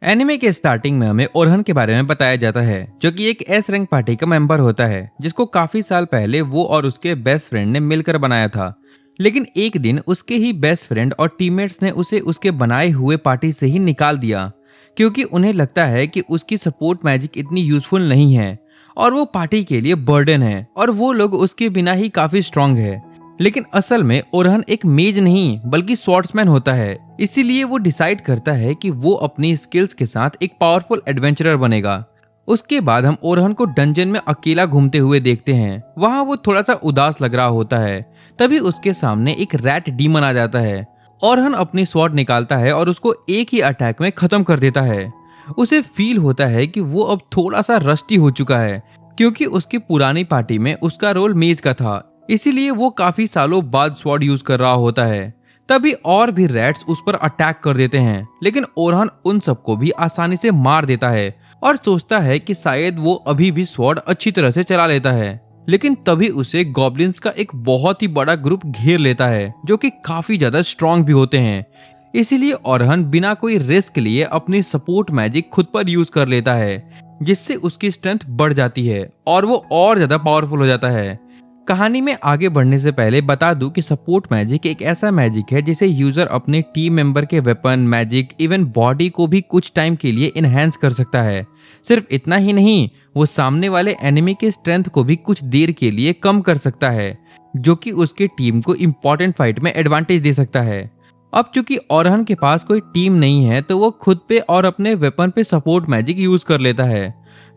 Anime के starting में हमें ओरहन के बारे में बताया जाता है, जो कि एक एस रैंक पार्टी का मेंबर होता है जिसको काफी साल पहले वो और उसके बेस्ट फ्रेंड ने मिलकर बनाया था। लेकिन एक दिन उसके ही बेस्ट फ्रेंड और टीममेट्स ने उसे उसके बनाए हुए पार्टी से ही निकाल दिया, क्योंकि उन्हें लगता है कि उसकी सपोर्ट मैजिक इतनी यूजफुल नहीं है और वो पार्टी के लिए बर्डन है और वो लोग उसके बिना ही काफी स्ट्रांग है। लेकिन असल में ओरहन एक मेज नहीं बल्कि स्वॉर्ड्समैन होता है, इसीलिए वो डिसाइड करता है कि वो अपनी स्किल्स के साथ एक पावरफुल एडवेंचरर बनेगा। उसके बाद हम ओरहन को डंजन में अकेला घूमते हुए देखते हैं। वहाँ वो थोड़ा सा उदास लग रहा होता है। तभी उसके सामने एक रैट डीमन आ जाता है। ओरहन अपनी स्वॉर्ड निकालता है और उसको एक ही अटैक में खत्म कर देता है। उसे फील होता है कि वो अब थोड़ा सा रस्टी हो चुका है, क्योंकि उसकी पुरानी पार्टी में उसका रोल मेज का था, इसीलिए वो काफी सालों बाद स्वॉर्ड यूज कर रहा होता है। तभी और भी रैट्स उस पर अटैक कर देते हैं, लेकिन ओरहन उन सबको भी आसानी से मार देता है और सोचता है कि शायद वो अभी भी स्वॉर्ड अच्छी तरह से चला लेता है। लेकिन तभी उसे गॉब्लिन्स का एक बहुत ही बड़ा ग्रुप घेर लेता है, जो कि काफी ज्यादा स्ट्रांग भी होते हैं। इसीलिए ओरहन बिना कोई रिस्क लिए अपनी सपोर्ट मैजिक खुद पर यूज कर लेता है, जिससे उसकी स्ट्रेंथ बढ़ जाती है और वो और ज्यादा पावरफुल हो जाता है। कहानी में आगे बढ़ने से पहले बता दूं कि सपोर्ट मैजिक एक ऐसा मैजिक है जिसे यूजर अपने टीम मेंबर के वेपन, मैजिक, इवन बॉडी को भी कुछ टाइम के लिए इनहेंस कर सकता है। सिर्फ इतना ही नहीं, वो सामने वाले एनिमी के स्ट्रेंथ को भी कुछ देर के लिए कम कर सकता है, जो कि उसके टीम को इंपॉर्टेंट फाइट में एडवांटेज दे सकता है। अब चूंकि ओरहन के पास कोई टीम नहीं है, तो वो खुद पे और अपने वेपन पे सपोर्ट मैजिक यूज कर लेता है।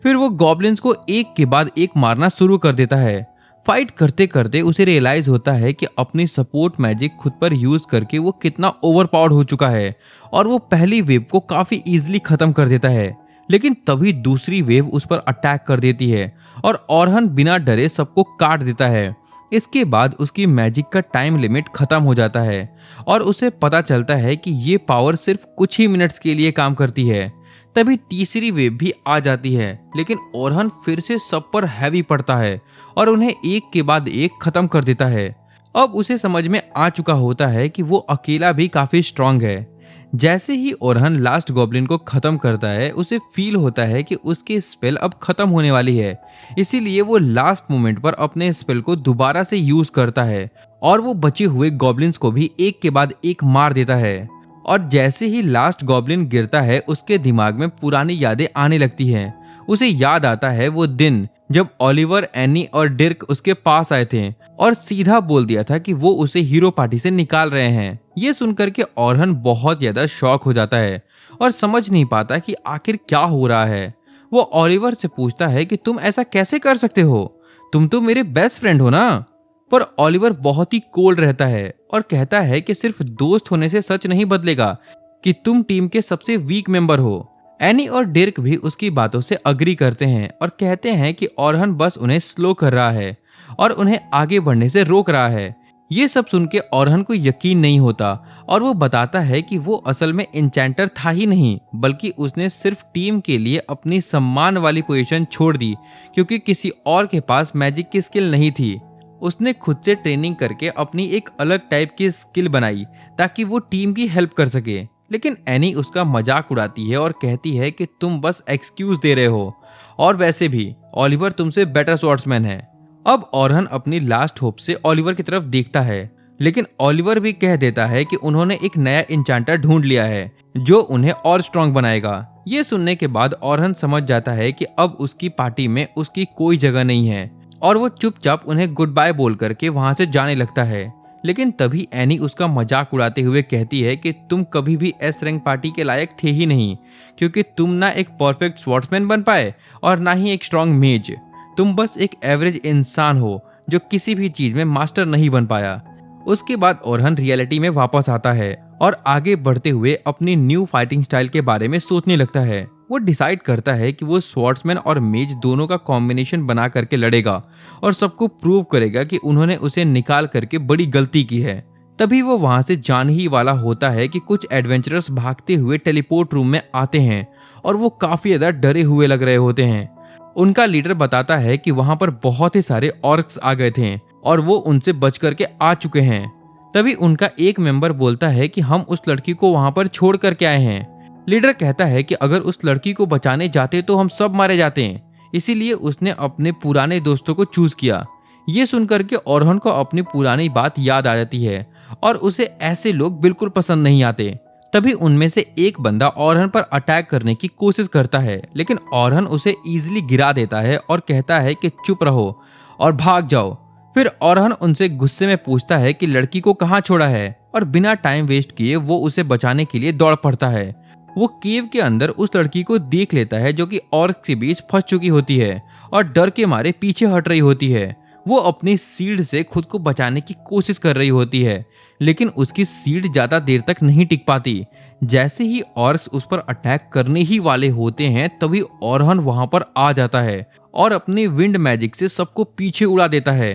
फिर वो गॉब्लिन्स को एक के बाद एक मारना शुरू कर देता है। फाइट करते करते उसे रियलाइज होता है कि अपनी सपोर्ट मैजिक खुद पर यूज करके वो कितना ओवरपावर्ड हो चुका है और वो पहली वेव को काफी इजीली खत्म कर देता है। लेकिन तभी दूसरी वेव उस पर अटैक कर देती है और ओरहन बिना डरे सबको काट देता है। इसके बाद उसकी मैजिक का टाइम लिमिट खत्म हो जाता है और उसे पता चलता है कि ये पावर सिर्फ कुछ ही मिनट्स के लिए काम करती है। तभी तीसरी वेव भी आ जाती है, लेकिन ओरहन फिर से सब पर हैवी पड़ता है और उन्हें एक के बाद एक खत्म कर देता है। अब उसे समझ में आ चुका होता है कि वो अकेला भी काफी स्ट्रांग है। जैसे ही ओरहन लास्ट गॉब्लिन को खत्म करता है, उसे फील होता है कि उसकी स्पेल अब खत्म होने वाली है। इसीलिए वो लास्ट मोमेंट पर अपने स्पेल को दोबारा से यूज करता है और वो बचे हुए गॉब्लिन्स को भी एक के बाद एक मार देता है। और जैसे ही लास्ट गॉब्लिन गिरता है, उसके दिमाग में पुरानी यादें आने लगती हैं। उसे याद आता है वो दिन जब ओलिवर, एनी और डिर्क उसके पास आए थे और सीधा बोल दिया था कि वो उसे हीरो पार्टी से निकाल रहे हैं। ये सुनकर के ओरहन बहुत ज्यादा शॉक हो जाता है और समझ नहीं पाता कि आखिर क्या हो रहा है। वो ओलिवर से पूछता है कि तुम ऐसा कैसे कर सकते हो, तुम तो मेरे बेस्ट फ्रेंड हो ना। पर ओलिवर बहुत ही कोल्ड रहता है और कहता है कि सिर्फ दोस्त होने से सच नहीं बदलेगा कि तुम टीम के सबसे वीक मेंबर हो। एनी और डिर्क भी उसकी बातों से अग्री करते हैं और कहते हैं कि ओरहन बस उन्हें स्लो कर रहा है और उन्हें आगे बढ़ने से रोक रहा है। ये सब सुन के ओरहन को यकीन नहीं होता और वो बताता है कि वो असल में एन्चेंटर था ही नहीं, बल्कि उसने सिर्फ टीम के लिए अपनी सम्मान वाली पोजीशन छोड़ दी, क्योंकि किसी और के पास मैजिक की स्किल नहीं थी। उसने खुद से ट्रेनिंग करके अपनी एक अलग टाइप की स्किल बनाई ताकि वो टीम की हेल्प कर सके। लेकिन एनी उसका मजाक उड़ाती है और कहती है कि तुम बस एक्सक्यूज दे रहे हो और वैसे भी ओलिवर तुमसे बेटर स्वॉर्ड्समैन है। अब ओरहन अपनी लास्ट होप से ओलिवर की तरफ देखता है, लेकिन ओलिवर भी कह देता है कि उन्होंने एक नया इंचांटर ढूंढ लिया है जो उन्हें और स्ट्रांग बनाएगा। ये सुनने के बाद ओरहन समझ जाता है कि अब उसकी पार्टी में उसकी कोई जगह नहीं है और वो चुपचाप उन्हें गुड बाय बोल करके वहां से जाने लगता है। लेकिन तभी एनी उसका मजाक उड़ाते हुए कहती है कि तुम कभी भी एस रैंक पार्टी के लायक थे ही नहीं, क्योंकि तुम ना एक परफेक्ट स्वॉर्ड्समैन बन पाए और ना ही एक स्ट्रांग मेज। तुम बस एक एवरेज इंसान हो जो किसी भी चीज में मास्टर नहीं बन पाया। उसके बाद ओरहन रियलिटी में वापस आता है और आगे बढ़ते हुए अपनी न्यू फाइटिंग स्टाइल के बारे में सोचने लगता है। वो डिसाइड करता है कि वो स्वॉर्ड्समैन और मेज दोनों का कॉम्बिनेशन बना करके लड़ेगा और सबको प्रूव करेगा कि उन्होंने उसे निकाल करके बड़ी गलती की है। तभी वो वहां से जाने ही वाला होता है कि कुछ एडवेंचरर्स भागते हुए टेलीपोर्ट रूम में आते हैं और वो काफी ज्यादा डरे हुए लग रहे होते हैं। उनका लीडर बताता है कि वहां पर बहुत ही सारे ऑर्क्स आ गए थे और वो उनसे बच करके आ चुके हैं। तभी उनका एक मेंबर बोलता है कि हम उस लड़की को वहां पर छोड़ करके आए हैं। लीडर कहता है कि अगर उस लड़की को बचाने जाते तो हम सब मारे जाते हैं, इसीलिए उसने अपने पुराने दोस्तों को चूज किया। ये सुनकर के ओरहन को अपनी पुरानी बात याद आ जाती है और उसे ऐसे लोग बिल्कुल पसंद नहीं आते। तभी उनमें से एक बंदा ओरहन पर अटैक करने की कोशिश करता है, लेकिन ओरहन उसे इजीली गिरा देता है और कहता है कि चुप रहो और भाग जाओ। फिर ओरहन उनसे गुस्से में पूछता है कि लड़की को कहाँ छोड़ा है, और बिना टाइम वेस्ट किए वो उसे बचाने के लिए दौड़ पड़ता है। वो केव के अंदर उस लड़की को देख लेता है जो कि ऑर्क के बीच फंस चुकी होती है और डर के मारे पीछे हट रही होती है। वो अपनी सीड से खुद को बचाने की कोशिश कर रही होती है, लेकिन उसकी सीड ज्यादा देर तक नहीं टिक पाती। जैसे ही ऑर्क्स उस पर अटैक करने ही वाले होते हैं, तभी ओरहन वहां पर आ जाता है और अपने विंड मैजिक से सबको पीछे उड़ा देता है।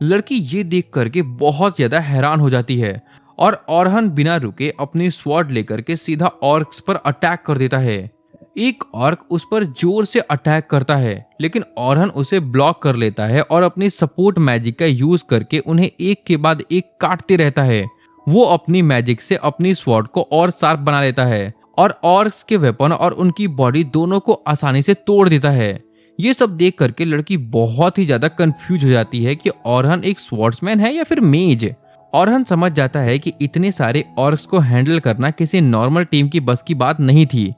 लड़की ये देख करके बहुत ज्यादा हैरान हो जाती है और ओरहन बिना रुके अपनी स्वॉर्ड लेकर के सीधा ऑर्क्स पर अटैक कर देता है। एक ऑर्क उस पर जोर से अटैक करता है, लेकिन ओरहन उसे ब्लॉक कर लेता है और अपनी सपोर्ट मैजिक का यूज करके उन्हें एक के बाद एक काटते रहता है। वो अपनी मैजिक से अपनी स्वॉर्ड को और शार्प बना लेता है और ऑर्क्स के वेपन और उनकी बॉडी दोनों को आसानी से तोड़ देता है। ये सब देख करके लड़की बहुत ही ज्यादा कंफ्यूज हो जाती है कि ओरहन एक स्वॉर्ड्समैन है या फिर मेज। ओरहन समझ जाता है कि इतने सारे ऑर्क्स को हैंडल करना किसी नॉर्मल टीम की बस की बात नहीं थी।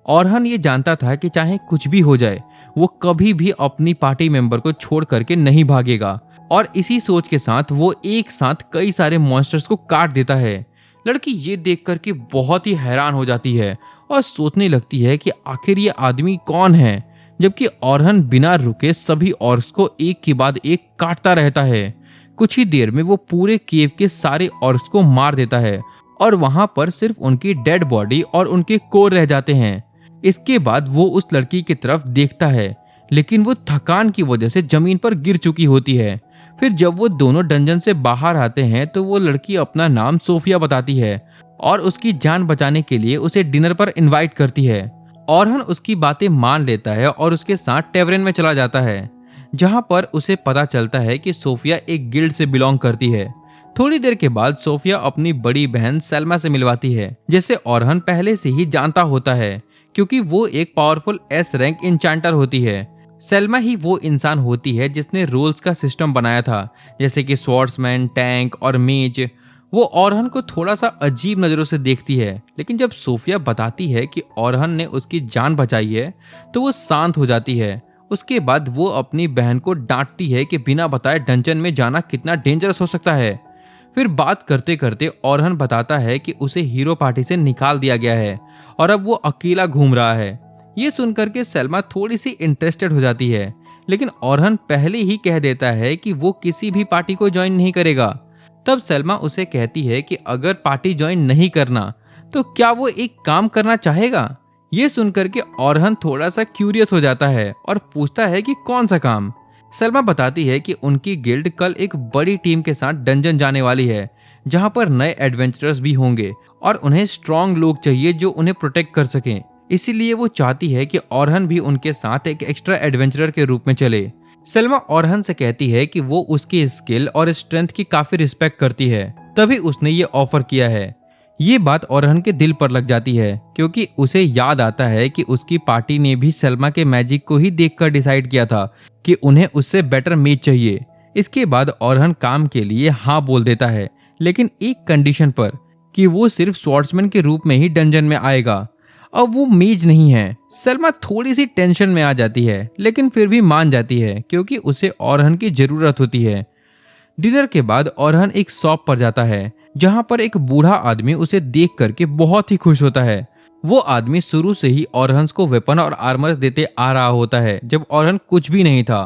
ओरहन ये जानता था कि चाहे कुछ भी हो जाए, वो कभी भी अपनी पार्टी मेंबर को छोड़ करके नहीं भागेगा, और इसी सोच के साथ वो एक साथ कई सारे मॉन्स्टर्स को काट देता है। लड़की ये देख करके बहुत ही हैरान हो जाती है और सोचने लगती है कि आखिर ये आदमी कौन है, जबकि ओरहन बिना रुके सभी ऑर्क्स को एक के बाद एक काटता रहता है। कुछ ही देर में वो पूरे केव के सारे ऑर्क्स को मार देता है और वहां पर सिर्फ उनकी डेड बॉडी और उनके कोर रह जाते हैं। इसके बाद वो उस लड़की की तरफ देखता है, लेकिन वो थकान की वजह से जमीन पर गिर चुकी होती है। फिर जब वो दोनों डंजन से बाहर आते हैं तो वो लड़की अपना नाम सोफिया बताती है और उसकी जान बचाने के लिए उसे डिनर पर इनवाइट करती है। ओरहन उसकी बातें मान लेता है और उसके साथ टेवरेन में चला जाता है, जहां पर उसे पता चलता है कि सोफिया एक गिल्ड से बिलोंग करती है। थोड़ी देर के बाद सोफिया अपनी बड़ी बहन सेल्मा से मिलवाती है, जिसे ओरहन पहले से ही जानता होता है क्योंकि वो एक पावरफुल एस रैंक इंचांटर होती है। सेल्मा ही वो इंसान होती है जिसने रोल्स का सिस्टम बनाया था, जैसे कि स्वॉर्ड्समैन, टैंक और मेज। वो ओरहन को थोड़ा सा अजीब नजरों से देखती है, लेकिन जब सोफिया बताती है कि ओरहन ने उसकी जान बचाई है तो वो शांत हो जाती है। उसके बाद वो अपनी बहन को डांटती है कि बिना बताए डंजन में जाना कितना डेंजरस हो सकता है। फिर बात करते करते ओरहन बताता है कि उसे हीरो पार्टी से निकाल दिया गया है और अब वो अकेला घूम रहा है। ये सुनकर के सेल्मा थोड़ी सी इंटरेस्टेड हो जाती है, लेकिन ओरहन पहले ही कह देता है कि वो किसी भी पार्टी को ज्वाइन नहीं करेगा। तब सेल्मा उसे कहती है कि अगर पार्टी ज्वाइन नहीं करना तो क्या वो एक काम करना चाहेगा। ये सुनकर के ओरहन थोड़ा सा क्यूरियस हो जाता है और पूछता है कि कौन सा काम। सेल्मा बताती है कि उनकी गिल्ड कल एक बड़ी टीम के साथ डंजन जाने वाली है, जहां पर नए एडवेंचरर्स भी होंगे और उन्हें स्ट्रॉन्ग लोग चाहिए जो उन्हें प्रोटेक्ट कर सकें। इसीलिए वो चाहती है कि ओरहन भी उनके साथ एक एक्स्ट्रा एडवेंचरर के रूप में चले। सेल्मा ओरहन से कहती है कि वो उसकी स्किल और स्ट्रेंथ की काफी रिस्पेक्ट करती है, तभी उसने ये ऑफर किया है। ये बात ओरहन के दिल पर लग जाती है, क्योंकि उसे याद आता है कि उसकी पार्टी ने भी सेल्मा के मैजिक को ही देखकर डिसाइड किया था कि उन्हें उससे बेटर मेज चाहिए। इसके बाद ओरहन काम के लिए हाँ बोल देता है, लेकिन एक कंडीशन पर कि वो सिर्फ स्वॉर्ड्समैन के रूप में ही डंजन में आएगा। अब वो मेज नहीं है। सेल्मा थोड़ी सी टेंशन में आ जाती है, लेकिन फिर भी मान जाती है क्योंकि उसे ओरहन की जरूरत होती है। डिनर के बाद ओरहन एक शॉप पर जाता है, जहां पर एक बूढ़ा आदमी उसे देख करके बहुत ही खुश होता है। वो आदमी शुरू से ही ओरहन को वेपन और आर्मर्स देते आ रहा होता है, जब ओरहन कुछ भी नहीं था।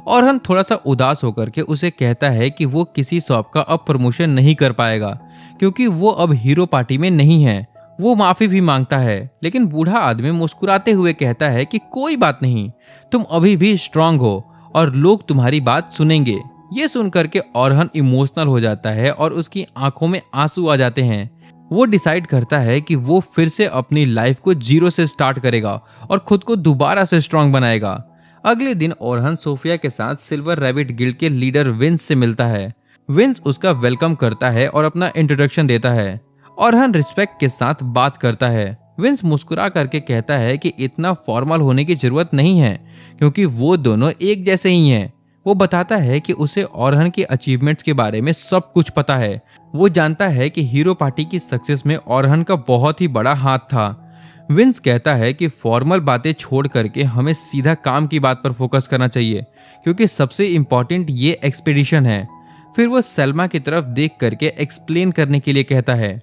ओरहन थोड़ा सा उदास होकर के उसे कहता है कि वो किसी शॉप का अब प्रमोशन नहीं कर पाएगा, क्योंकि वो अब हीरो पार्टी में नहीं है। वो माफी भी मांगता है, लेकिन बूढ़ा आदमी मुस्कुराते हुए कहता है कि कोई बात नहीं, तुम अभी भी स्ट्रांग हो और लोग तुम्हारी बात सुनेंगे। ये सुनकर के ओरहन इमोशनल हो जाता है और उसकी आंखों में आंसू आ जाते हैं। वो डिसाइड करता है कि वो फिर से अपनी लाइफ को जीरो से स्टार्ट करेगा और खुद को दोबारा से स्ट्रांग बनाएगा। अगले दिन ओरहन सोफिया के साथ सिल्वर रैबिट गिल्ड के लीडर विंस से मिलता है। विंस उसका वेलकम करता है और अपना इंट्रोडक्शन देता है। ओरहन रिस्पेक्ट के साथ बात करता है। विंस मुस्कुरा करके कहता है कि इतना फॉर्मल होने की जरूरत नहीं है, क्योंकि वो दोनों एक जैसे ही हैं। वो बताता है कि उसे ऑरहन के अचीवमेंट्स के बारे में सब कुछ पता है। वो जानता है कि हीरो पार्टी की सक्सेस में ऑरहन का बहुत ही बड़ा हाथ था। विंस कहता है कि फॉर्मल बातें छोड़ करके हमें सीधा काम की बात पर फोकस करना चाहिए, क्योंकि सबसे इम्पोर्टेंट ये एक्सपीडिशन है। फिर वो सलमा की तरफ देख करके एक्सप्लेन करने के लिए कहता है।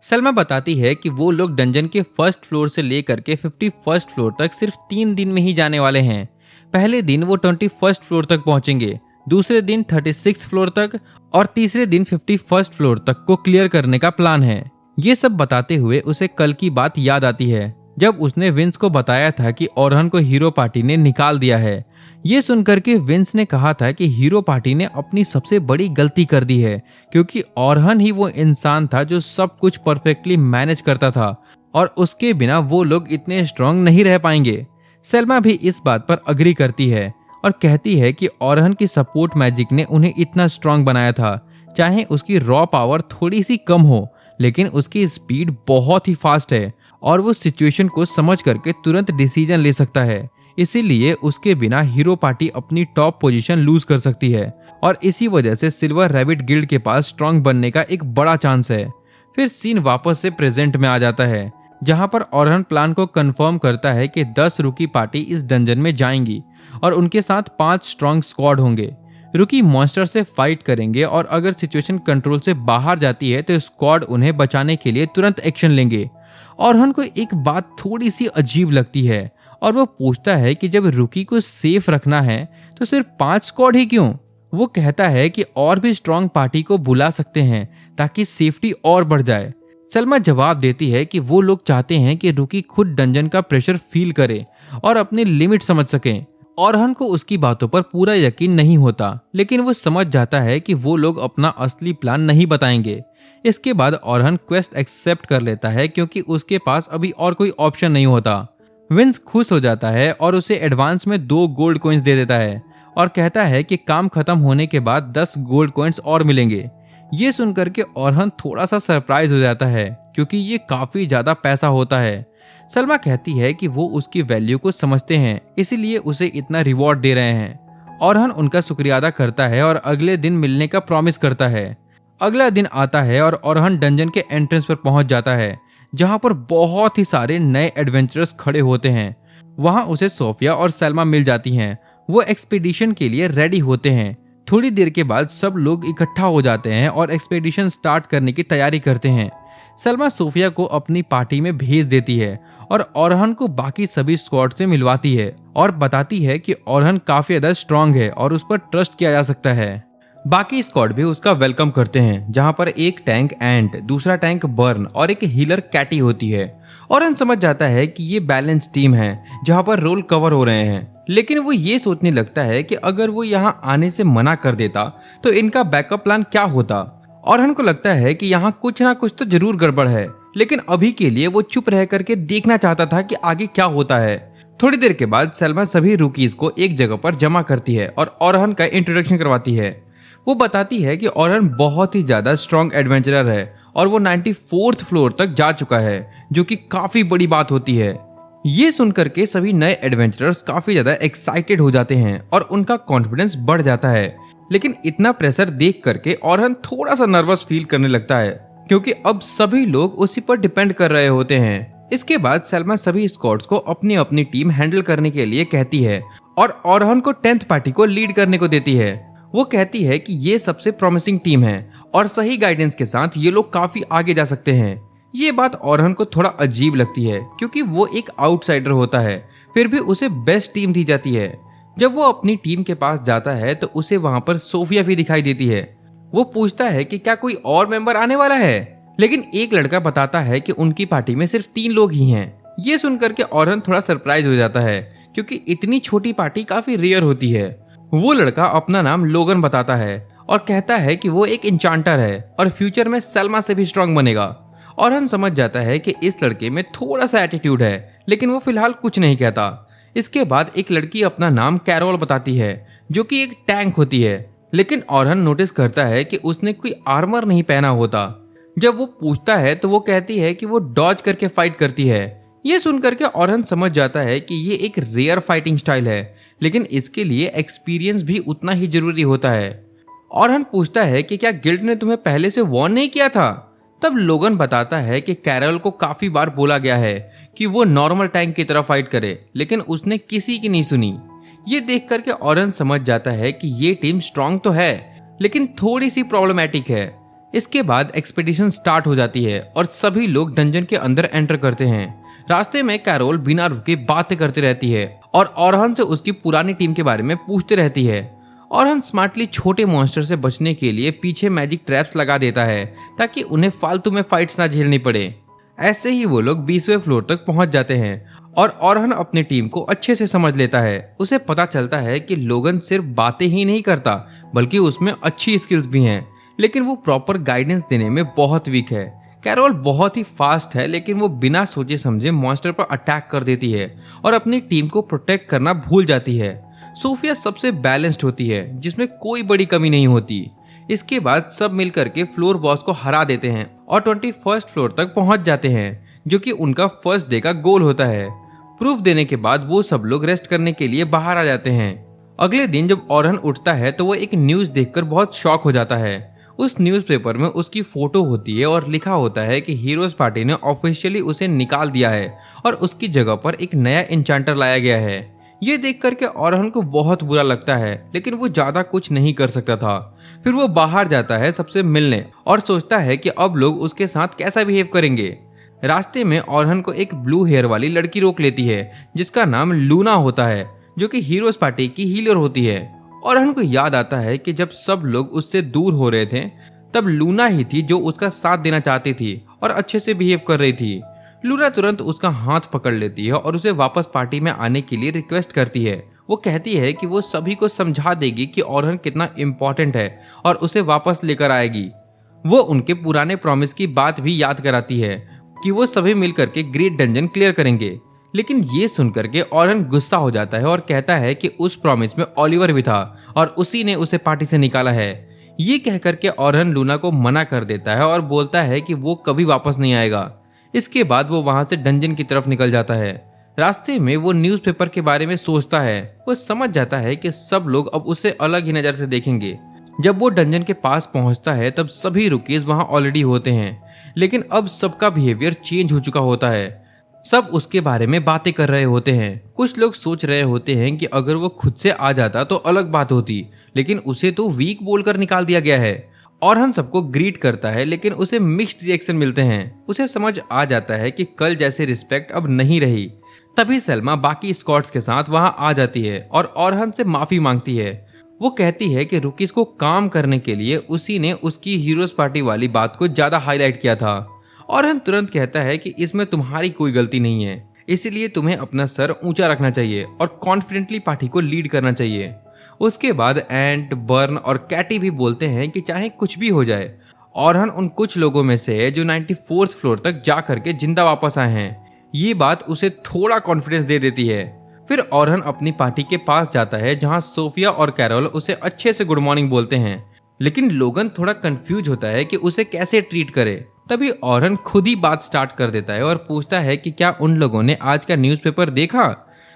सलमा बताती है कि वो लोग डंजन के फर्स्ट फ्लोर से लेकर के 51st फ्लोर तक सिर्फ 3 दिन में ही जाने वाले हैं। पहले दिन वो 21st फ्लोर तक पहुंचेंगे, दूसरे दिन 36th फ्लोर तक और तीसरे दिन 51st फ्लोर तक को क्लियर करने का प्लान है। ये सब बताते हुए उसे कल की बात याद आती है, जब उसने विंस को बताया था कि ऑरहन को हीरो पार्टी ने निकाल दिया है। ये सुनकर के विंस ने कहा था कि हीरो पार्टी ने अपनी सबसे बड़ी गलती कर दी है, क्योंकि ऑरहन ही वो इंसान था जो सब कुछ परफेक्टली मैनेज करता था और उसके बिना वो लोग इतने स्ट्रांग नहीं रह पाएंगे। सलमा भी इस बात पर अग्री करती है और कहती है कि ऑरहन की सपोर्ट मैजिक ने उन्हें इतना स्ट्रांग बनाया था। चाहे उसकी रॉ पावर थोड़ी सी कम हो, लेकिन उसकी स्पीड बहुत ही फास्ट है और वो सिचुएशन को समझ करके तुरंत डिसीजन ले सकता है। इसीलिए उसके बिना हीरो पार्टी अपनी टॉप पोजीशन लूज कर सकती है और इसी वजह से सिल्वर रैबिट गिल्ड के पास स्ट्रांग बनने का एक बड़ा चांस है। फिर सीन वापस से प्रेजेंट में आ जाता है, जहां पर ऑरहन प्लान को कंफर्म करता है कि 10 रुकी पार्टी इस डंजन में जाएंगी और उनके साथ 5 स्ट्रांग स्क्वाड होंगे। रुकी मॉन्स्टर से फाइट करेंगे और अगर सिचुएशन कंट्रोल से बाहर जाती है तो स्क्वाड उन्हें बचाने के लिए तुरंत एक्शन लेंगे। ऑरहन को एक बात थोड़ी सी अजीब लगती है और वो पूछता है कि जब रुकी को सेफ रखना है तो सिर्फ 5 स्क्वाड ही क्यों। वो कहता है कि और भी स्ट्रांग पार्टी को बुला सकते हैं ताकि सेफ्टी और बढ़ जाए। सलमा जवाब देती है कि वो लोग चाहते हैं कि रुकी खुद डंजन का प्रेशर फील करे और अपनी लिमिट समझ सके। ऑरहन को उसकी बातों पर पूरा यकीन नहीं होता, लेकिन वो समझ जाता है कि वो लोग अपना असली प्लान नहीं बताएंगे। इसके बाद ऑरहन क्वेस्ट एक्सेप्ट कर लेता है, क्योंकि उसके पास अभी और कोई ऑप्शन नहीं होता। विंस खुश हो जाता है और उसे एडवांस में 2 गोल्ड कॉइंस दे देता है और कहता है कि काम खत्म होने के बाद 10 गोल्ड कॉइंस और मिलेंगे। ये सुनकर के ऑरहन थोड़ा सा सरप्राइज हो जाता है, क्योंकि ये काफी ज्यादा पैसा होता है। सलमा कहती है कि वो उसकी वैल्यू को समझते हैं, इसीलिए उसे इतना रिवॉर्ड दे रहे हैं। ऑरहन उनका शुक्रिया अदा करता है और अगले दिन मिलने का प्रॉमिस करता है। अगला दिन आता है और ऑरहन डंजन के एंट्रेंस पर पहुंच जाता है, जहां पर बहुत ही सारे नए एडवेंचरर्स खड़े होते हैं। वहां उसे सोफिया और सलमा मिल जाती हैं। वो एक्सपीडिशन के लिए रेडी होते हैं। थोड़ी देर के बाद सब लोग इकट्ठा हो जाते हैं और एक्सपीडिशन स्टार्ट करने की तैयारी करते हैं। सलमा सोफिया को अपनी पार्टी में भेज देती है और ऑरहन को बाकी सभी स्क्वाड से मिलवाती है और बताती है कि ऑरहन काफी ज्यादा स्ट्रांग है और उस पर ट्रस्ट किया जा सकता है। बाकी स्क्वाड भी उसका वेलकम करते हैं, जहां पर एक टैंक एंड, दूसरा टैंक बर्न और एक हीलर कैटी होती है। ऑरहन समझ जाता है कि ये बैलेंस टीम है जहां पर रोल कवर हो रहे हैं, लेकिन वो ये सोचने लगता है कि अगर वो यहाँ आने से मना कर देता तो इनका बैकअप प्लान क्या होता। ऑरहन को लगता है कि यहाँ कुछ ना कुछ तो जरूर गड़बड़ है, लेकिन अभी के लिए वो चुप रह करके देखना चाहता था कि आगे क्या होता है। थोड़ी देर के बाद सलमा सभी रुकीज को एक जगह पर जमा करती है और ऑरहन का इंट्रोडक्शन करवाती है। वो बताती है कि ऑरहन बहुत ही ज्यादा स्ट्रॉन्ग एडवेंचरर है और वो 94th फ्लोर तक जा चुका है, जो कि काफी बड़ी बात होती है। ये सुनकर के सभी नए एडवेंचरर्स काफी ज्यादा एक्साइटेड हो जाते हैं और उनका कॉन्फिडेंस बढ़ जाता है। लेकिन इतना प्रेशर देख करके ऑरहन थोड़ा सा नर्वस फील करने लगता है, क्योंकि अब सभी लोग उसी पर डिपेंड कर रहे होते हैं। इसके बाद सलमा सभी स्क्वाड्स को अपनी अपनी टीम हैंडल करने के लिए कहती है और ऑरहन को 10th पार्टी को लीड करने को देती है। वो कहती है कि ये सबसे प्रॉमिसिंग टीम है और सही गाइडेंस के साथ ये लोग काफी आगे जा सकते हैं। ये बात ऑरहन को थोड़ा अजीब लगती है, क्योंकि वो एक आउटसाइडर होता है, फिर भी उसे बेस्ट टीम दी जाती है। जब वो अपनी टीम के पास जाता है तो उसे वहां पर सोफिया भी दिखाई देती है। वो पूछता है कि क्या कोई और मेंबर आने वाला है, लेकिन एक लड़का बताता है कि उनकी पार्टी में सिर्फ 3 लोग ही हैं। ये सुनकर के ऑरहन थोड़ा सरप्राइज हो जाता है, क्योंकि इतनी छोटी पार्टी काफी रेयर होती है। वो लड़का अपना नाम लोगन बताता है और कहता है कि वो एक इंचांटर है और फ्यूचर में सलमा से भी स्ट्रांग बनेगा। ऑरहन समझ जाता है कि इस लड़के में थोड़ा सा एटीट्यूड है, लेकिन वो फिलहाल कुछ नहीं कहता। इसके बाद एक लड़की अपना नाम कैरोल बताती है, जो कि एक टैंक होती है, लेकिन ऑरहन नोटिस करता है कि उसने कोई आर्मर नहीं पहना होता। जब वो पूछता है तो वो कहती है कि वो डॉज करके फाइट करती है, ये सुनकर के ऑरहन समझ जाता है कि ये एक रेयर फाइटिंग स्टाइल है, लेकिन इसके लिए एक्सपीरियंस भी उतना ही जरूरी होता है। ऑरहन पूछता है कि क्या गिल्ड ने तुम्हें पहले से वार्न नहीं किया था? तब लोगन बताता है कि कैरल को काफी बार बोला गया है कि वो नॉर्मल टैंक की तरह फाइट करे, लेकिन उसने किसी की नहीं सुनी। ये देख करके ऑरहन समझ जाता है कि ये टीम स्ट्रांग तो है, लेकिन थोड़ी सी प्रॉब्लमैटिक है। इसके बाद एक्सपेडिशन स्टार्ट हो जाती है और सभी लोग डंजन के अंदर एंटर करते हैं। रास्ते में कैरोल बिना रुके बातें करती रहती है और ऑरहन से उसकी पुरानी टीम के बारे में पूछते रहती है। ऑरहन स्मार्टली छोटे मॉन्स्टर से बचने के लिए पीछे मैजिक ट्रैप्स लगा देता है ताकि उन्हें फालतू में फाइट्स ना झेलनी पड़े। ऐसे ही वो लोग 20वें फ्लोर तक पहुंच जाते हैं और ऑरहन अपनी टीम को अच्छे से समझ लेता है। उसे पता चलता है कि लोगन सिर्फ बातें ही नहीं करता, बल्कि उसमें अच्छी स्किल्स भी हैं, लेकिन वो प्रॉपर गाइडेंस देने में बहुत वीक है। कैरोल बहुत ही फास्ट है, लेकिन वो बिना सोचे समझे मॉन्स्टर पर अटैक कर देती है और अपनी टीम को प्रोटेक्ट करना भूल जाती है। सोफिया सबसे बैलेंस्ड होती है, जिसमें कोई बड़ी कमी नहीं होती। इसके बाद सब मिलकर के फ्लोर बॉस को हरा देते हैं और 21st फ्लोर तक पहुंच जाते हैं, जो कि उनका फर्स्ट डे का गोल होता है। प्रूफ देने के बाद वो सब लोग रेस्ट करने के लिए बाहर आ जाते हैं। अगले दिन जब ऑरहन उठता है तो वो एक न्यूज़ देखकर बहुत शॉक हो जाता है। उस न्यूज़पेपर में उसकी फोटो होती है और लिखा होता है कि हीरोज पार्टी ने ऑफिशियली उसे निकाल दिया है और उसकी जगह पर एक नया इंचांटर लाया गया है। ये देख करके ऑरहन को बहुत बुरा लगता है, लेकिन वो ज्यादा कुछ नहीं कर सकता था। फिर वो बाहर जाता है सबसे मिलने और सोचता है कि अब लोग उसके साथ कैसा बिहेव करेंगे। रास्ते में ऑरहन को एक ब्लू हेयर वाली लड़की रोक लेती है, जिसका नाम लूना होता है, जो कि हीरोज पार्टी की हीलर होती है। ऑरहन को याद आता है कि जब सब लोग उससे दूर हो रहे थे, तब लूना ही थी जो उसका साथ देना चाहती थी और अच्छे से बिहेव कर रही थी। लूना तुरंत उसका हाथ पकड़ लेती है और उसे वापस पार्टी में आने के लिए रिक्वेस्ट करती है। वो कहती है कि वो सभी को समझा देगी कि ऑरहन कितना इम्पोर्टेंट है और उसे वापस लेकर आएगी। वो उनके पुराने प्रॉमिस की बात भी याद कराती है कि वो सभी मिलकर के ग्रेट डंजन क्लियर करेंगे। लेकिन ये सुनकर के ऑरहन गुस्सा हो जाता है और कहता है कि उस प्रॉमिस में ओलिवर भी था और उसी ने उसे पार्टी से निकाला है। ये कहकर के ऑरहन लूना को मना कर देता है और बोलता है कि वो कभी वापस नहीं आएगा। इसके बाद वो वहां से डंजन की तरफ निकल जाता है। रास्ते में वो न्यूज़पेपर के बारे में सोचता है। वो समझ जाता है कि सब लोग अब उसे अलग ही नजर से देखेंगे। जब वो डंजन के पास पहुंचता है तब सभी रुकीज वहां ऑलरेडी होते हैं, लेकिन अब सबका बिहेवियर चेंज हो चुका होता है। सब उसके बारे में बातें कर रहे होते हैं। कुछ लोग सोच रहे होते हैं कि अगर वो खुद से आ जाता तो अलग बात होती, लेकिन उसे तो वीक बोलकर निकाल दिया गया है। ऑरहन सबको ग्रीट करता है, लेकिन उसे मिक्स्ड रिएक्शन मिलते हैं। उसे समझ आ जाता है कि कल जैसे रिस्पेक्ट अब नहीं रही। तभी सलमा बाकी स्कॉट्स के साथ वहां आ जाती है और ऑरहन से माफी मांगती है। वो कहती है कि रुकीज को काम करने के लिए उसी ने उसकी हीरोज पार्टी वाली बात को ज्यादा हाईलाइट किया था। ऑरहन तुरंत कहता है कि इसमें तुम्हारी कोई गलती नहीं है, इसीलिए तुम्हें अपना सर ऊंचा रखना चाहिए और कॉन्फिडेंटली पार्टी को लीड करना चाहिए। उसके बाद एंट, बर्न और कैटी भी बोलते हैं कि चाहे कुछ भी हो जाए, ऑरहन उन कुछ लोगों में से है जो 94th फ्लोर तक जा करके जिंदा वापस आए हैं। ये बात उसे थोड़ा कॉन्फिडेंस दे देती है। फिर ऑरहन अपनी पार्टी के पास जाता है जहां सोफिया और कैरोल उसे अच्छे से गुड मॉर्निंग बोलते हैं, लेकिन लोगन थोड़ा कंफ्यूज होता है कि उसे कैसे ट्रीट करे। तभी ऑरहन खुद ही बात स्टार्ट कर देता है और पूछता है कि क्या उन लोगों ने आज का न्यूज़पेपर देखा।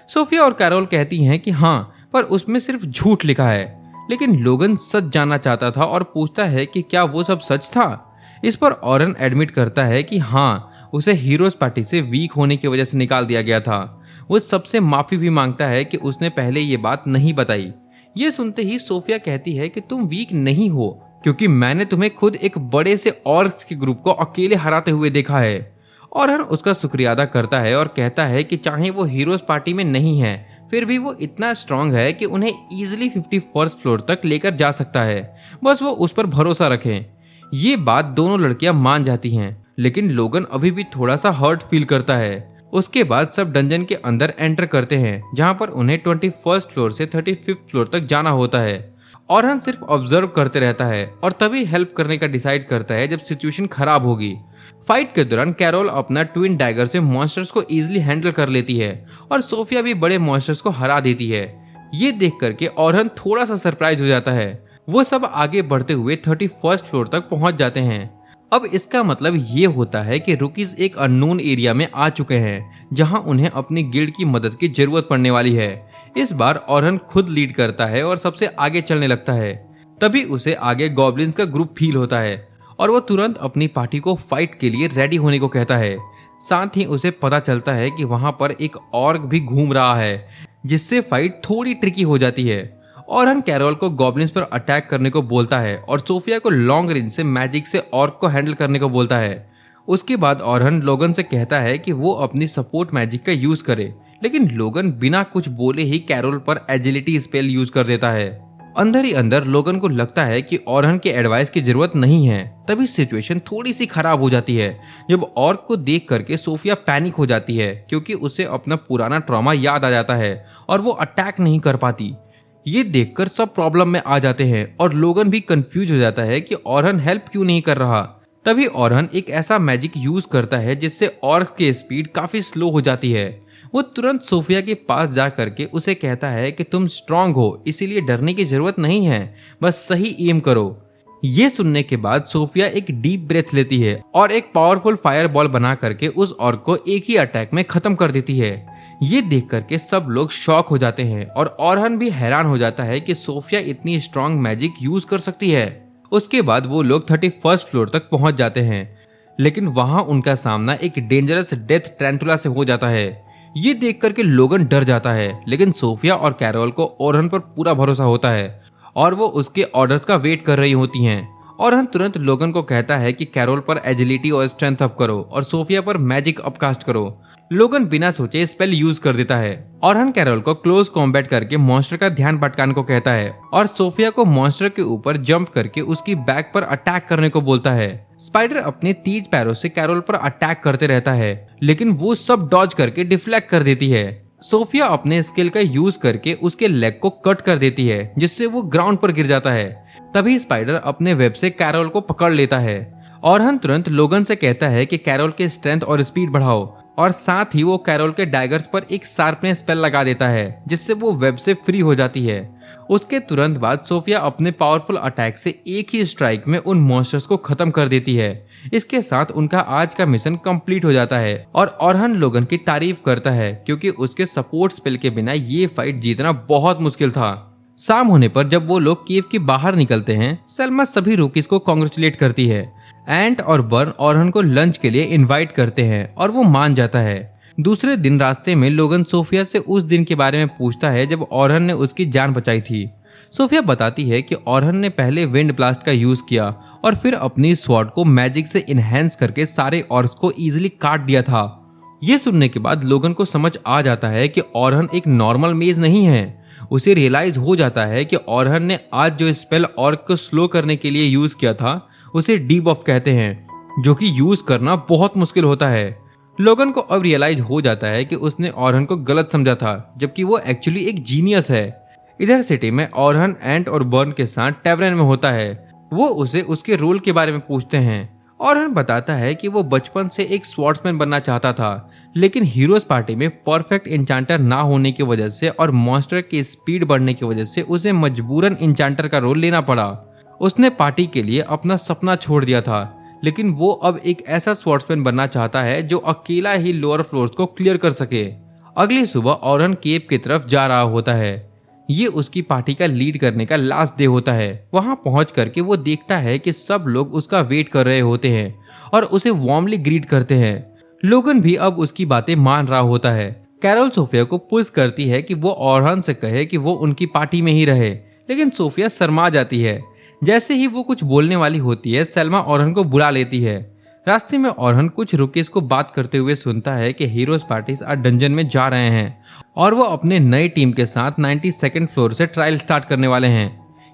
सोफिया और कैरोल कहती हैं कि हाँ, पर उसमें सिर्फ झूठ लिखा है। लेकिन लोगन सच जानना चाहता था और पूछता है कि क्या वो सब सच था। इस पर ऑरहन एडमिट करता है कि हाँ, उसे हीरोज पार्टी से वीक होने की वजह से निकाल दिया गया था। वो सबसे माफी भी मांगता है कि उसने पहले ये बात नहीं बताई। ये सुनते ही सोफिया कहती है कि तुम वीक नहीं हो, क्योंकि मैंने तुम्हें खुद एक बड़े से ऑर्क्स के ग्रुप को अकेले हराते हुए देखा है। ऑरहन उसका शुक्रिया अदा करता है और कहता है कि चाहे वो हीरोज पार्टी में नहीं है, फिर भी वो इतना स्ट्रांग है कि उन्हें इजीली 51st फ्लोर तक लेकर जा सकता है, बस वो उस पर भरोसा रखें। ये बात दोनों लड़कियां मान जाती हैं, लेकिन लोगन अभी भी थोड़ा सा हर्ट फील करता है। उसके बाद सब डंजन के अंदर एंटर करते हैं, जहां पर उन्हें 21st फ्लोर से 35th फ्लोर तक जाना होता है। ऑरहन सिर्फ ऑब्जर्व करते रहता है और तभी हेल्प करने का डिसाइड करता है जब सिचुएशन खराब होगी। फाइट के दौरान कैरोल अपना ट्विन डैगर से मॉन्स्टर्स को इजीली हैंडल कर लेती है और सोफिया भी बड़े मॉन्स्टर्स को हरा देती है। ये देख करके ऑरहन थोड़ा सा सरप्राइज हो जाता है। वो सब आगे बढ़ते हुए 31st फ्लोर तक पहुंच जाते हैं। अब इसका मतलब ये होता है कि रुकीज एक अननोन एरिया में आ चुके हैं जहां उन्हें अपनी गिल्ड की मदद की जरूरत पड़ने वाली है। इस बार ओरहन खुद लीड करता है और सबसे आगे चलने लगता है। तभी उसे आगे गॉब्लिन्स का ग्रुप फील होता है और वो तुरंत अपनी पार्टी को फाइट के लिए रेडी होने को कहता है। साथ ही उसे पता चलता है कि वहां पर एक ऑर्क भी घूम रहा है, जिससे फाइट थोड़ी ट्रिकी हो जाती है। ओरहन कैरोल को गॉब्लिन्स पर अटैक करने को बोलता है और सोफिया को लॉन्ग रेंज से मैजिक से ऑर्क को हैंडल करने को बोलता है। उसके बाद ओरहन लोगन से कहता है कि वो अपनी सपोर्ट मैजिक का यूज करे, लेकिन लोगन बिना कुछ बोले ही कैरोल पर एजिलिटी स्पेल यूज कर देता है। अंदर ही अंदर लोगन को लगता है कि ओरहन के एडवाइस की जरूरत नहीं है। तभी सिचुएशन थोड़ी सी खराब हो जाती है जब ऑर्क को देख करके सोफिया पैनिक हो जाती है, क्योंकि उसे अपना पुराना ट्रॉमा याद आ जाता है और वो अटैक नहीं कर पाती। ये देखकर सब प्रॉब्लम में आ जाते हैं और लोगन भी कंफ्यूज हो जाता है कि ओरहन हेल्प क्यों नहीं कर रहा। तभी ओरहन एक ऐसा मैजिक यूज करता है जिससे ऑर्क की स्पीड काफी स्लो हो जाती है। वो तुरंत सोफिया के पास जा करके उसे कहता है कि तुम स्ट्रांग हो, इसीलिए डरने की जरूरत नहीं है, बस सही एम करो। ये सुनने के बाद सोफिया एक डीप ब्रेथ लेती है और एक पावरफुल फायर बॉल बना करके उस ऑर्क को एक ही अटैक में खत्म कर देती है। ये देख करके सब लोग शॉक हो जाते हैं और ओरहन भी हैरान हो जाता है कि सोफिया इतनी स्ट्रांग मैजिक यूज कर सकती है। उसके बाद वो लोग 31st फ्लोर तक पहुंच जाते हैं, लेकिन वहां उनका सामना एक डेंजरस डेथ टैरेंटुला से हो जाता है। ये देख करके लोगन डर जाता है, लेकिन सोफिया और कैरोल को ओरहन पर पूरा भरोसा होता है और वो उसके ऑर्डर्स का वेट कर रही होती हैं। ओरहन तुरंत लोगन को कहता है कि कैरोल पर एजिलिटी और स्ट्रेंथ अप करो और सोफिया पर मैजिक अपकास्ट करो। लोगन बिना सोचे स्पेल यूज कर देता है। ओरहन कैरोल को क्लोज कॉम्बैट करके मॉन्स्टर का ध्यान भटकाने को कहता है और सोफिया को मॉन्स्टर के ऊपर जंप करके उसकी बैक पर अटैक करने को बोलता है। स्पाइडर अपने तेज पैरों से कैरोल पर अटैक करते रहता है, लेकिन वो सब डॉज करके डिफ्लेक्ट कर देती है। सोफिया अपने स्किल का यूज करके उसके लेग को कट कर देती है, जिससे वो ग्राउंड पर गिर जाता है। तभी स्पाइडर अपने वेब से कैरोल को पकड़ लेता है। ओरहन तुरंत लोगन से कहता है कि कैरोल के स्ट्रेंथ और स्पीड बढ़ाओ और साथ ही वो कैरोल के डैगर्स पर एक शार्पनेस स्पेल लगा देता है, जिससे वो वेब से फ्री हो जाती है। उसके तुरंत बाद सोफिया अपने पावरफुल अटैक से एक ही स्ट्राइक में उन मॉन्स्टर्स को खत्म कर देती है। इसके साथ उनका आज का मिशन कंप्लीट हो जाता है और ओरहन लोगन की तारीफ करता है, क्योंकि उसके सपोर्ट स्पेल के बिना ये फाइट जीतना बहुत मुश्किल था। शाम होने पर जब वो लोग केव के बाहर निकलते हैं, सलमा सभी रूकीज को कांग्रेचुलेट करती है। एंट और बर्न ओरहन को लंच के लिए इनवाइट करते हैं और वो मान जाता है। दूसरे दिन रास्ते में लोगन सोफिया से उस दिन के बारे में पूछता है जब ओरहन ने उसकी जान बचाई थी। सोफिया बताती है कि ओरहन ने पहले विंड ब्लास्ट का यूज किया और फिर अपनी स्वॉर्ड को मैजिक से इनहेंस करके सारे ऑर्क्स को इजीली काट दिया था। ये सुनने के बाद लोगन को समझ आ जाता है कि ओरहन एक नॉर्मल मेज नहीं है। उसे रियलाइज हो जाता है कि ओरहन ने आज जो स्पेल ऑर्क को स्लो करने के लिए यूज किया था उसे डीबफ कहते हैं, जो कि यूज करना बहुत मुश्किल होता है। लोगन को अब रियलाइज हो जाता है कि उसने ओरहन को गलत समझा था, जबकि वो एक्चुअली एक जीनियस है। इधर सिटी में ओरहन एंट और बर्न के साथ टैवरन में होता है। वो उसे उसके रोल के बारे में पूछते हैं। ओरहन बताता है कि वो बचपन से एक स्वॉर्ड्समैन बनना चाहता था, लेकिन हीरोज पार्टी में परफेक्ट इंचांटर ना होने की वजह से और मॉन्स्टर की स्पीड बढ़ने की वजह से उसे मजबूरन इंचांटर का रोल लेना पड़ा। उसने पार्टी के लिए अपना सपना छोड़ दिया था, लेकिन वो अब एक ऐसा स्वॉर्ड्समैन बनना चाहता है जो अकेला ही लोअर फ्लोर्स को क्लियर कर सके। अगली सुबह ओरहन केव की तरफ जा रहा होता है। ये उसकी पार्टी का लीड करने का लास्ट डे होता है। वहां पहुंच करके वो देखता है कि सब लोग उसका वेट कर रहे होते हैं और उसे वार्मली ग्रीट करते हैं। लोगन भी अब उसकी बातें मान रहा होता है। कैरोल सोफिया को पुश करती है कि वो ओरहन से कहे कि वो उनकी पार्टी में ही रहे, लेकिन सोफिया शर्मा जाती है। जैसे ही वो कुछ बोलने वाली होती है, सेल्मा ओरहन को बुला लेती है। रास्ते में ओरहन कुछ रुकीज को बात करते हुए सुनता है कि हीरोज पार्टीज आज डंजन में जा रहे हैं और वो अपने नई टीम के साथ 92nd फ्लोर से ट्रायल स्टार्ट करने वाले हैं।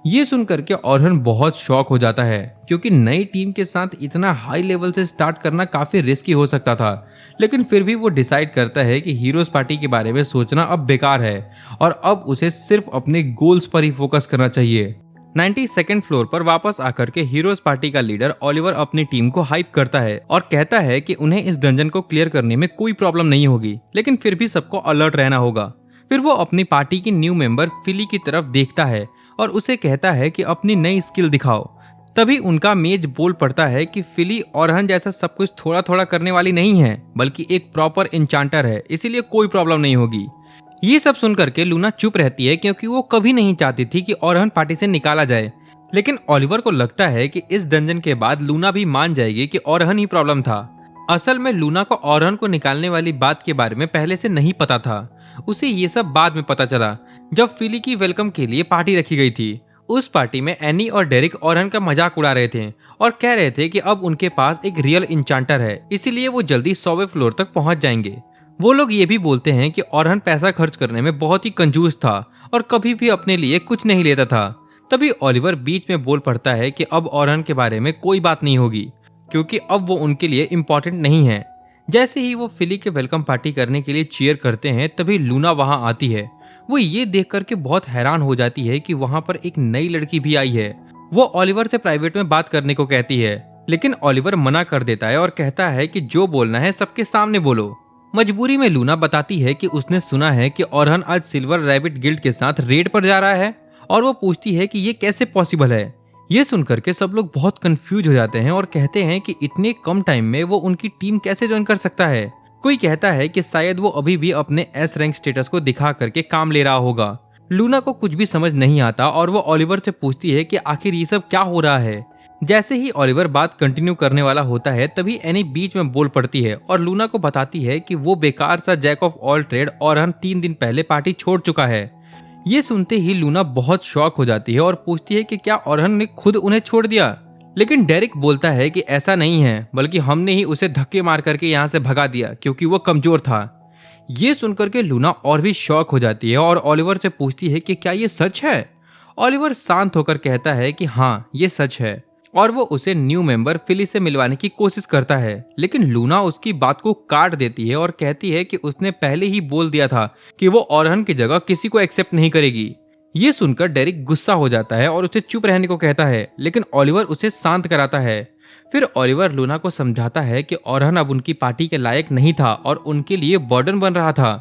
ये सुनकर के ओरहन बहुत शॉक हो जाता है, क्योंकि नई टीम के साथ इतना हाई लेवल से स्टार्ट करना काफी रिस्की हो सकता था। लेकिन फिर भी वो डिसाइड करता है कि हीरोज पार्टी के बारे में सोचना अब बेकार है और अब उसे सिर्फ अपने गोल्स पर ही फोकस करना चाहिए। 92nd फ्लोर पर वापस आकर के हीरोज पार्टी का लीडर ओलिवर अपनी टीम को हाइप करता है और कहता है कि उन्हें इस डंजन को क्लियर करने में कोई प्रॉब्लम नहीं होगी, लेकिन फिर भी सबको अलर्ट रहना होगा। फिर वो अपनी पार्टी की न्यू मेंबर फिली की तरफ देखता है और उसे कहता है कि अपनी नई स्किल दिखाओ। तभी उनका मेज बोल पड़ता है कि फिली ओरहन जैसा सब कुछ थोड़ा थोड़ा करने वाली नहीं है, बल्कि एक प्रॉपर इंचांटर है, इसीलिए कोई प्रॉब्लम नहीं होगी। ये सब सुनकर के लूना चुप रहती है क्योंकि वो कभी नहीं चाहती थी कि ओरहन पार्टी से निकाला जाए। लेकिन ओलिवर को लगता है कि इस डंजन के बाद लूना भी मान जाएगी कि ओरहन ही प्रॉब्लम था। असल में लूना को ओरहन को निकालने वाली बात के बारे में पहले से नहीं पता था। उसे ये सब बाद में पता चला जब फिली की वेलकम के लिए पार्टी रखी गई थी। उस पार्टी में एनी और डेरिक ओरहन का मजाक उड़ा रहे थे और कह रहे थे कि अब उनके पास एक रियल इंचांटर है, इसीलिए वो जल्दी 100वें फ्लोर तक पहुंच जाएंगे। वो लोग ये भी बोलते हैं कि ओरहन पैसा खर्च करने में बहुत ही कंजूस था और कभी भी अपने लिए कुछ नहीं लेता था। तभी ओलिवर बीच में बोल पड़ता है कि अब ओरहन के बारे में कोई बात नहीं होगी क्योंकि अब वो उनके लिए इम्पोर्टेंट नहीं है। जैसे ही वो फिली के वेलकम पार्टी करने के लिए चीयर करते हैं तभी लूना वहां आती है। वो ये देख करके बहुत हैरान हो जाती है कि वहां पर एक नई लड़की भी आई है। वो ओलिवर से प्राइवेट में बात करने को कहती है, लेकिन ओलिवर मना कर देता है और कहता है कि जो बोलना है सबके सामने बोलो। मजबूरी में लूना बताती है कि उसने सुना है कि ओरहन आज सिल्वर रैबिट गिल्ड के साथ रेड पर जा रहा है और वो पूछती है कि ये कैसे पॉसिबल है। ये सुनकर के सब लोग बहुत कंफ्यूज हो जाते हैं और कहते हैं कि इतने कम टाइम में वो उनकी टीम कैसे ज्वाइन कर सकता है। कोई कहता है कि शायद वो अभी भी अपने एस रैंक स्टेटस को दिखा करके काम ले रहा होगा। लूना को कुछ भी समझ नहीं आता और वो ओलिवर से पूछती है कि आखिर ये सब क्या हो रहा है। जैसे ही ओलिवर बात कंटिन्यू करने वाला होता है तभी एनी बीच में बोल पड़ती है और लूना को बताती है कि वो बेकार सा जैक ऑफ ऑल ट्रेड ओरहन 3 दिन पहले पार्टी छोड़ चुका है। ये सुनते ही लूना बहुत शॉक हो जाती है और पूछती है कि क्या ओरहन ने खुद उन्हें छोड़ दिया। लेकिन डेरिक बोलता है कि ऐसा नहीं है, बल्कि हमने ही उसे धक्के मार करके यहाँ से भगा दिया क्योंकि वो कमजोर था। ये सुनकर के लूना और भी शॉक हो जाती है और ओलिवर से पूछती है कि क्या ये सच है। ओलिवर शांत होकर कहता है कि हाँ ये सच है और वो उसे न्यू मेंबर फिली से मिलवाने की कोशिश करता है। लेकिन लूना उसकी बात को काट देती है और कहती है कि उसने पहले ही बोल दिया था कि वो ओरहन की जगह किसी को एक्सेप्ट नहीं करेगी। ये सुनकर डेरिक गुस्सा हो जाता है और उसे चुप रहने को कहता है, लेकिन ओलिवर उसे शांत कराता है। फिर ओलिवर लूना को समझाता है कि ओरहन अब उनकी पार्टी के लायक नहीं था और उनके लिए बर्डन बन रहा था।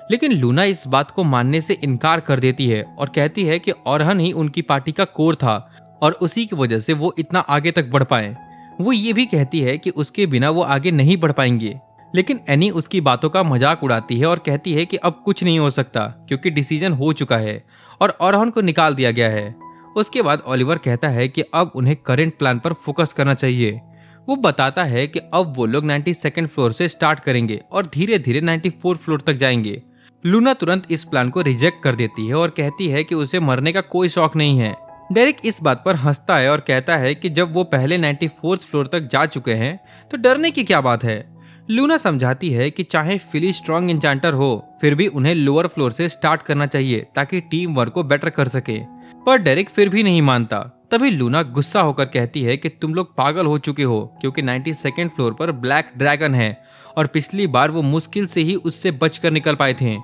लेकिन लूना इस बात को मानने से इनकार कर देती है और कहती है कि ओरहन ही उनकी पार्टी का कोर था और उसी की वजह से वो इतना आगे तक बढ़ पाए। वो ये भी कहती है कि उसके बिना वो आगे नहीं बढ़ पाएंगे। लेकिन एनी उसकी बातों का मजाक उड़ाती है और कहती है कि अब कुछ नहीं हो सकता क्योंकि डिसीजन हो चुका है और ओरहन को निकाल दिया गया है। उसके बाद ओलिवर कहता है कि अब उन्हें करंट प्लान पर फोकस करना चाहिए। वो बताता है कि अब वो लोग 92nd फ्लोर से स्टार्ट करेंगे और धीरे धीरे 94 फ्लोर तक जाएंगे। लूना तुरंत इस प्लान को रिजेक्ट कर देती है और कहती है कि उसे मरने का कोई शौक नहीं है। डेरिक इस बात पर हंसता है और कहता है कि जब वो पहले 94th फ्लोर तक जा चुके हैं तो डरने की क्या बात है। लूना समझाती है कि चाहे फिली स्ट्रॉन्ग इंचांटर हो फिर भी उन्हें लोअर फ्लोर से स्टार्ट करना चाहिए ताकि टीम वर्क को बेटर कर सके। पर डेरिक फिर भी नहीं मानता। तभी लूना गुस्सा होकर कहती है कि तुम लोग पागल हो चुके हो क्योंकि 92nd फ्लोर पर ब्लैक ड्रैगन है और पिछली बार वो मुश्किल से ही उससे बचकर निकल पाए थे।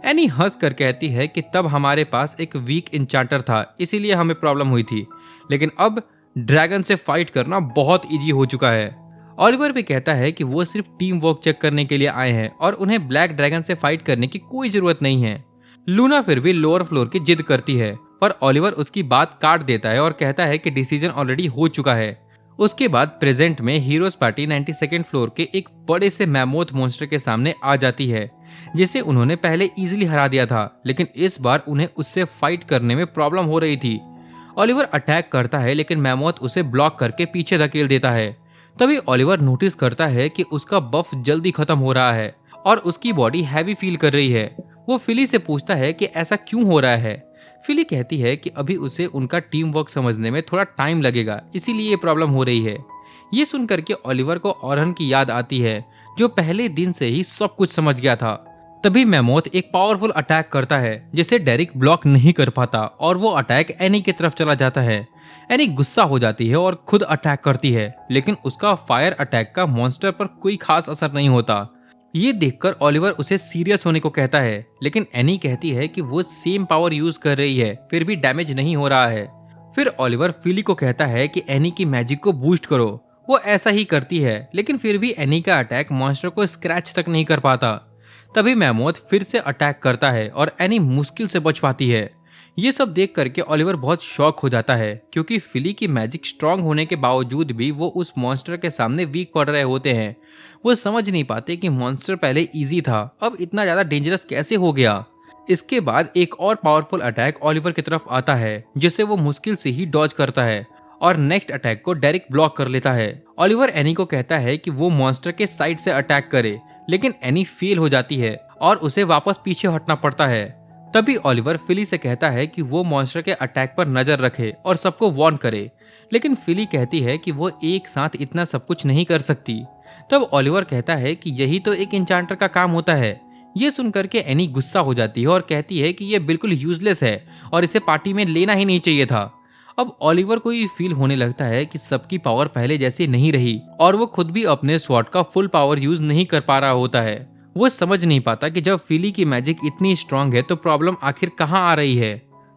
एनी हंस कर कहती है कि तब हमारे पास एक वीक इंचांटर था इसीलिए हमें प्रॉब्लम हुई थी, लेकिन अब ड्रैगन से फाइट करना बहुत इजी हो चुका है। ओलिवर भी कहता है कि वो सिर्फ टीम वर्क चेक करने के लिए आए हैं और उन्हें ब्लैक ड्रैगन से फाइट करने की कोई जरूरत नहीं है। लूना फिर भी लोअर फ्लोर की जिद करती है पर ओलिवर उसकी बात काट देता है और कहता है कि डिसीजन ऑलरेडी हो चुका है। उसके बाद प्रेजेंट में हीरोज पार्टी 92nd फ्लोर के एक बड़े से मैमोथ मॉन्स्टर के सामने आ जाती है जिसे उन्होंने पहले इजीली हरा दिया था, लेकिन इस बार उन्हें उससे फाइट करने में प्रॉब्लम हो रही थी। ओलिवर अटैक करता है लेकिन मैमोथ उसे ब्लॉक करके पीछे धकेल देता है। तभी ओलिवर नोटिस करता है कि उसका बफ जल्दी खत्म हो रहा है और उसकी बॉडी हैवी फील कर रही है। वो फिली से पूछता है कि ऐसा क्यों हो रहा है। फिली कहती है कि अभी उसे उनका टीम वर्क समझने में थोड़ा टाइम लगेगा इसीलिए ये प्रॉब्लम हो रही है। ये सुनकर के ओलिवर को ओरहन की याद आती है जो पहले दिन से ही सब कुछ समझ गया था। तभी मैमोथ एक पावरफुल अटैक करता है जिसे डेरिक ब्लॉक नहीं कर पाता और वो अटैक एनी की तरफ चला जाता है। एनी गुस्सा हो जाती है और खुद अटैक करती है, लेकिन उसका फायर अटैक का मॉन्स्टर पर कोई खास असर नहीं होता। ये देखकर ओलिवर उसे सीरियस होने को कहता है, लेकिन एनी कहती है कि वो सेम पावर यूज कर रही है फिर भी डैमेज नहीं हो रहा है। फिर ओलिवर फिली को कहता है कि एनी की मैजिक को बूस्ट करो। वो ऐसा ही करती है लेकिन फिर भी एनी का अटैक मॉन्स्टर को स्क्रैच तक नहीं कर पाता। तभी मैमोथ फिर से अटैक करता है और एनी मुश्किल से बच पाती है। ये सब देख करके ओलिवर बहुत शॉक हो जाता है, क्योंकि फिली की मैजिक स्ट्रांग होने के बावजूद भी वो उस मॉन्स्टर के सामने वीक पड़ रहे होते हैं। वो समझ नहीं पाते कि मॉन्स्टर पहले इजी था, अब इतना ज्यादा डेंजरस कैसे हो गया। इसके बाद एक और पावरफुल अटैक ओलिवर की तरफ आता है, जिसे वो मुश्किल से ही डॉज करता है और नेक्स्ट अटैक को डायरेक्ट ब्लॉक कर लेता है। ओलिवर एनी को कहता है कि वो मॉन्स्टर के साइड से अटैक करे, लेकिन एनी फेल हो जाती है और उसे वापस पीछे हटना पड़ता है। तभी ओलिवर फिली से कहता है कि वो मॉन्स्टर के अटैक पर नजर रखे और सबको वार्न करे, लेकिन फिली कहती है कि वो एक साथ इतना सब कुछ नहीं कर सकती। तब ओलिवर कहता है कि यही तो एक इंचांटर का काम होता है। ये सुनकर के एनी गुस्सा हो जाती है और कहती है कि ये बिल्कुल यूजलेस है और इसे पार्टी में लेना ही नहीं चाहिए था। अब ओलिवर को ये फील होने लगता है कि सबकी पावर पहले जैसी नहीं रही और वो खुद भी अपने स्वॉर्ड का फुल पावर यूज नहीं कर पा रहा होता है। वो समझ नहीं पाता कि जब फिली की मैजिक इतनी स्ट्रांग है तो प्रॉब्लम आखिर कहाँ आ रही है।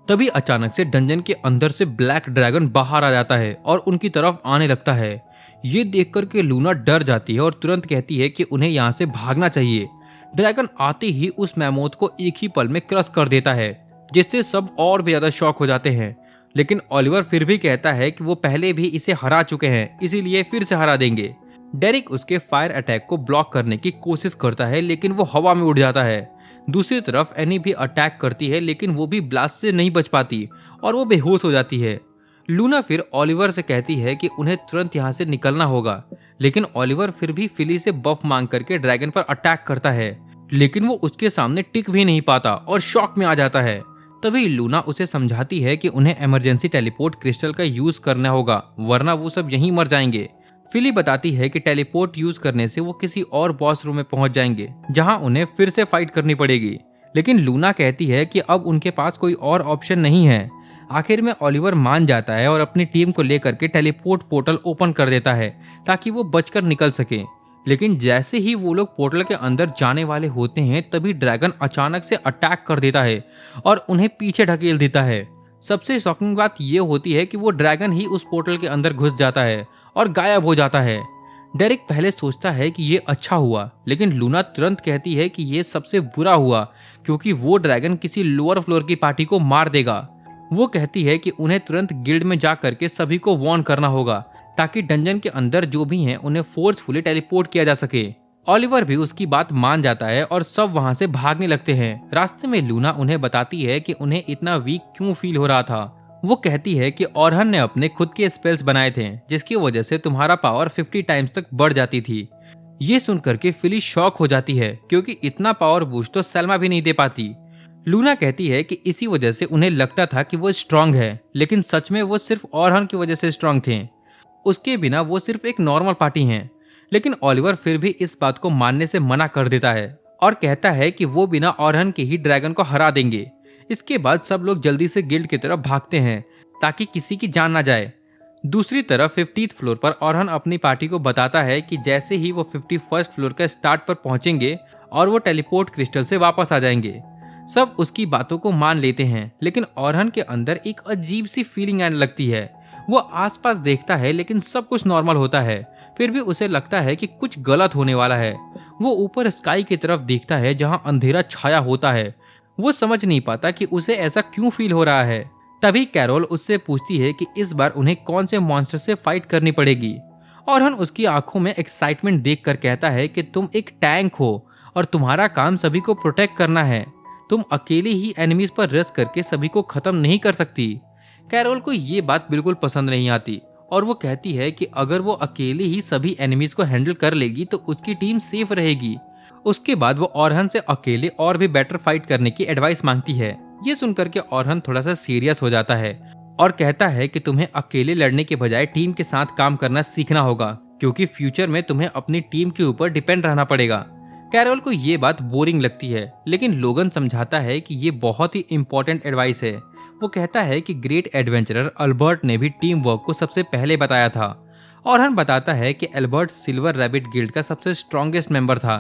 तभी अचानक से डंजन के अंदर से ब्लैक ड्रैगन बाहर आ जाता है और उनकी तरफ आने लगता है। ये देख करके लूना डर जाती है और तुरंत कहती है कि उन्हें यहाँ से भागना चाहिए। ड्रैगन आते ही उस मैमोथ को एक ही पल में क्रश कर देता है, जिससे सब और भी ज्यादा शॉक हो जाते हैं। लेकिन ओलिवर फिर भी कहता है कि वो पहले भी इसे हरा चुके हैं, इसीलिए फिर से हरा देंगे। डेरिक उसके फायर अटैक को ब्लॉक करने की कोशिश करता है, लेकिन वो हवा में उड़ जाता है। दूसरी तरफ एनी भी अटैक करती है, लेकिन वो भी ब्लास्ट से नहीं बच पाती और वो बेहोश हो जाती है। लूना फिर ओलिवर से कहती है कि उन्हें तुरंत यहाँ से निकलना होगा, लेकिन ओलिवर फिर भी फिली से बफ मांग करके ड्रैगन पर अटैक करता है, लेकिन वो उसके सामने टिक भी नहीं पाता और शॉक में आ जाता है। तभी लूना उसे समझाती है कि उन्हें इमरजेंसी टेलीपोर्ट क्रिस्टल का यूज करना होगा, वरना वो सब यहीं मर जाएंगे। फिली बताती है कि टेलीपोर्ट यूज करने से वो किसी और बॉस रूम में पहुंच जाएंगे, जहां उन्हें फिर से फाइट करनी पड़ेगी। लेकिन लूना कहती है कि अब उनके पास कोई और ऑप्शन नहीं है। आखिर में ओलिवर मान जाता है और अपनी टीम को लेकर के टेलीपोर्ट पोर्टल ओपन कर देता है ताकि वो बचकर निकल सके। लेकिन जैसे ही वो लोग पोर्टल के अंदर जाने वाले होते हैं, तभी ड्रैगन अचानक से अटैक कर देता है और उन्हें पीछे ढकेल देता है। सबसे शॉकिंग बात ये होती है कि वो ड्रैगन ही उस पोर्टल के अंदर घुस जाता है और गायब हो जाता है। डेरिक पहले सोचता है कि ये अच्छा हुआ, लेकिन लूना तुरंत कहती है कि ये सबसे बुरा हुआ, क्योंकि वो ड्रैगन किसी लोअर फ्लोर की पार्टी को मार देगा। वो कहती है कि उन्हें तुरंत गिल्ड में जा करके सभी को वार्न करना होगा, ताकि डंजन के अंदर जो भी हैं उन्हें फोर्सफुली टेलीपोर्ट किया जा सके। ओलिवर भी उसकी बात मान जाता है और सब वहां से भागने लगते हैं। रास्ते में लूना उन्हें बताती है कि उन्हें इतना वीक क्यों फील हो रहा था। वो कहती है कि ओरहन ने अपने खुद के स्पेल्स बनाए थे, जिसकी वजह से तुम्हारा पावर 50 टाइम्स तक बढ़ जाती थी। ये सुनकर के फिली शॉक हो जाती है, क्योंकि इतना पावर बूस्ट तो सैल्मा भी नहीं दे पाती। लूना कहती है कि इसी वजह से उन्हें लगता था कि वो स्ट्रांग है, लेकिन सच में वो सिर्फ ओरहन की वजह से स्ट्रांग थे। उसके बिना वो सिर्फ एक नॉर्मल पार्टी हैं। लेकिन ओलिवर फिर भी इस बात को मानने से मना कर देता है और कहता है कि वो बिना ओरहन के ही ड्रैगन को हरा देंगे। इसके बाद सब लोग जल्दी से गिल्ड की तरफ भागते हैं ताकि किसी की जान ना जाए। दूसरी तरफ 50th फ्लोर पर ओरहन अपनी पार्टी को बताता है कि जैसे ही वो 51st फ्लोर के स्टार्ट पर पहुंचेंगे और वो टेलीपोर्ट क्रिस्टल से वापस आ जाएंगे। सब उसकी बातों को मान लेते हैं, लेकिन ओरहन के अंदर एक अजीब सी फीलिंग आने लगती है। वो आसपास देखता है, लेकिन सब कुछ नॉर्मल होता है। फिर भी उसे लगता है कि कुछ गलत होने वाला है। वो ऊपर स्काई की तरफ देखता है, जहां अंधेरा छाया होता है। वो समझ नहीं पाता कि उसे ऐसा क्यों फील हो रहा है। तभी कैरोल उससे पूछती है कि इस बार उन्हें कौन से मॉन्स्टर से फाइट करनी पड़ेगी। ओरहन उसकी आंखों में एक्साइटमेंट देखकर कहता है कि तुम एक टैंक हो और तुम्हारा काम सभी को प्रोटेक्ट करना है। तुम अकेले ही एनिमीज पर रश करके सभी को खत्म नहीं कर सकती। कैरोल को ये बात बिल्कुल पसंद नहीं आती और वो कहती है कि अगर वो अकेले ही सभी एनिमीज को हैंडल कर लेगी तो उसकी टीम सेफ रहेगी। उसके बाद वो ओरहन से अकेले और भी बेटर फाइट करने की एडवाइस मांगती है। ये सुनकर के ओरहन थोड़ा सा सीरियस हो जाता है और कहता है कि तुम्हें अकेले लड़ने के बजाय टीम के साथ काम करना सीखना होगा, क्योंकि फ्यूचर में तुम्हें अपनी टीम के ऊपर डिपेंड रहना पड़ेगा। कैरोल को ये बात बोरिंग लगती है, लेकिन लोगन समझाता है कि ये बहुत ही इंपॉर्टेंट एडवाइस है। वो कहता है कि ग्रेट एडवेंचरर अल्बर्ट ने भी टीम वर्क को सबसे पहले बताया था। ओरहन बताता है कि अल्बर्ट सिल्वर रैबिट गिल्ड का सबसे स्ट्रॉन्गेस्ट मेंबर था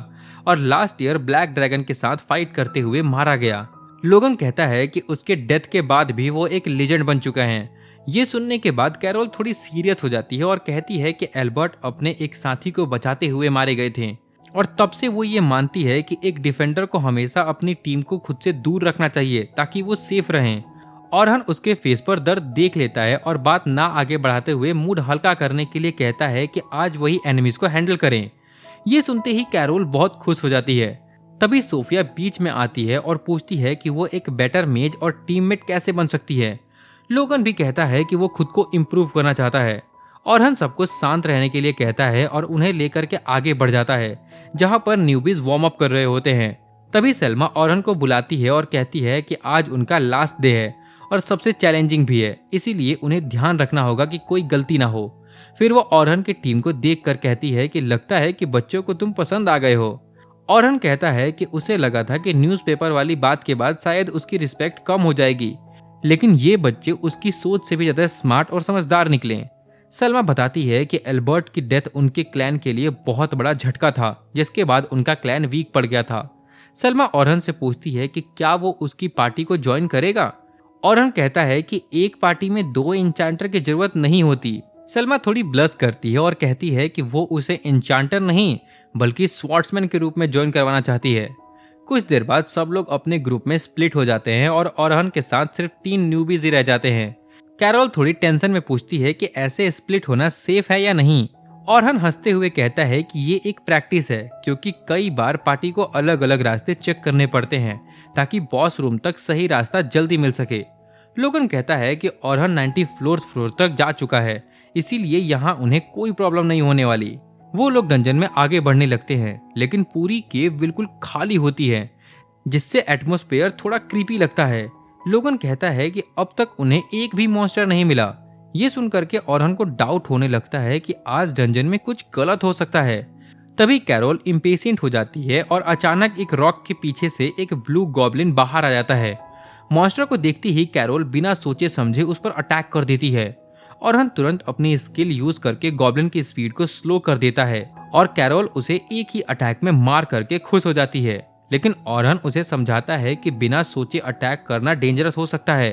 और लास्ट ईयर ब्लैक ड्रैगन के साथ फाइट करते हुए मारा गया। लोगन कहता है कि उसके डेथ के बाद भी वो एक लेजेंड बन चुका है। ये सुनने के बाद कैरोल थोड़ी सीरियस हो जाती है और कहती है कि अल्बर्ट अपने एक साथी को बचाते हुए मारे गए थे और तब से वो ये मानती है कि एक डिफेंडर को हमेशा अपनी टीम को खुद से दूर रखना चाहिए ताकि वो सेफ रहें। औरहन उसके फेस पर दर्द देख लेता है और बात ना आगे बढ़ाते हुए मूड हल्का करने के लिए कहता है कि आज वही एनिमीज को हैंडल करें। ये सुनते ही कैरोल बहुत खुश हो जाती है। तभी सोफिया बीच में आती है और पूछती है कि वो एक बेटर मेज और टीममेट कैसे बन सकती है। लोगन भी कहता है कि वो खुद को इम्प्रूव करना चाहता है। औरहन सबको शांत रहने के लिए कहता है और उन्हें लेकर के आगे बढ़ जाता है, जहाँ पर न्यूबीज वार्म अप कर रहे होते हैं। तभी सलमा औरहन को बुलाती है और कहती है कि आज उनका लास्ट डे है और सबसे चैलेंजिंग भी है, इसीलिए उन्हें ध्यान रखना होगा कि कोई गलती ना हो। फिर वो औरहन की टीम को देख कर कहती है कि लगता है कि बच्चों को तुम पसंद आ गए हो। औरहन कहता है कि उसे लगा था कि न्यूज़पेपर वाली बात के बाद शायद उसकी रिस्पेक्ट कम हो जाएगी, लेकिन ये बच्चे उसकी सोच से भी ज्यादा स्मार्ट और समझदार निकले। सलमा बताती है कि एल्बर्ट की डेथ उनके क्लैन के लिए बहुत बड़ा झटका था, जिसके बाद उनका क्लैन वीक पड़ गया था। सलमा औरहन से पूछती है कि क्या वो उसकी पार्टी को ज्वाइन करेगा। औरहन कहता है कि एक पार्टी में 2 इंचांटर की जरूरत नहीं होती। सलमा थोड़ी ब्लश करती है और कहती है कि वो उसे इंचांटर नहीं बल्कि स्वॉर्ड्समैन के रूप में ज्वाइन करवाना चाहती है। कुछ देर बाद सब लोग अपने ग्रुप में स्प्लिट हो जाते हैं और औरहन के साथ सिर्फ 3 न्यूबीज ही रह जाते हैं। कैरोल थोड़ी टेंशन में पूछती है कि ऐसे स्प्लिट होना सेफ है या नहीं। औरहन हंसते हुए कहता है कि ये एक प्रैक्टिस है, क्योंकि कई बार पार्टी को अलग अलग रास्ते चेक करने पड़ते हैं ताकि बॉस रूम तक सही रास्ता जल्दी मिल सके। लोगन कहता है कि औरहन 90 फ्लोर तक जा चुका है, इसीलिए यहाँ उन्हें कोई प्रॉब्लम नहीं होने वाली। वो लोग डंजन में आगे बढ़ने लगते हैं, लेकिन पूरी केव बिल्कुल खाली होती है, जिससे एटमॉस्फेयर थोड़ा क्रीपी लगता है। लोगन कहता है कि अब तक उन्हें एक भी मॉन्स्टर नहीं मिला। ये सुनकर के औरहन को डाउट होने लगता है कि आज डंजन में कुछ गलत हो सकता है। तभी कैरोल इम्पेशेंट हो जाती है और अचानक एक रॉक के पीछे से एक ब्लू गॉब्लिन बाहर आ जाता है। मॉन्स्टर को देखती ही कैरोल बिना सोचे समझे उस पर अटैक कर देती है। औरहन तुरंत अपनी स्किल यूज करके गॉब्लिन की स्पीड को स्लो कर देता है और कैरोल उसे एक ही अटैक में मार करके खुश हो जाती है। लेकिन औरहन उसे समझाता है कि बिना सोचे अटैक करना डेंजरस हो सकता है,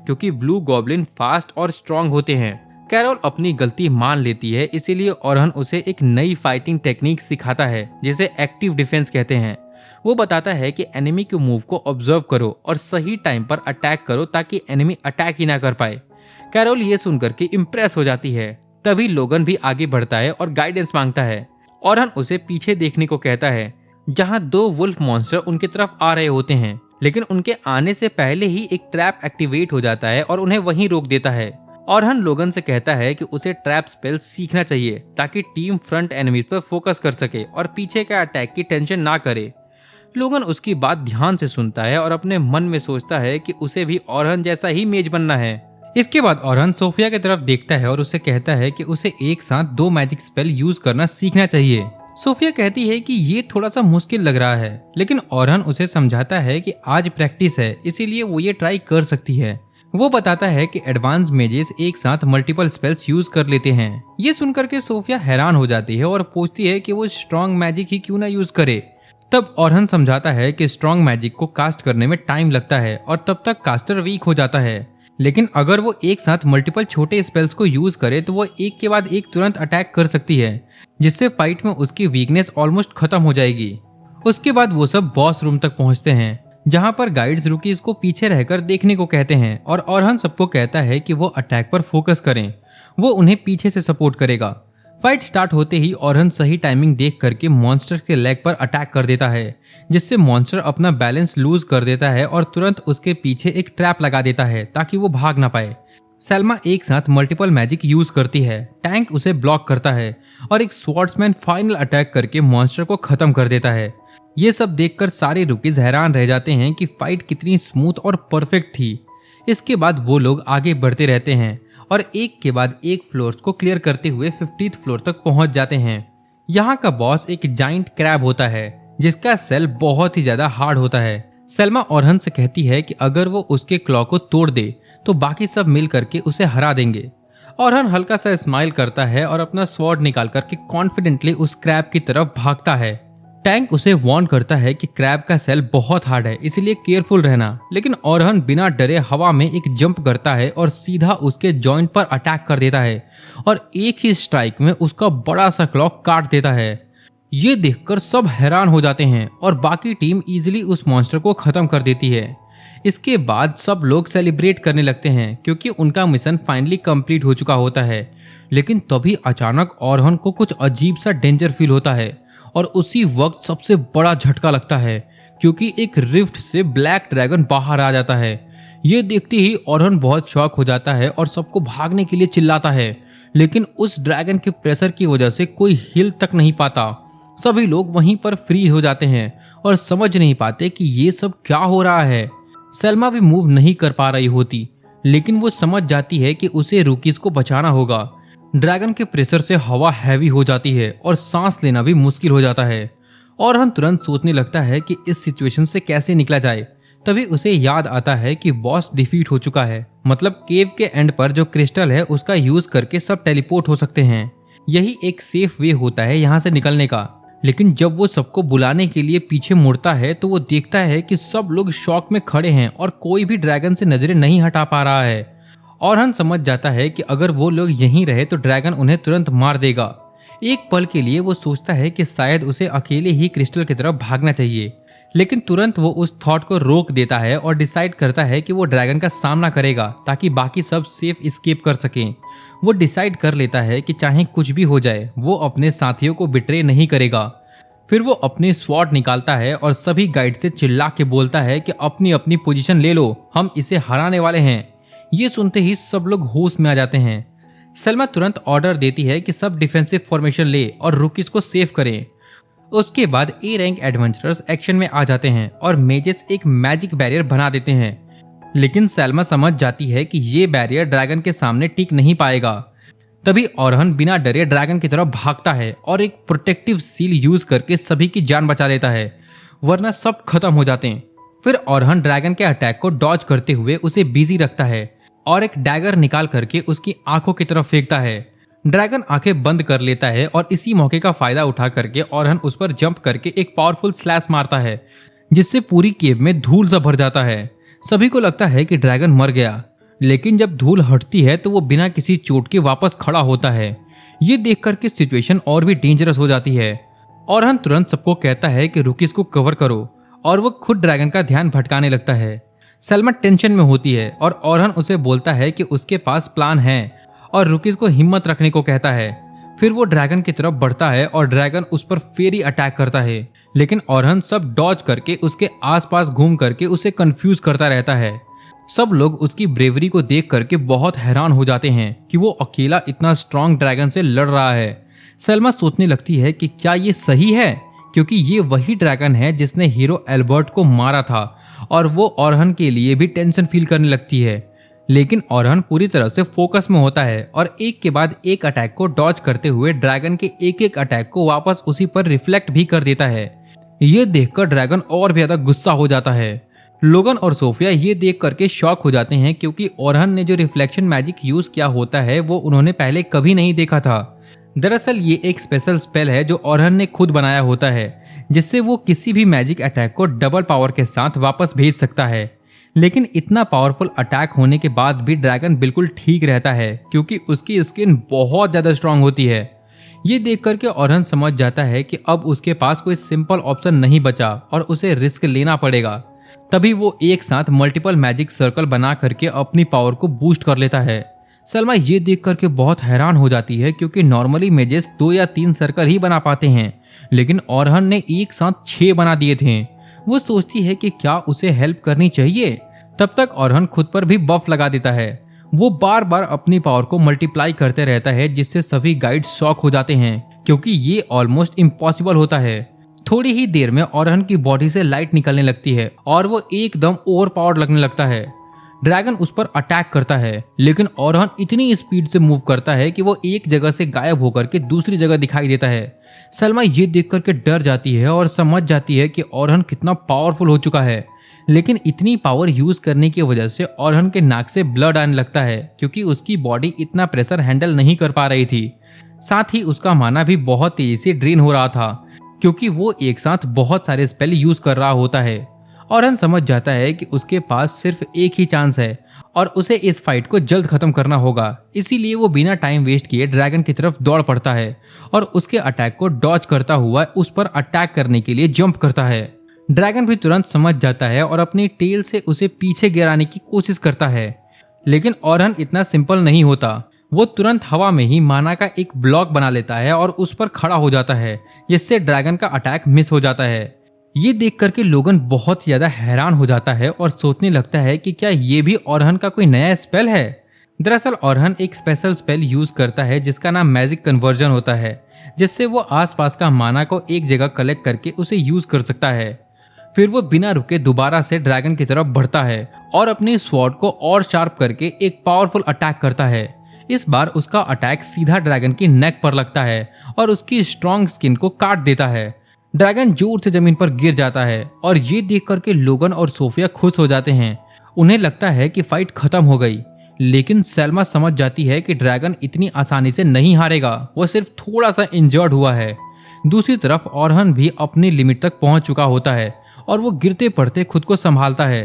क्योंकि ब्लू गॉब्लिन फास्ट और स्ट्रांग होते हैं। कैरोल अपनी गलती मान लेती है, इसीलिए औरहन उसे एक नई फाइटिंग टेक्निक सिखाता है जिसे एक्टिव डिफेंस कहते हैं। वो बताता है कि एनिमी के मूव को ऑब्जर्व करो और सही टाइम पर अटैक करो ताकि एनिमी अटैक ही ना कर पाए। कैरोल ये सुनकर के इम्प्रेस हो जाती है। तभी लोगन भी आगे बढ़ता है और गाइडेंस मांगता है। औरहन उसे पीछे देखने को कहता है, जहां 2 वुल्फ मॉन्स्टर उनकी तरफ आ रहे होते हैं, लेकिन उनके आने से पहले ही एक ट्रैप एक्टिवेट हो जाता है और उन्हें वहीं रोक देता है। औरहन लोगन से कहता है कि उसे ट्रैप स्पेल सीखना चाहिए ताकि टीम फ्रंट एनिमीज पर फोकस कर सके और पीछे का अटैक की टेंशन ना करे। लोगन उसकी बात ध्यान से सुनता है और अपने मन में सोचता है कि उसे भी औरहन जैसा ही मेज बनना है। इसके बाद औरहन सोफिया की तरफ देखता है और उसे कहता है कि उसे एक साथ 2 मैजिक स्पेल यूज करना सीखना चाहिए। सोफिया कहती है कि ये थोड़ा सा मुश्किल लग रहा है, लेकिन औरहन उसे समझाता है कि आज प्रैक्टिस है, इसीलिए वो ये ट्राई कर सकती है। वो बताता है कि एडवांस मेजेस एक साथ मल्टीपल स्पेल्स यूज कर लेते हैं। ये सुनकर के सोफिया हैरान हो जाती है और पूछती है कि वो स्ट्रॉन्ग मैजिक ही क्यों ना यूज करे। तब औरहन समझाता है कि स्ट्रॉन्ग मैजिक को कास्ट करने में टाइम लगता है और तब तक कास्टर वीक हो जाता है, लेकिन अगर वो एक साथ मल्टीपल छोटे स्पेल्स को यूज करे तो वो एक के बाद एक तुरंत अटैक कर सकती है, जिससे फाइट में उसकी वीकनेस ऑलमोस्ट खत्म हो जाएगी। उसके बाद वो सब बॉस रूम तक पहुंचते हैं, जहां पर गाइड्स रुकीज को पीछे रहकर देखने को कहते हैं और औरहन सबको कहता है कि वो अटैक पर फोकस करें, वो उन्हें पीछे से सपोर्ट करेगा। फाइट स्टार्ट होते ही औरहन सही टाइमिंग देख करके मॉन्स्टर के लेग पर अटैक कर देता है, जिससे मॉन्स्टर अपना बैलेंस लूज कर देता है और तुरंत उसके पीछे एक ट्रैप लगा देता है ताकि वो भाग ना पाए। सलमा एक साथ मल्टीपल मैजिक यूज करती है, टैंक उसे ब्लॉक करता है और एक स्वॉर्ड्समैन फाइनल अटैक करके मॉन्स्टर को खत्म कर देता है। ये सब देखकर सारे रुकीज हैरान रह जाते हैं कि फाइट कितनी स्मूथ और परफेक्ट थी। इसके बाद वो लोग आगे बढ़ते रहते हैं और एक के बाद एक फ्लोर को क्लियर करते हुए 50th फ्लोर तक पहुंच जाते हैं। यहाँ का बॉस एक जाइंट क्रैब होता है, जिसका सेल बहुत ही ज्यादा हार्ड होता है। सलमा औरहन से कहती है कि अगर वो उसके क्लॉ को तोड़ दे तो बाकी सब मिल करके उसे हरा देंगे। औरहन हल्का सा स्माइल करता है और अपना स्वॉर्ड निकाल करके कॉन्फिडेंटली उस क्रैब की तरफ भागता है। टैंक उसे वार्न करता है कि क्रैब का सेल बहुत हार्ड है, इसलिए केयरफुल रहना, लेकिन औरहन बिना डरे हवा में एक जंप करता है और सीधा उसके जॉइंट पर अटैक कर देता है और एक ही स्ट्राइक में उसका बड़ा सा क्लॉ काट देता है। ये देखकर सब हैरान हो जाते हैं और बाकी टीम इजीली उस मॉन्स्टर को खत्म कर देती है। इसके बाद सब लोग सेलिब्रेट करने लगते हैं क्योंकि उनका मिशन फाइनली कंप्लीट हो चुका होता है। लेकिन तभी अचानक ओरहन को कुछ अजीब सा डेंजर फील होता है और उसी वक्त सबसे बड़ा झटका लगता है क्योंकि एक रिफ्ट से ब्लैक ड्रैगन बाहर आ जाता है। ये देखते ही ओरहन बहुत शॉक हो जाता है और सबको भागने के लिए चिल्लाता है, लेकिन उस ड्रैगन के प्रेशर की वजह से कोई हिल तक नहीं पाता। सभी लोग वहीं पर फ्रीज हो जाते हैं और समझ नहीं पाते कि ये सब क्या हो रहा है। सेल्मा भी मूव नहीं कर पा रही होती, लेकिन वो समझ जाती है कि उसे रूकीज को बचाना होगा। ड्रैगन के प्रेशर से हवा हैवी हो जाती है और सांस लेना भी मुश्किल हो जाता है। ओरहन तुरंत सोचने लगता है कि इस सिचुएशन से कैसे निकला जाए। तभी उसे याद आता है कि बॉस डिफीट हो चुका है, मतलब केव के एंड पर जो क्रिस्टल है उसका यूज करके सब टेलीपोर्ट हो सकते हैं। यही एक सेफ वे होता है यहाँ से निकलने का। लेकिन जब वो सबको बुलाने के लिए पीछे मुड़ता है तो वो देखता है कि सब लोग शॉक में खड़े हैं और कोई भी ड्रैगन से नजरें नहीं हटा पा रहा है। ओरहन समझ जाता है कि अगर वो लोग यहीं रहे तो ड्रैगन उन्हें तुरंत मार देगा। एक पल के लिए वो सोचता है कि शायद उसे अकेले ही क्रिस्टल की तरफ भागना चाहिए, लेकिन तुरंत वो उस थॉट को रोक देता है और डिसाइड करता है कि वो ड्रैगन का सामना करेगा ताकि बाकी सब सेफ एस्केप कर सकें। वो डिसाइड कर लेता है कि चाहे कुछ भी हो जाए वो अपने साथियों को बिट्रे नहीं करेगा। फिर वो अपने स्वॉर्ड निकालता है और सभी गाइड से चिल्ला के बोलता है कि अपनी अपनी पोजीशन ले लो, हम इसे हराने वाले हैं। ये सुनते ही सब लोग होश में आ जाते हैं। सेल्मा तुरंत ऑर्डर देती है कि सब डिफेंसिव फॉर्मेशन ले और रूकीज को सेव करें। उसके बाद ए रैंक एडवेंचरर्स एक्शन में आ जाते हैं और मेजेस एक मैजिक बैरियर बना देते हैं। लेकिन सेल्मा समझ जाती है कि ये बैरियर ड्रैगन के सामने टिक नहीं पाएगा। तभी ओरहन बिना डरे ड्रैगन की तरफ भागता है और एक प्रोटेक्टिव सील यूज करके सभी की जान बचा लेता है, वरना सब खत्म हो जाते हैं। फिर ओरहन ड्रैगन के अटैक को डॉज करते हुए उसे बिजी रखता है और एक डैगर निकाल करके उसकी आंखों की तरफ फेंकता है। ड्रैगन आंखें बंद कर लेता है और इसी मौके का फायदा उठा करके ओरहन उस पर जंप करके एक पावरफुल स्लैश मारता है, जिससे पूरी केव में धूल सा भर जाता है। सभी को लगता है कि ड्रैगन मर गया, लेकिन जब धूल हटती है तो वो बिना किसी चोट के वापस खड़ा होता है। ये देख करके सिचुएशन और भी डेंजरस हो जाती है। ओरहन तुरंत सबको कहता है कि रूकीज को कवर करो और वो खुद ड्रैगन का ध्यान भटकाने लगता है। सेल्मा टेंशन में होती है और ओरहन उसे बोलता है कि उसके पास प्लान है और रूकीज को हिम्मत रखने को कहता है। फिर वो ड्रैगन की तरफ बढ़ता है और ड्रैगन उस पर फेरी अटैक करता है, लेकिन ओरहन सब डॉज करके उसके आसपास घूम करके उसे कंफ्यूज करता रहता है। सब लोग उसकी ब्रेवरी को देख करके बहुत हैरान हो जाते हैं कि वो अकेला इतना स्ट्रॉन्ग ड्रैगन से लड़ रहा है। सेल्मा सोचने लगती है कि क्या ये सही है, क्योंकि ये वही ड्रैगन है जिसने हीरो एल्बर्ट को मारा था और वो ओरहन के लिए भी टेंशन फील करने लगती है। लेकिन ओरहन पूरी तरह से फोकस में होता है और एक के बाद एक अटैक को डॉज करते हुए ड्रैगन के एक एक अटैक को वापस उसी पर रिफ्लेक्ट भी कर देता है। ये देखकर ड्रैगन और भी ज्यादा गुस्सा हो जाता है। लोगन और सोफिया ये देख करके शॉक हो जाते हैं क्योंकि ओरहन ने जो रिफ्लेक्शन मैजिक यूज किया होता है वो उन्होंने पहले कभी नहीं देखा था। दरअसल ये एक स्पेशल स्पेल है जो ओरहन ने खुद बनाया होता है, जिससे वो किसी भी मैजिक अटैक को डबल पावर के साथ वापस भेज सकता है। लेकिन इतना पावरफुल अटैक होने के बाद भी ड्रैगन बिल्कुल ठीक रहता है क्योंकि उसकी स्किन बहुत ज्यादा स्ट्रांग होती है। ये देख करके ओरहन समझ जाता है कि अब उसके पास कोई सिंपल ऑप्शन नहीं बचा और उसे रिस्क लेना पड़ेगा। तभी वो एक साथ मल्टीपल मैजिक सर्कल बना करके अपनी पावर को बूस्ट कर लेता है। सलमा ये देख करके बहुत हैरान हो जाती है क्योंकि नॉर्मली मेजेस 2 या 3 सर्कल ही बना पाते हैं, लेकिन ओरहन ने एक साथ 6 बना दिए थे। वो सोचती है कि क्या उसे हेल्प करनी चाहिए। तब तक ओरहन खुद पर भी बफ लगा देता है। वो बार बार अपनी पावर को मल्टीप्लाई करते रहता है, जिससे सभी गाइड शॉक हो जाते हैं क्योंकि ये ऑलमोस्ट इम्पॉसिबल होता है। थोड़ी ही देर में ओरहन की बॉडी से लाइट निकलने लगती है और वो एकदम ओवर पावर लगने लगता है। ड्रैगन उस पर अटैक करता है, लेकिन ओरहन इतनी स्पीड से मूव करता है कि वो एक जगह से गायब होकर के दूसरी जगह दिखाई देता है। सलमा ये देख करके डर जाती है और समझ जाती है कि ओरहन कितना पावरफुल हो चुका है। लेकिन इतनी पावर यूज करने की वजह से ओरहन के नाक से ब्लड आने लगता है क्योंकि उसकी बॉडी इतना प्रेशर हैंडल नहीं कर पा रही थी। साथ ही उसका माना भी बहुत तेजी से ड्रेन हो रहा था क्योंकि वो एक साथ बहुत सारे स्पेल यूज कर रहा होता है। ओरहन समझ जाता है कि उसके पास सिर्फ एक ही चांस है और उसे इस फाइट को जल्द खत्म करना होगा। इसीलिए वो बिना टाइम वेस्ट किए ड्रैगन की तरफ दौड़ पड़ता है और उसके अटैक को डॉज करता हुआ उस पर अटैक करने के लिए जंप करता है। ड्रैगन भी तुरंत समझ जाता है और अपनी टेल से उसे पीछे गिराने की कोशिश करता है, लेकिन ओरहन इतना सिंपल नहीं होता। वो तुरंत हवा में ही माना का एक ब्लॉक बना लेता है और उस पर खड़ा हो जाता है, जिससे ड्रैगन का अटैक मिस हो जाता है। ये देख करके लोगन बहुत ज्यादा हैरान हो जाता है और सोचने लगता है कि क्या ये भी ओरहन का कोई नया स्पेल है। दरअसल ओरहन एक स्पेशल स्पेल यूज करता है जिसका नाम मैजिक कन्वर्जन होता है, जिससे वो आसपास का माना को एक जगह कलेक्ट करके उसे यूज कर सकता है। फिर वो बिना रुके दोबारा से ड्रैगन की तरफ बढ़ता है और अपनी स्वॉर्ड को और शार्प करके एक पावरफुल अटैक करता है। इस बार उसका अटैक सीधा ड्रैगन की नेक पर लगता है और उसकी स्ट्रॉन्ग स्किन को काट देता है। ड्रैगन जोर से जमीन पर गिर जाता है और ये देख करके लोगन और सोफिया खुश हो जाते हैं। उन्हें लगता है कि फाइट खत्म हो गई, लेकिन सेल्मा समझ जाती है कि ड्रैगन इतनी आसानी से नहीं हारेगा, वो सिर्फ थोड़ा सा इंजर्ड हुआ है। दूसरी तरफ ओरहन भी अपनी लिमिट तक पहुंच चुका होता है और वो गिरते पड़ते खुद को संभालता है।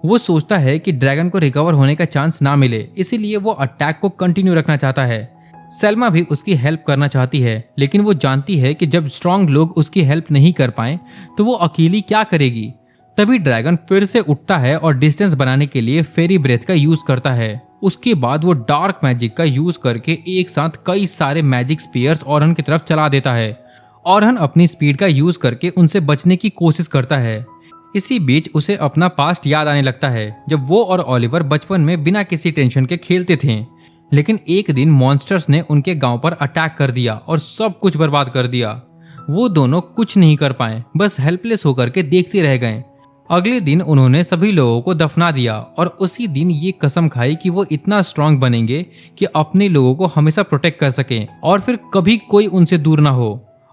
वो सोचता है कि ड्रैगन को रिकवर होने का चांस ना मिले, इसीलिए वो अटैक को कंटिन्यू रखना चाहता है। सेल्मा भी उसकी हेल्प करना चाहती है, लेकिन वो जानती है कि जब स्ट्रांग लोग उसकी हेल्प नहीं कर पाए तो वो अकेली क्या करेगी। तभी ड्रैगन फिर से उठता है और डिस्टेंस बनाने के लिए फेरी ब्रेथ का यूज करता है। उसके बाद वो डार्क मैजिक का यूज करके एक साथ कई सारे मैजिक स्पीयर्स ओरहन की तरफ चला देता है। ओरहन अपनी स्पीड का यूज करके उनसे बचने की कोशिश करता है। इसी बीच उसे अपना पास्ट याद आने लगता है, जब वो और ओलिवर बचपन में बिना किसी टेंशन के खेलते थे। लेकिन एक दिन मॉन्स्टर्स ने उनके गांव पर अटैक कर दिया और सब कुछ बर्बाद कर दिया। वो दोनों कुछ नहीं कर पाए, बस हेल्पलेस होकर के देखते रह गए। अगले दिन उन्होंने सभी लोगों को दफना दिया और उसी दिन ये कसम खाई कि वो इतना स्ट्रांग बनेंगे कि अपने लोगों को हमेशा प्रोटेक्ट कर सकें और फिर कभी कोई उनसे दूर ना हो।